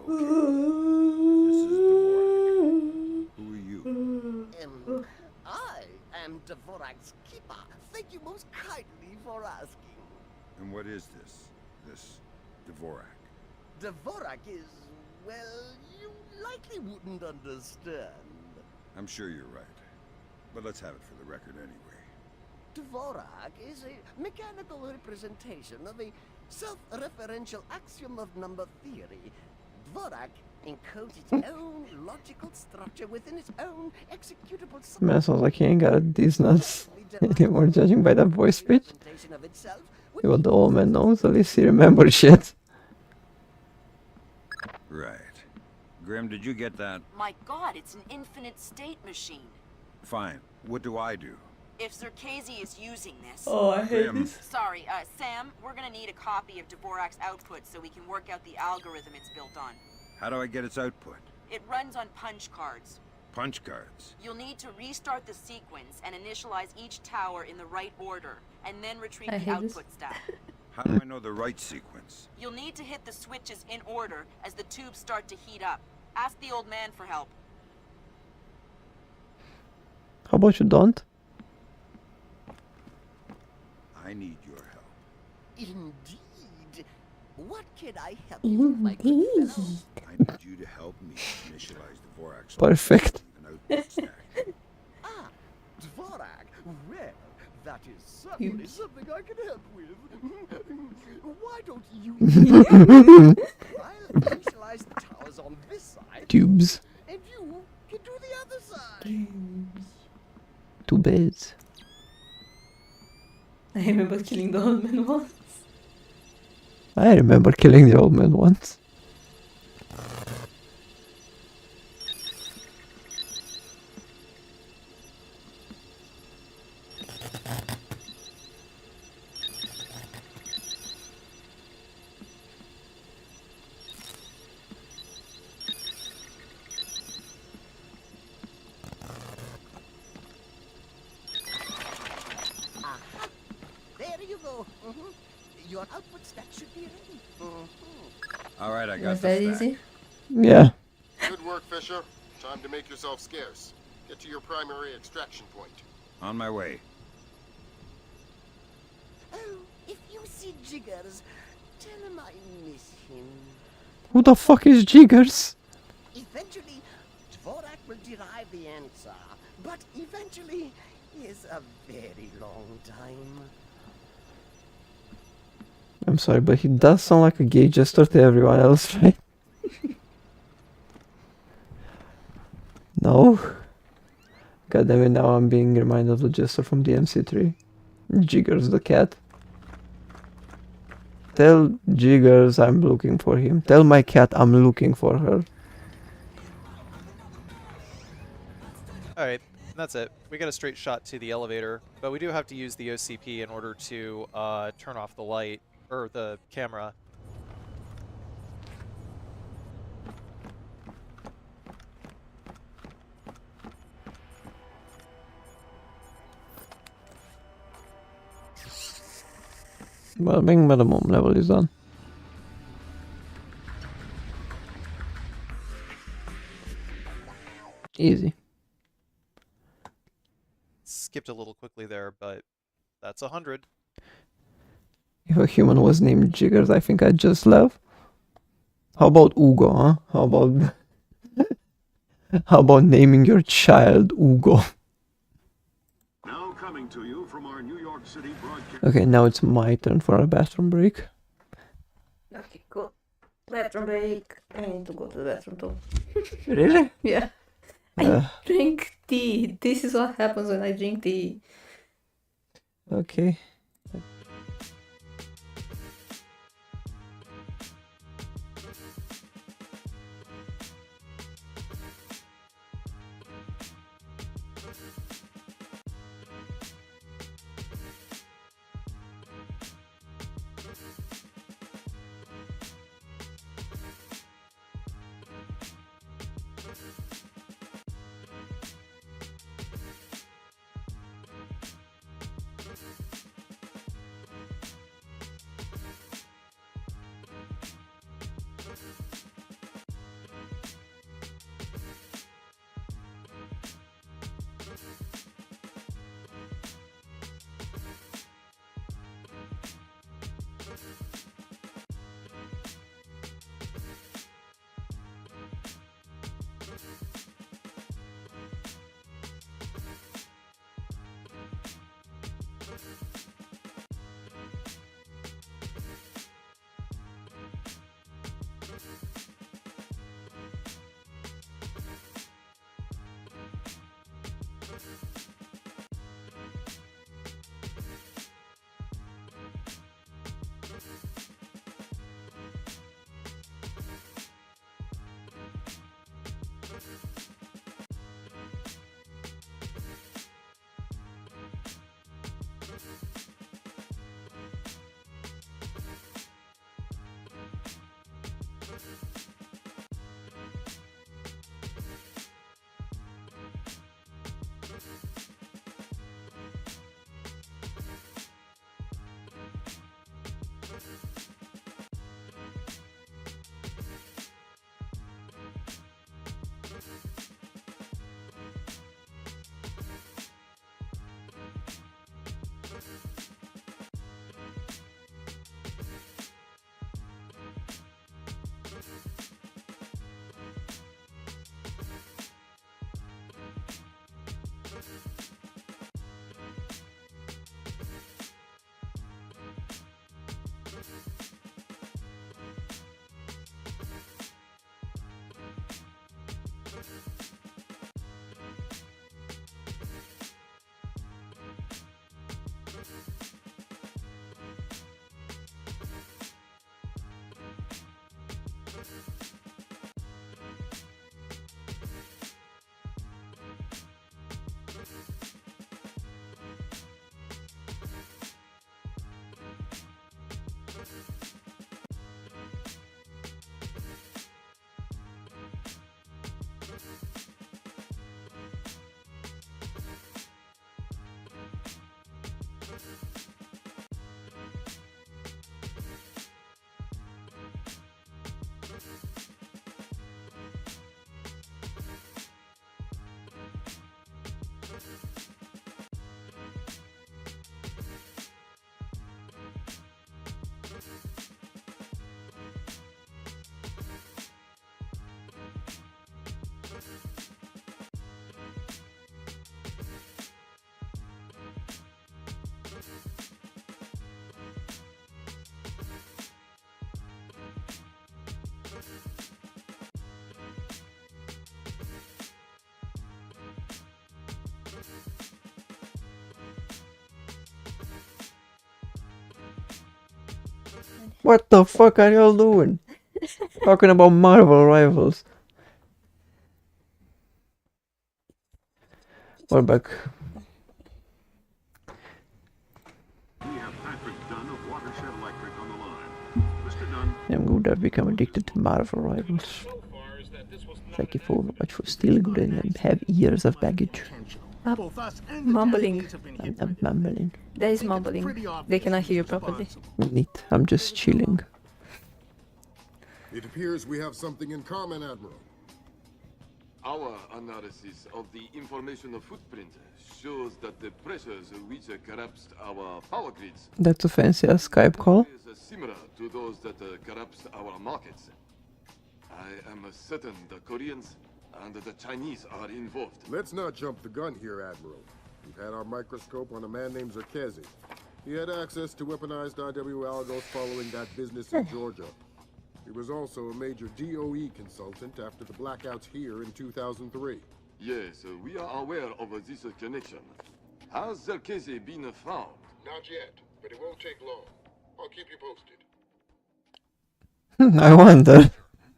Okay. This is Dvorak. Who are you? I am Dvorak's keeper. Thank you most kindly for asking. And what is this? This Dvorak? Dvorak is, well, you likely wouldn't understand. I'm sure you're right. But let's have it for the record anyway. Dvorak is a mechanical representation of a self-referential axiom of number theory. Dvorak encodes its own logical structure within its own executable Man, sounds like he ain't got these nuts anymore, judging by that voice pitch. of itself. What the old man knows, at least he remembers shit. Right. Grim, did you get that? My god, it's an infinite state machine. Fine. What do I do? If Circazi is using this... Oh, I hate Grim. this. Sorry, Sam, we're gonna need a copy of Dvorak's output so we can work out the algorithm it's built on. How do I get its output? It runs on punch cards. Punch cards. You'll need to restart the sequence and initialize each tower in the right order, and then retrieve I the hate this. output stack. How do I know the right sequence? You'll need to hit the switches in order as the tubes start to heat up. Ask the old man for help. How about you don't? I need your help. Indeed. What can I help you with, my good fellow? I need you to help me initialize Dvorak's Perfect. an output stack. Ah, Dvorak. Well, that is certainly something I can help with. Why don't you... I'll initialize the towers on this side. Tubes. And you can do the other side. Two beds. I remember killing the old man once. I remember killing the old man once. There you go. Your output stack should be ready. All right, I got Was the that stack. easy? Yeah. Good work, Fisher. Time to make yourself scarce. Get to your primary extraction point. On my way. Oh, if you see Jiggers, tell him I miss him. Who the fuck is Jiggers? Eventually, Dvorak will derive the answer. But eventually is a very long time. I'm sorry, but he does sound like a gay jester to everyone else, right? No? God damn it, now I'm being reminded of the jester from DMC3. Jiggers the cat. Tell Jiggers I'm looking for him. Tell my cat I'm looking for her. Alright, that's it. We got a straight shot to the elevator, but we do have to use the OCP in order to turn off the light, or the camera. Well, bing, bada boom, level is done. Easy. Skipped a little quickly there, but that's 100. If a human was named Jiggers, I think I'd just laugh. How about Ugo, huh? How about... How about naming your child Ugo? Now coming to you from our New York City broadcast. Okay, now it's my turn for a bathroom break. Okay, cool. Bathroom break. I need to go to the bathroom too. Really? Yeah. I drank tea. This is what happens when I drink tea. Okay. What the fuck are y'all doing? Talking about Marvel rivals. We're back. I'm good. I've become addicted to Marvel rivals. Thank you for much for stealing good and have years of baggage. Mumbling. I'm mumbling. There is mumbling. They cannot hear you properly. Neat. I'm just chilling. It appears we have something in common, Admiral. Our analysis of the information footprint shows that the pressures which collapsed our power grids That's a fancy Skype call. is similar to those that collapsed our markets. I am certain the Koreans and the Chinese are involved. Let's not jump the gun here, Admiral. We've had our microscope on a man named Zerkezi. He had access to weaponized IW algos following that business in Georgia. He was also a major DOE consultant after the blackouts here in 2003. Yes, we are aware of this connection. Has Zerkese been found? Not yet, but it won't take long. I'll keep you posted. I wonder.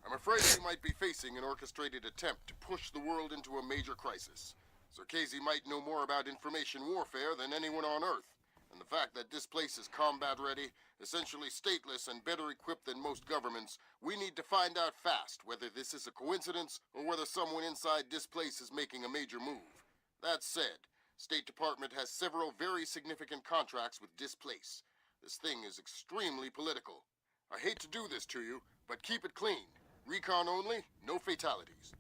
I'm afraid we might be facing an orchestrated attempt to push the world into a major crisis. Zerkese might know more about information warfare than anyone on Earth. And the fact that this place is combat-ready, essentially stateless and better equipped than most governments, we need to find out fast whether this is a coincidence or whether someone inside this place is making a major move. That said, State Department has several very significant contracts with this place. This thing is extremely political. I hate to do this to you, but keep it clean. Recon only, no fatalities.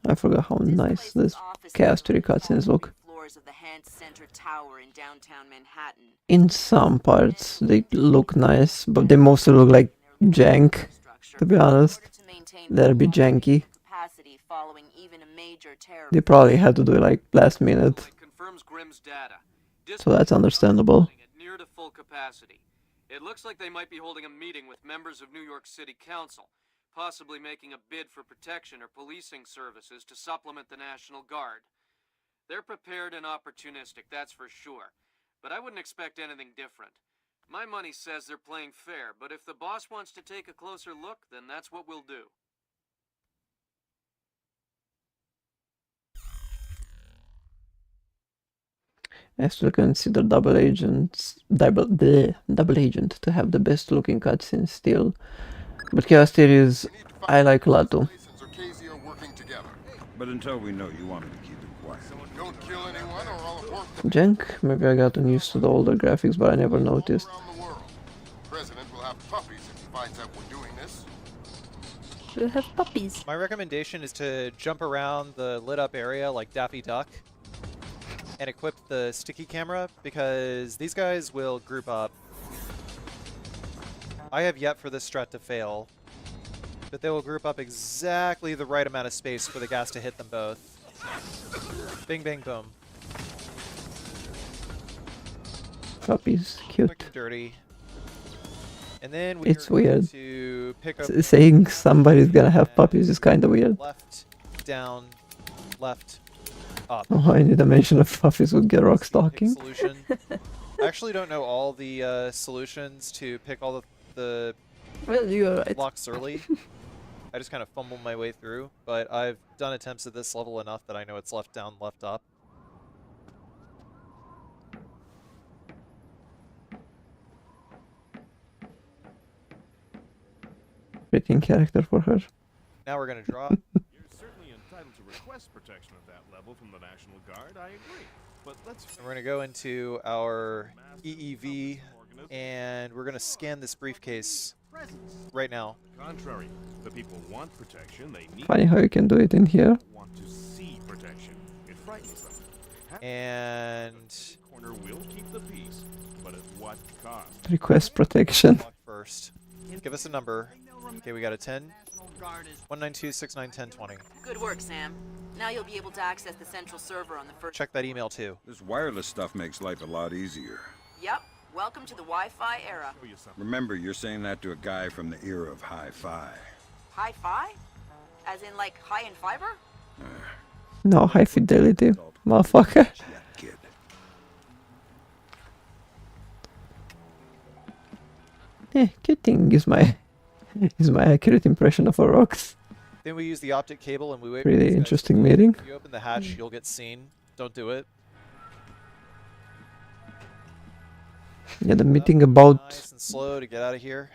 I forgot how nice this Chaos 3 cutscenes look. Floors of the Hans Center Tower in downtown Manhattan. In some parts they look nice, but they mostly look like jank, to be honest. They're a bit janky. They probably had to do it like last minute. Confirms Grimm's data. So that's understandable. Near to full capacity. It looks like they might be holding a meeting with members of New York City Council, possibly making a bid for protection or policing services to supplement the National Guard. They're prepared and opportunistic, that's for sure. But I wouldn't expect anything different. My money says they're playing fair, but if the boss wants to take a closer look, then that's what we'll do. I still consider double agent to have the best looking cutscenes still. But Chaos Theories I like a lot too. But until we know, you want me to keep it quiet. Don't kill anyone or I'll abort Jank? Maybe I gotten used to the older graphics, but I never noticed. the president will have puppies if he finds out we're doing this. We'll have puppies. My recommendation is to jump around the lit up area like Daffy Duck and equip the sticky camera, because these guys will group up. I have yet for this strat to fail, but they will group up exactly the right amount of space for the gas to hit them both. Bing, bang, boom. Puppies, cute. Quick and dirty. And then we It's are going weird. to pick up Saying somebody's gonna have puppies is kinda weird. left, down, left, up. Oh, I need a mention of puppies would get rock stalking. Solution. I actually don't know all the solutions to pick all the Well, you're right. blocks early. I just kind of fumble my way through, but I've done attempts at this level enough that I know it's left, down, left, up. Fitting character for her. Now we're gonna draw. You're certainly entitled to request protection at that level from the National Guard, I agree. But let's... And we're gonna go into our EEV, and we're gonna scan this briefcase right now. Contrary, the people want protection, they need... Funny how you can do it in here. want to see protection. It frightens them. And Corner will keep the peace, but at what cost? Request protection. block first. Give us a number. Okay, we got a 10. 192 69 10 20. Good work, Sam. Now you'll be able to access the central server on the first... Check that email too. This wireless stuff makes life a lot easier. Yep. Welcome to the Wi-Fi era. Remember, you're saying that to a guy from the era of hi-fi. Hi-Fi? As in, like, high in fiber? No, high fidelity, motherfucker. Kid. Good thing is my accurate impression of a rocks. Then we use the optic cable and we wait for Really these guys interesting to- meeting. If you open the hatch, you'll get seen. Don't do it. Yeah, the meeting about Nice and slow to get out of here.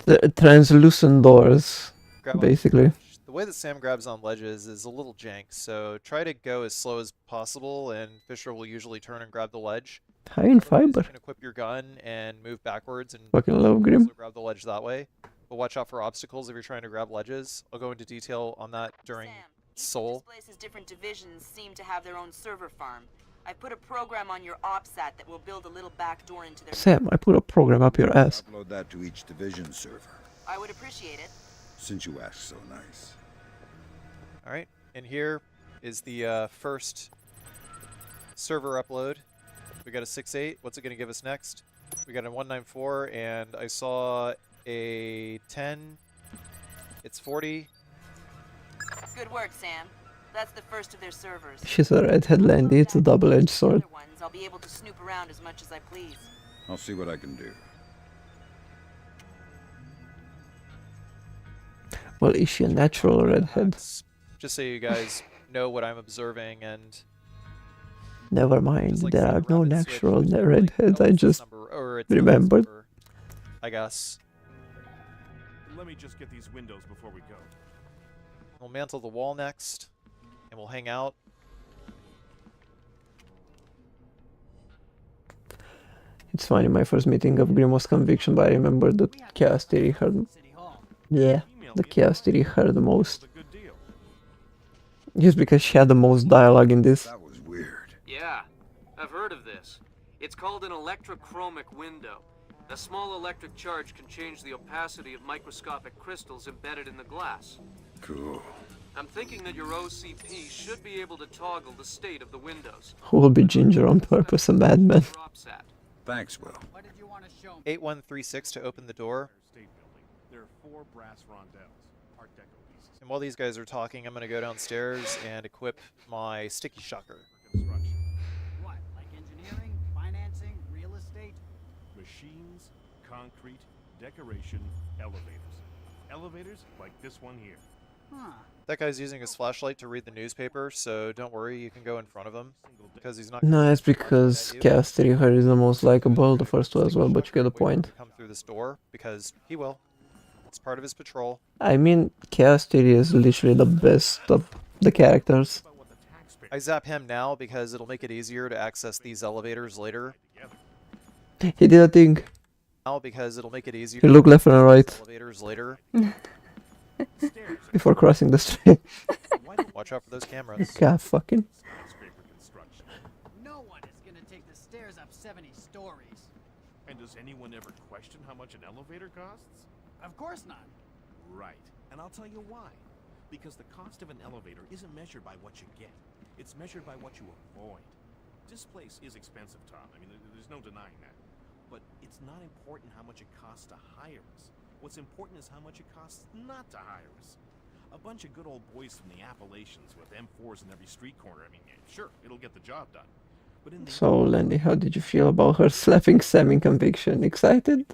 the translucent doors, Grab on basically. The way that Sam grabs on ledges is a little jank, so try to go as slow as possible, and Fisher will usually turn and grab the ledge. High in fiber. You can equip your gun and move backwards and Fucking love Grim. also grab the ledge that way. But watch out for obstacles if you're trying to grab ledges. I'll go into detail on that during Soul. This place's different divisions seem to have their own server farm. I put a program on your OPSAT that will build a little back door into their... Sam, I put a program up your ass. Upload that to each division server. I would appreciate it. Since you asked so nice. Alright, and here is the first server upload. We got a 6.8. What's it going to give us next? We got a 194, and I saw a 10. It's 40. Good work, Sam. That's the first of their servers. She's a redhead, Landy. It's a double-edged sword. Other ones, I'll be able to snoop around as much as I please. I'll see what I can do. Well, is she a natural redhead? Just so you guys know what I'm observing, and Never mind, like there saying are the no rapid switch, which natural is like, redheads. oh, I it's this just number, or it's not this remembered. number, I guess. Let me just get these windows before we go. We'll mantle the wall next, and we'll hang out. It's funny, my first meeting of Grim was Conviction, but I remember that Chaos Theory heard. Yeah, the Chaos Theory heard the most. Just because she had the most dialogue in this. That was weird. Yeah, I've heard of this. It's called an electrochromic window. A small electric charge can change the opacity of microscopic crystals embedded in the glass. Cool. I'm thinking that your OCP should be able to toggle the state of the windows. Who will be Ginger on purpose, a madman? Thanks, Will. 8136 to open the door. State building. There are 4 brass rondelles, Art Deco pieces. And while these guys are talking, I'm going to go downstairs and equip my sticky shocker. What, like engineering, financing, real estate? Machines, concrete, decoration, elevators. Elevators like this one here. Huh. That guy's using his flashlight to read the newspaper, so don't worry, you can go in front of him, because he's not. No, it's because Chaos Theory her is the most likable, the first two as well, but you get the point. Come through this door, because he will. It's part of his patrol. I mean, Chaos Theory is literally the best of the characters. I zap him now because it'll make it easier to access these elevators later. He did a thing. Now because it'll make it easier. He looked left and right. Elevators later. Before crossing the street. Watch out for those cameras. God fucking. No one is gonna take the stairs up 70 stories. And does anyone ever question how much an elevator costs? Of course not. Right. And I'll tell you why. Because the cost of an elevator isn't measured by what you get. It's measured by what you avoid. This place is expensive, Tom. I mean, there's no denying that. But it's not important how much it costs to hire us. What's important is how much it costs not to hire us. A bunch of good old boys from the Appalachians with M4s in every street corner. I mean, yeah, sure, it'll get the job done. But in the So, Landy, how did you feel about her slapping Sam in Conviction? Excited?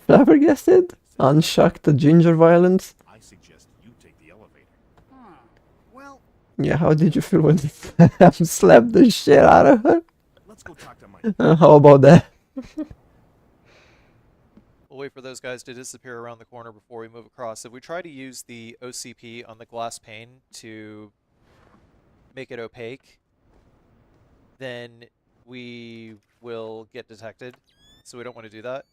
Flabbergasted? Unshocked at Ginger violence? I suggest you take the elevator. Well, Yeah, how did you feel when Sam slapped the shit out of her? Let's go talk to Mike. How about that? We'll wait for those guys to disappear around the corner before we move across. If we try to use the OCP on the glass pane to make it opaque, then we will get detected, so we don't want to do that.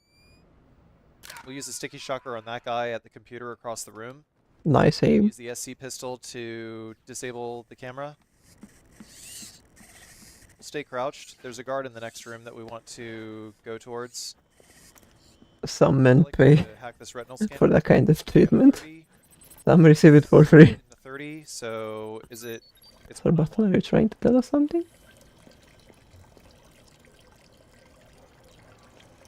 We'll use the sticky shocker on that guy at the computer across the room. Nice aim. Use the SC pistol to disable the camera. Stay crouched. There's a guard in the next room that we want to go towards. Some men pay hack this retinal for that kind of treatment. 30. Some receive it for free. The 30, so is it... It's Sir Butler, are you trying to tell us something?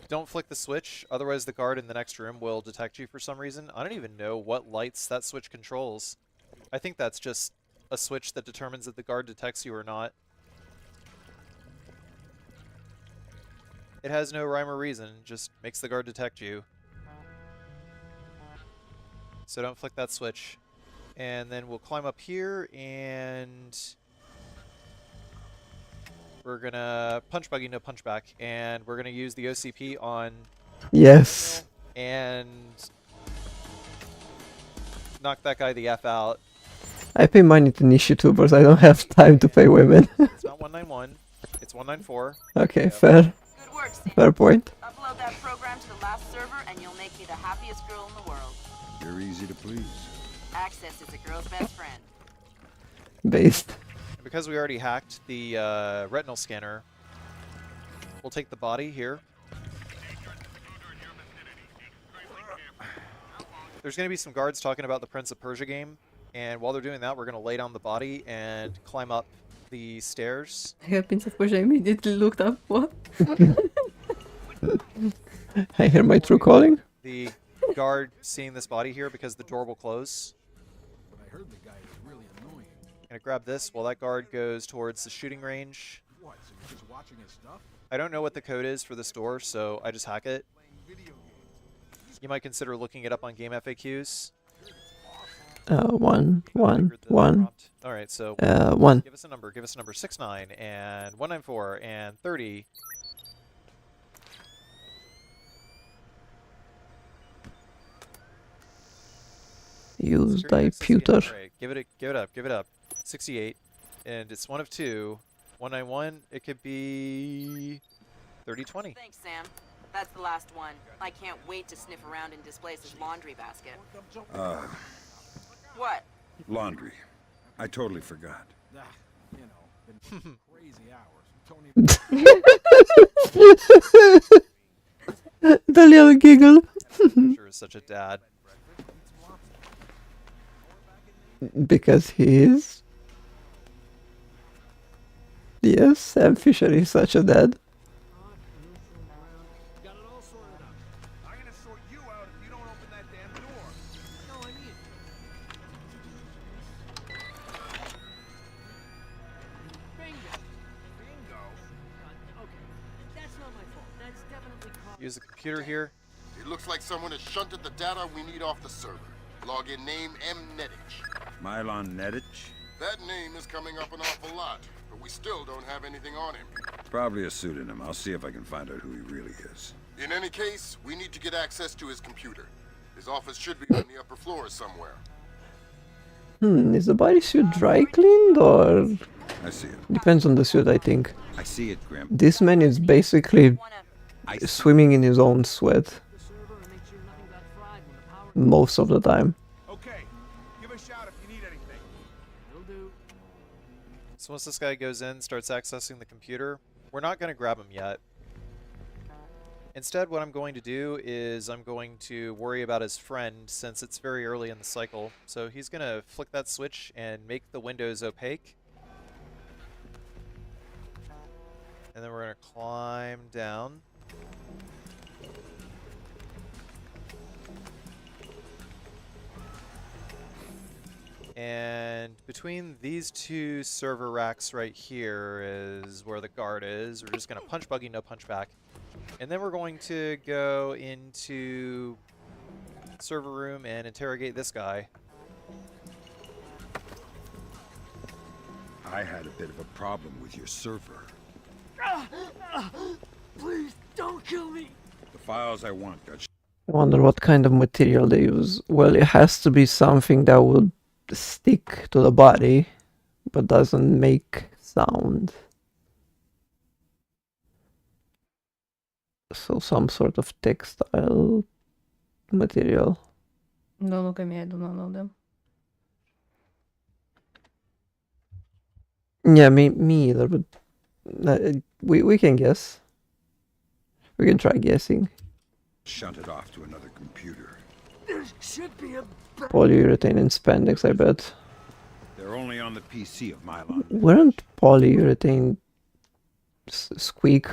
Don't flick the switch, otherwise the guard in the next room will detect you for some reason. I don't even know what lights that switch controls. I think that's just a switch that determines if the guard detects you or not. It has no rhyme or reason, just makes the guard detect you. So don't flick that switch. And then we'll climb up here and we're gonna punch buggy, no punch back, and we're gonna use the OCP on Yes. and knock that guy the F out. I pay money to niche YouTubers, I don't have time to pay women. It's not 191, it's 194. Okay, fair. Good work, Sam. Fair point. Upload that program to the last server and you'll make me the happiest girl in the world. You're easy to please. Access is a girl's best friend. Based. And because we already hacked the retinal scanner, we'll take the body here. There's going to be some guards talking about the Prince of Persia game, and while they're doing that, we're going to lay down the body and climb up the stairs. I heard Prince of Persia immediately looked up. What? I hear my true calling. The guard seeing this body here because the door will close. I heard the guy is really annoying. Gonna grab this while that guard goes towards the shooting range. What, so you're just watching his stuff? I don't know what the code is for this door, so I just hack it. You might consider looking it up on game FAQs. 1, 1, 1. Alright, so 1. Give us a number. Give us a number. 69 and 194 and 30. Use Security thy access pewter. scanner. Alright, give it up. 68. And it's one of two. 191, it could be 3020. Thanks, Sam. That's the last one. I can't wait to sniff around in Displace's laundry basket. What? Laundry. I totally forgot. You know, been crazy hours. The little giggle. Sure is such a dad. Because he is. Yes, Sam Fisher is such a dad. Use the computer here. It looks like someone has shunted the data we need off the server. Login name M. Nedich. Mylon Nedich? That name is coming up an awful lot, but we still don't have anything on him. Probably a pseudonym. I'll see if I can find out who he really is. In any case, we need to get access to his computer. His office should be on the upper floor somewhere. Is the bodysuit dry cleaned or? I see it. Depends on the suit, I think. I see it, Grim. This man is basically swimming in his own sweat most of the time. Okay, give a shout if you need anything. Will do. So once this guy goes in, starts accessing the computer, we're not going to grab him yet. Instead, what I'm going to do is I'm going to worry about his friend since it's very early in the cycle. So he's going to flick that switch and make the windows opaque. And then we're going to climb down. And between these two server racks right here is where the guard is. We're just going to punch buggy, no punch back. And then we're going to go into server room and interrogate this guy. I had a bit of a problem with your server. Please don't kill me. The files I want got I wonder what kind of material they use. Well, it has to be something that would stick to the body, but doesn't make sound. So some sort of textile material. Don't look at me, I do not know them. Yeah, me either, but we can guess. We can try guessing. shunted off to another computer. There should be a Polyurethane and spandex, I bet. They're only on the PC of Mylon. Weren't polyurethane squeak?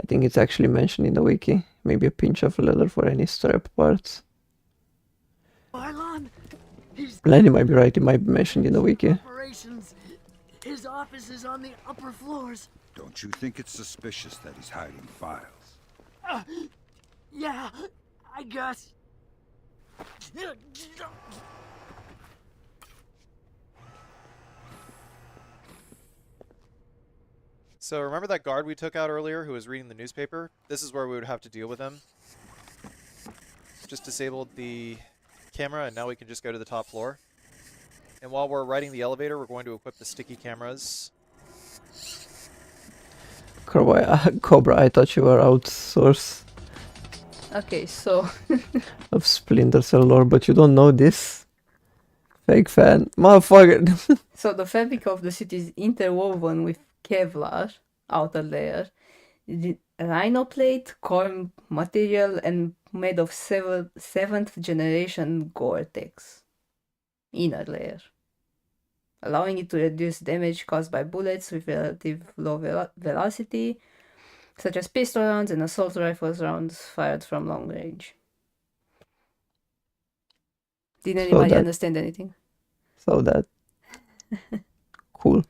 I think it's actually mentioned in the wiki. Maybe a pinch of leather for any strap parts. Mylon, Lenny might be right, it might be mentioned in the wiki. operations. His office is on the upper floors. Don't you think it's suspicious that he's hiding files? Yeah, I guess. So remember that guard we took out earlier who was reading the newspaper? This is where we would have to deal with him. Just disabled the camera and now we can just go to the top floor. And while we're riding the elevator, we're going to equip the sticky cameras. Cobra, I thought you were outsourced Okay, so of Splinter Cell lore, but you don't know this? Fake fan. Motherfucker. so the fabric of the city is interwoven with Kevlar outer layer, rhino plate, core material, and made of seventh generation Gore-Tex inner layer, allowing it to reduce damage caused by bullets with relative low velocity, such as pistol rounds and assault rifles rounds fired from long range. Did anybody understand anything? So that cool.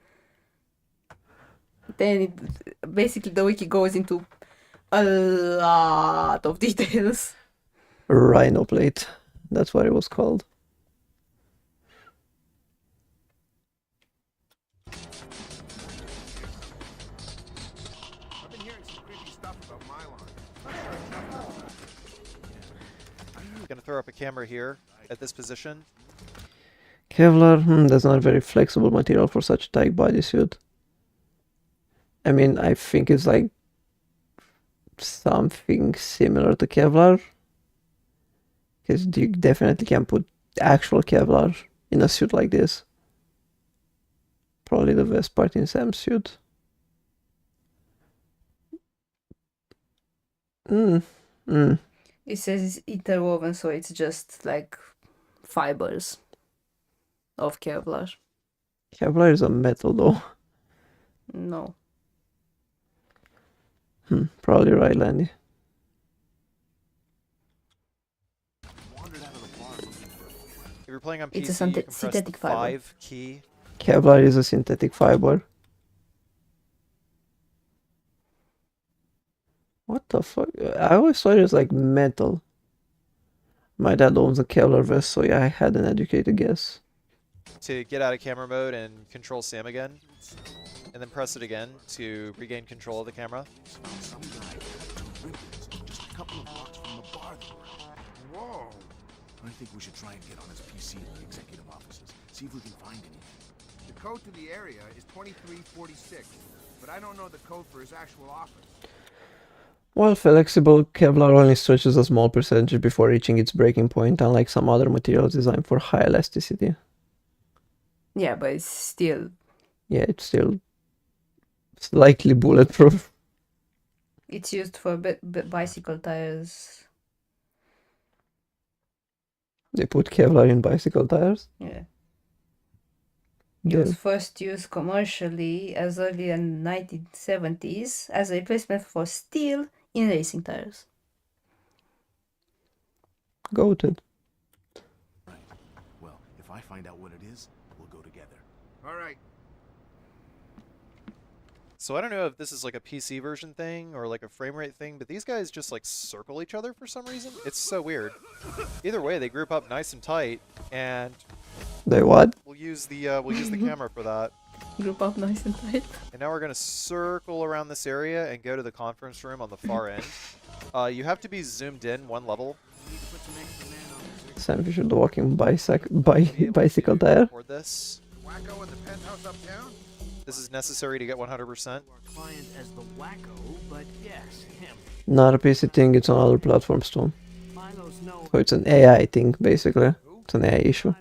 Then basically the wiki goes into a lot of details. Rhino plate. That's what it was called. I've been hearing some creepy stuff about Mylon. I'm gonna throw up a camera here at this position. Kevlar, that's not a very flexible material for such a tight bodysuit. I mean, I think it's like something similar to Kevlar. Because you definitely can put actual Kevlar in a suit like this. Probably the best part in Sam's suit. It says it's interwoven, so it's just like fibers of Kevlar. Kevlar is a metal though. No. Probably right, Landy. If you're playing on It's a PC, you can press the synthetic fiber. 5 key. Kevlar is a synthetic fiber. What the fuck? I always thought it was like metal. My dad owns a Kevlar vest, so yeah, I had an educated guess. To get out of camera mode and control Sam again, and then press it again to regain control of the camera. Some guy had 2 ribbons just a couple of blocks from the bar they were at. Whoa! I think we should try and get on his PC in the executive offices. See if we can find anything. The code to the area is 2346, but I don't know the code for his actual office. While flexible, Kevlar only stretches a small percentage before reaching its breaking point, unlike some other materials designed for high elasticity. Yeah, but it's still... Yeah, it's still slightly bulletproof. It's used for bicycle tires. They put Kevlar in bicycle tires? Yeah. It Yeah. was first used commercially as early in 1970s as a replacement for steel in racing tires. Goated. Well, if I find out what it is, we'll go together. All right. So I don't know if this is like a PC version thing or like a frame rate thing, but these guys just like circle each other for some reason. It's so weird. Either way, they group up nice and tight, and They what? we'll use the camera for that. Group up nice and tight. And now we're gonna circle around this area and go to the conference room on the far end. You have to be zoomed in 1 level. Sam Fisher, the walking bicycle tire. Record this. Wacko in the penthouse uptown? This is necessary to get 100%. Client as the wacko, but yes, him. Not a PC thing, it's on other platforms too. Milo's no So it's an AI thing, basically. It's an AI issue.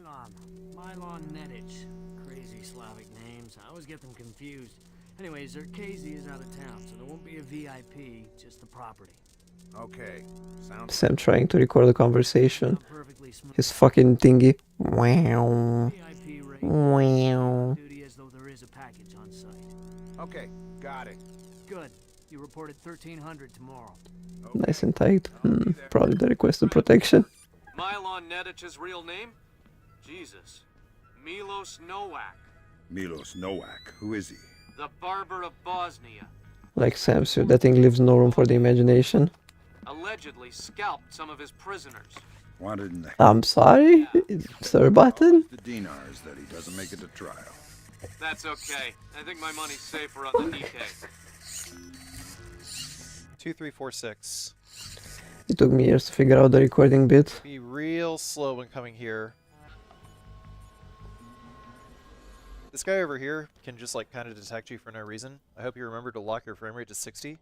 Mylon Nedich. Crazy Slavic names. I always get them confused. Anyways, Zerkazy is out of town, so there won't be a VIP, just the property. Okay. Sounds Sam trying to record the conversation. His fucking thingy. Wow. Wow. Duty as though there is a package on site. okay. Got it. Good. You reported 1300 tomorrow. Nice and tight. Probably the requested protection. Mylon Nedich's real name? Jesus. Milos Nowak, Milos Nowak. Who is he? the Barber of Bosnia. Like Sam said, that thing leaves no room for the imagination. Allegedly scalped some of his prisoners. Wanted in the I'm sorry? Sir Button? the dinars that he doesn't make it to trial. That's okay. I think my money's safer on the DK. 2346. It took me years to figure out the recording bit. Be real slow when coming here. This guy over here can just like kind of detect you for no reason. I hope you remember to lock your frame rate to 60.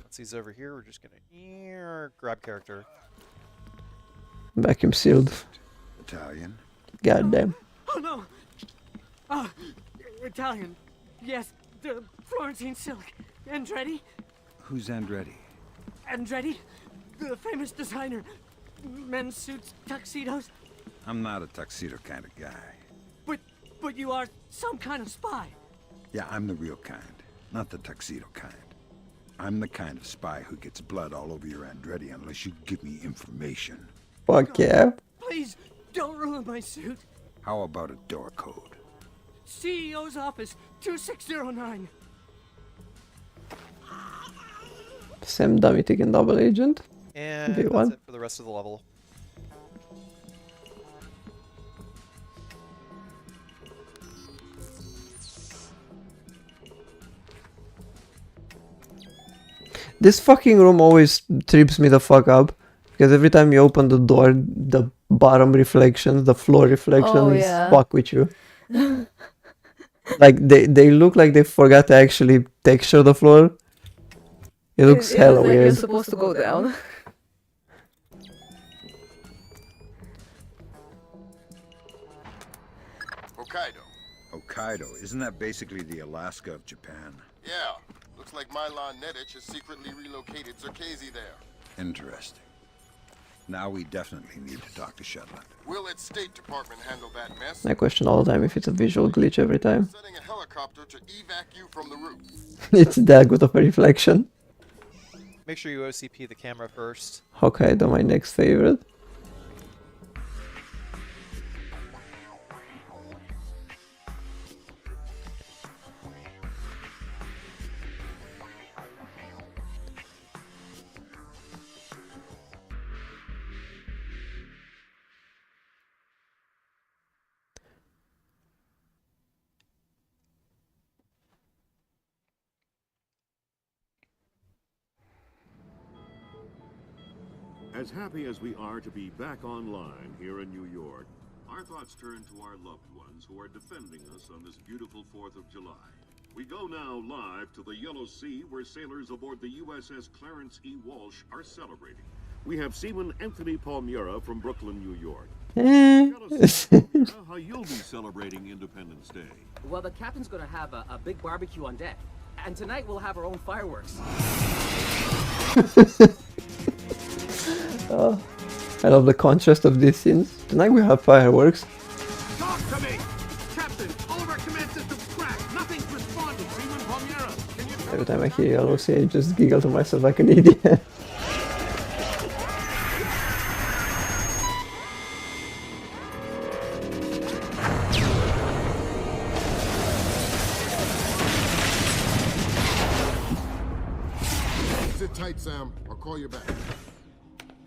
Once he's over here, we're just gonna grab character. Vacuum sealed. Italian? Goddamn. Oh no! Ah, Italian. Yes, the Florentine silk. Andretti? Who's Andretti? Andretti? The famous designer. Men's suits, tuxedos. I'm not a tuxedo kind of guy. But you are some kind of spy. Yeah, I'm the real kind, not the tuxedo kind. I'm the kind of spy who gets blood all over your Andretti unless you give me information. Fuck yeah. Please, don't ruin my suit. How about a door code? CEO's office, 2609. Sam dummy taking double agent. And V1. that's it for the rest of the level. This fucking room always trips me the fuck up. Because every time you open the door, the bottom reflections, the floor reflections yeah. fuck with you. Like they look like they forgot to actually texture the floor. It looks It hella looks like you're weird. supposed to go down. Hokkaido. Hokkaido, isn't that basically the Alaska of Japan? Yeah. Looks like Milan Nedich has secretly relocated Zerkezi there. Interesting. Now we definitely need to talk to Shetland. Will its State Department handle that mess? I question all the time if it's a visual glitch every time. Sending a helicopter to evac you from the roof. It's that good of a reflection. Make sure you OCP the camera first. Hokkaido, my next favorite. As happy as we are to be back online here in New York, our thoughts turn to our loved ones who are defending us on this beautiful 4th of July. We go now live to the Yellow Sea, where sailors aboard the USS Clarence E. Walsh are celebrating. We have Seaman Anthony Palmiera from Brooklyn, New York. Tell us, Palmiera, how you'll be celebrating Independence Day. Well, the captain's gonna have a big barbecue on deck. And tonight we'll have our own fireworks. Oh, I love the contrast of these scenes. Tonight we have fireworks. Talk to me! Captain, all of our command systems crashed. Nothing's responding. Seaman Palmiera, can you... Every time I hear Yellow Sea, I just giggle to myself like an idiot. Sit tight, Sam. I'll call you back.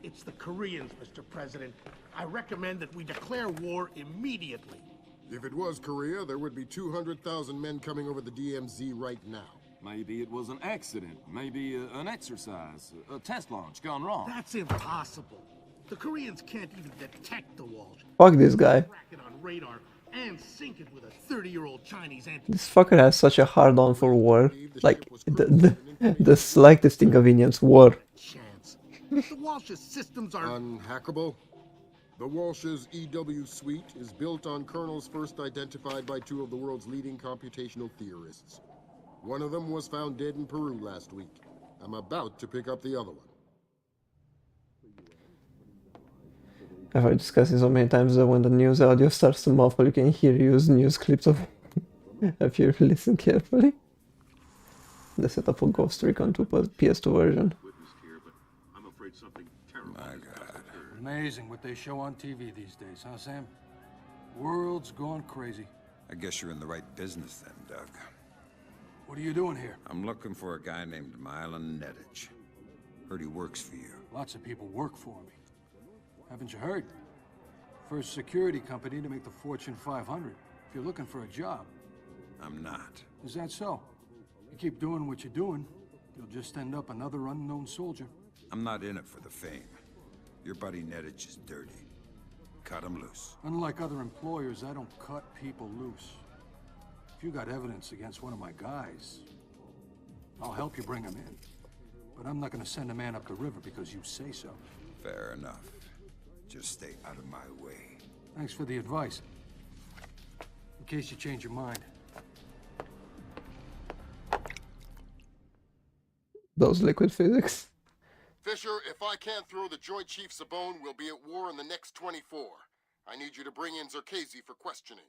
It's the Koreans, Mr. President. I recommend that we declare war immediately. If it was Korea, there would be 200,000 men coming over the DMZ right now. Maybe it was an accident. Maybe an exercise. A test launch gone wrong. That's impossible. The Koreans can't even detect the Walsh. Fuck this guy. Track it on radar and sink it with a 30-year-old Chinese anti. This fucker has such a hard on for war. Like, the slightest inconvenience, war. The Walsh's systems are unhackable. The Walsh's EW suite is built on kernels first identified by two of the world's leading computational theorists. One of them was found dead in Peru last week. I'm about to pick up the other one. I've heard discussing so many times that when the news audio starts to muffle, you can hear used news clips of if you listen carefully. The setup for Ghost Recon 2 PS2 version. My God. Amazing what they show on TV these days, huh, Sam? World's gone crazy. I guess you're in the right business then, Doug. What are you doing here? I'm looking for a guy named Milan Nedich. Heard he works for you. Lots of people work for me. Haven't you heard? First security company to make the Fortune 500. If you're looking for a job. I'm not. Is that so? You keep doing what you're doing, you'll just end up another unknown soldier. I'm not in it for the fame. Your buddy Nedich is dirty. Cut him loose. Unlike other employers, I don't cut people loose. If you got evidence against one of my guys, I'll help you bring him in. But I'm not gonna send a man up the river because you say so. Fair enough. Just stay out of my way. Thanks for the advice. In case you change your mind. Those liquid physics. Fisher, if I can't throw the Joint Chiefs a bone, we'll be at war in the next 24. I need you to bring in Zerkezi for questioning.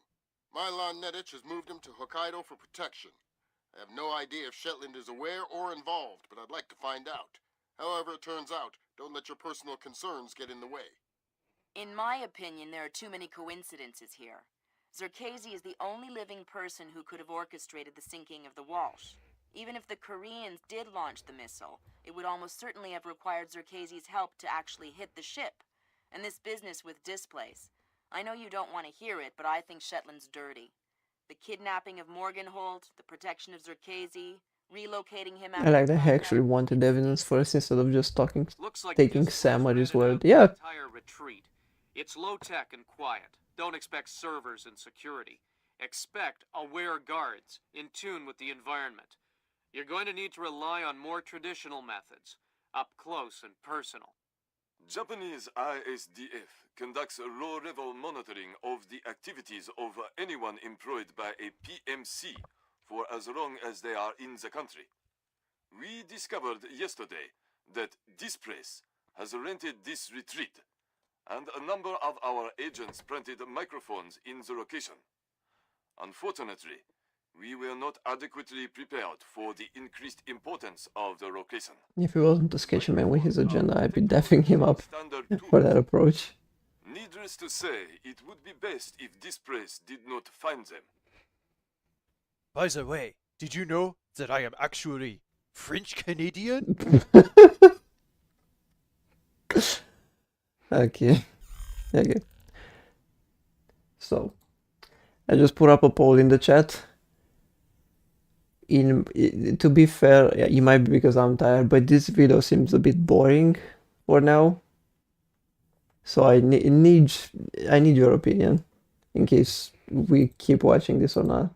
Milan Nedich has moved him to Hokkaido for protection. I have no idea if Shetland is aware or involved, but I'd like to find out. However it turns out, don't let your personal concerns get in the way. In my opinion, there are too many coincidences here. Zerkezi is the only living person who could have orchestrated the sinking of the Walsh. Even if the Koreans did launch the missile, it would almost certainly have required Zerkezi's help to actually hit the ship. And this business with displays. I know you don't want to hear it, but I think Shetland's dirty. The kidnapping of Morgenholt, the protection of Zerkezi, relocating him I like that he actually wanted evidence first instead of just taking Sam at his word. Yeah. Entire retreat. It's low-tech and quiet. Don't expect servers and security. Expect aware guards, in tune with the environment. You're going to need to rely on more traditional methods, up close and personal. Japanese ISDF conducts low-level monitoring of the activities of anyone employed by a PMC for as long as they are in the country. We discovered yesterday that this place has rented this retreat, and a number of our agents planted microphones in the location. Unfortunately, we were not adequately prepared for the increased importance of the location. If he wasn't a sketchy man with his agenda, I'd be daffing him up for that approach. Needless to say, it would be best if this place did not find them. By the way, did you know that I am actually French-Canadian? Okay. So, I just put up a poll in the chat. To be fair, yeah, it might be because I'm tired, but this video seems a bit boring for now. So I need your opinion in case we keep watching this or not.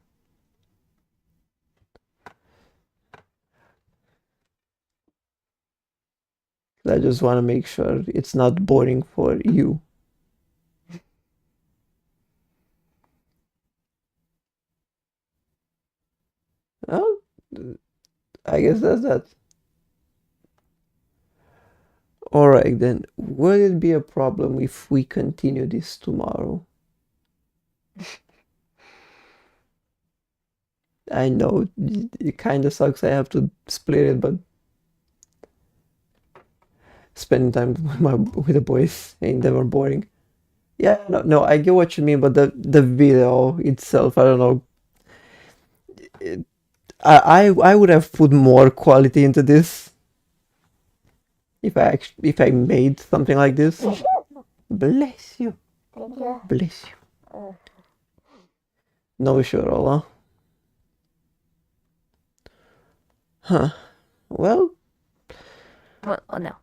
I just want to make sure it's not boring for you. Well, I guess that's that. Alright then, will it be a problem if we continue this tomorrow? I know, it kinda sucks I have to split it, but spending time with the boys ain't never boring. Yeah, no, I get what you mean, but the video itself, I don't know. I would have put more quality into this if I made something like this. Bless you. Bless you. No issue at all, huh? Well, no.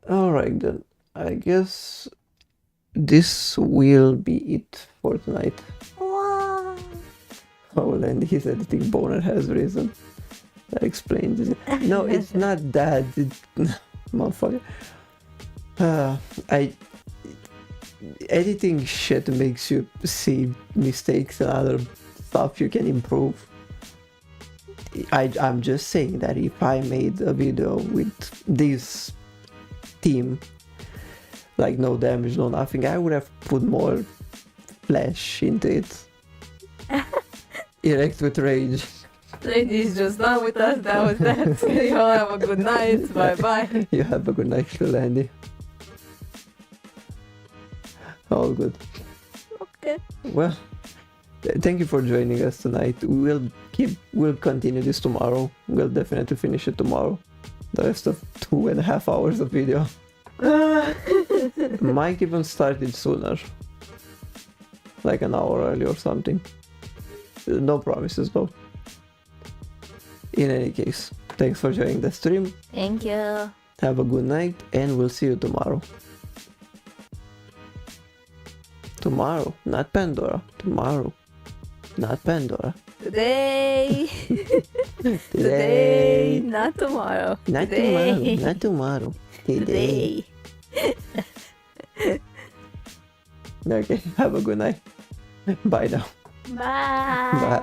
Alright then, I guess this will be it for tonight. Oh, and his editing boner has risen. That explains it. No, it's not that. Motherfucker. Editing shit makes you see mistakes and other stuff you can improve. I'm just saying that if I made a video with this team, like no damage, no nothing, I would have put more flesh into it. Erect with rage. Ladies, just done with us. That was that. You all have a good night. Bye bye. You have a good night, little Andy. All good. Okay. Well, thank you for joining us tonight. We'll continue this tomorrow. We'll definitely finish it tomorrow. The rest of 2.5 hours of video. Might even start it sooner. Like an hour early or something. No promises though. In any case, thanks for joining the stream. Thank you. Have a good night and we'll see you tomorrow. Tomorrow, not Pandora. Tomorrow, not Pandora. Today. Today, not tomorrow. Not Today. tomorrow. Not tomorrow. Today. Okay, have a good night. Bye now. Bye. Bye.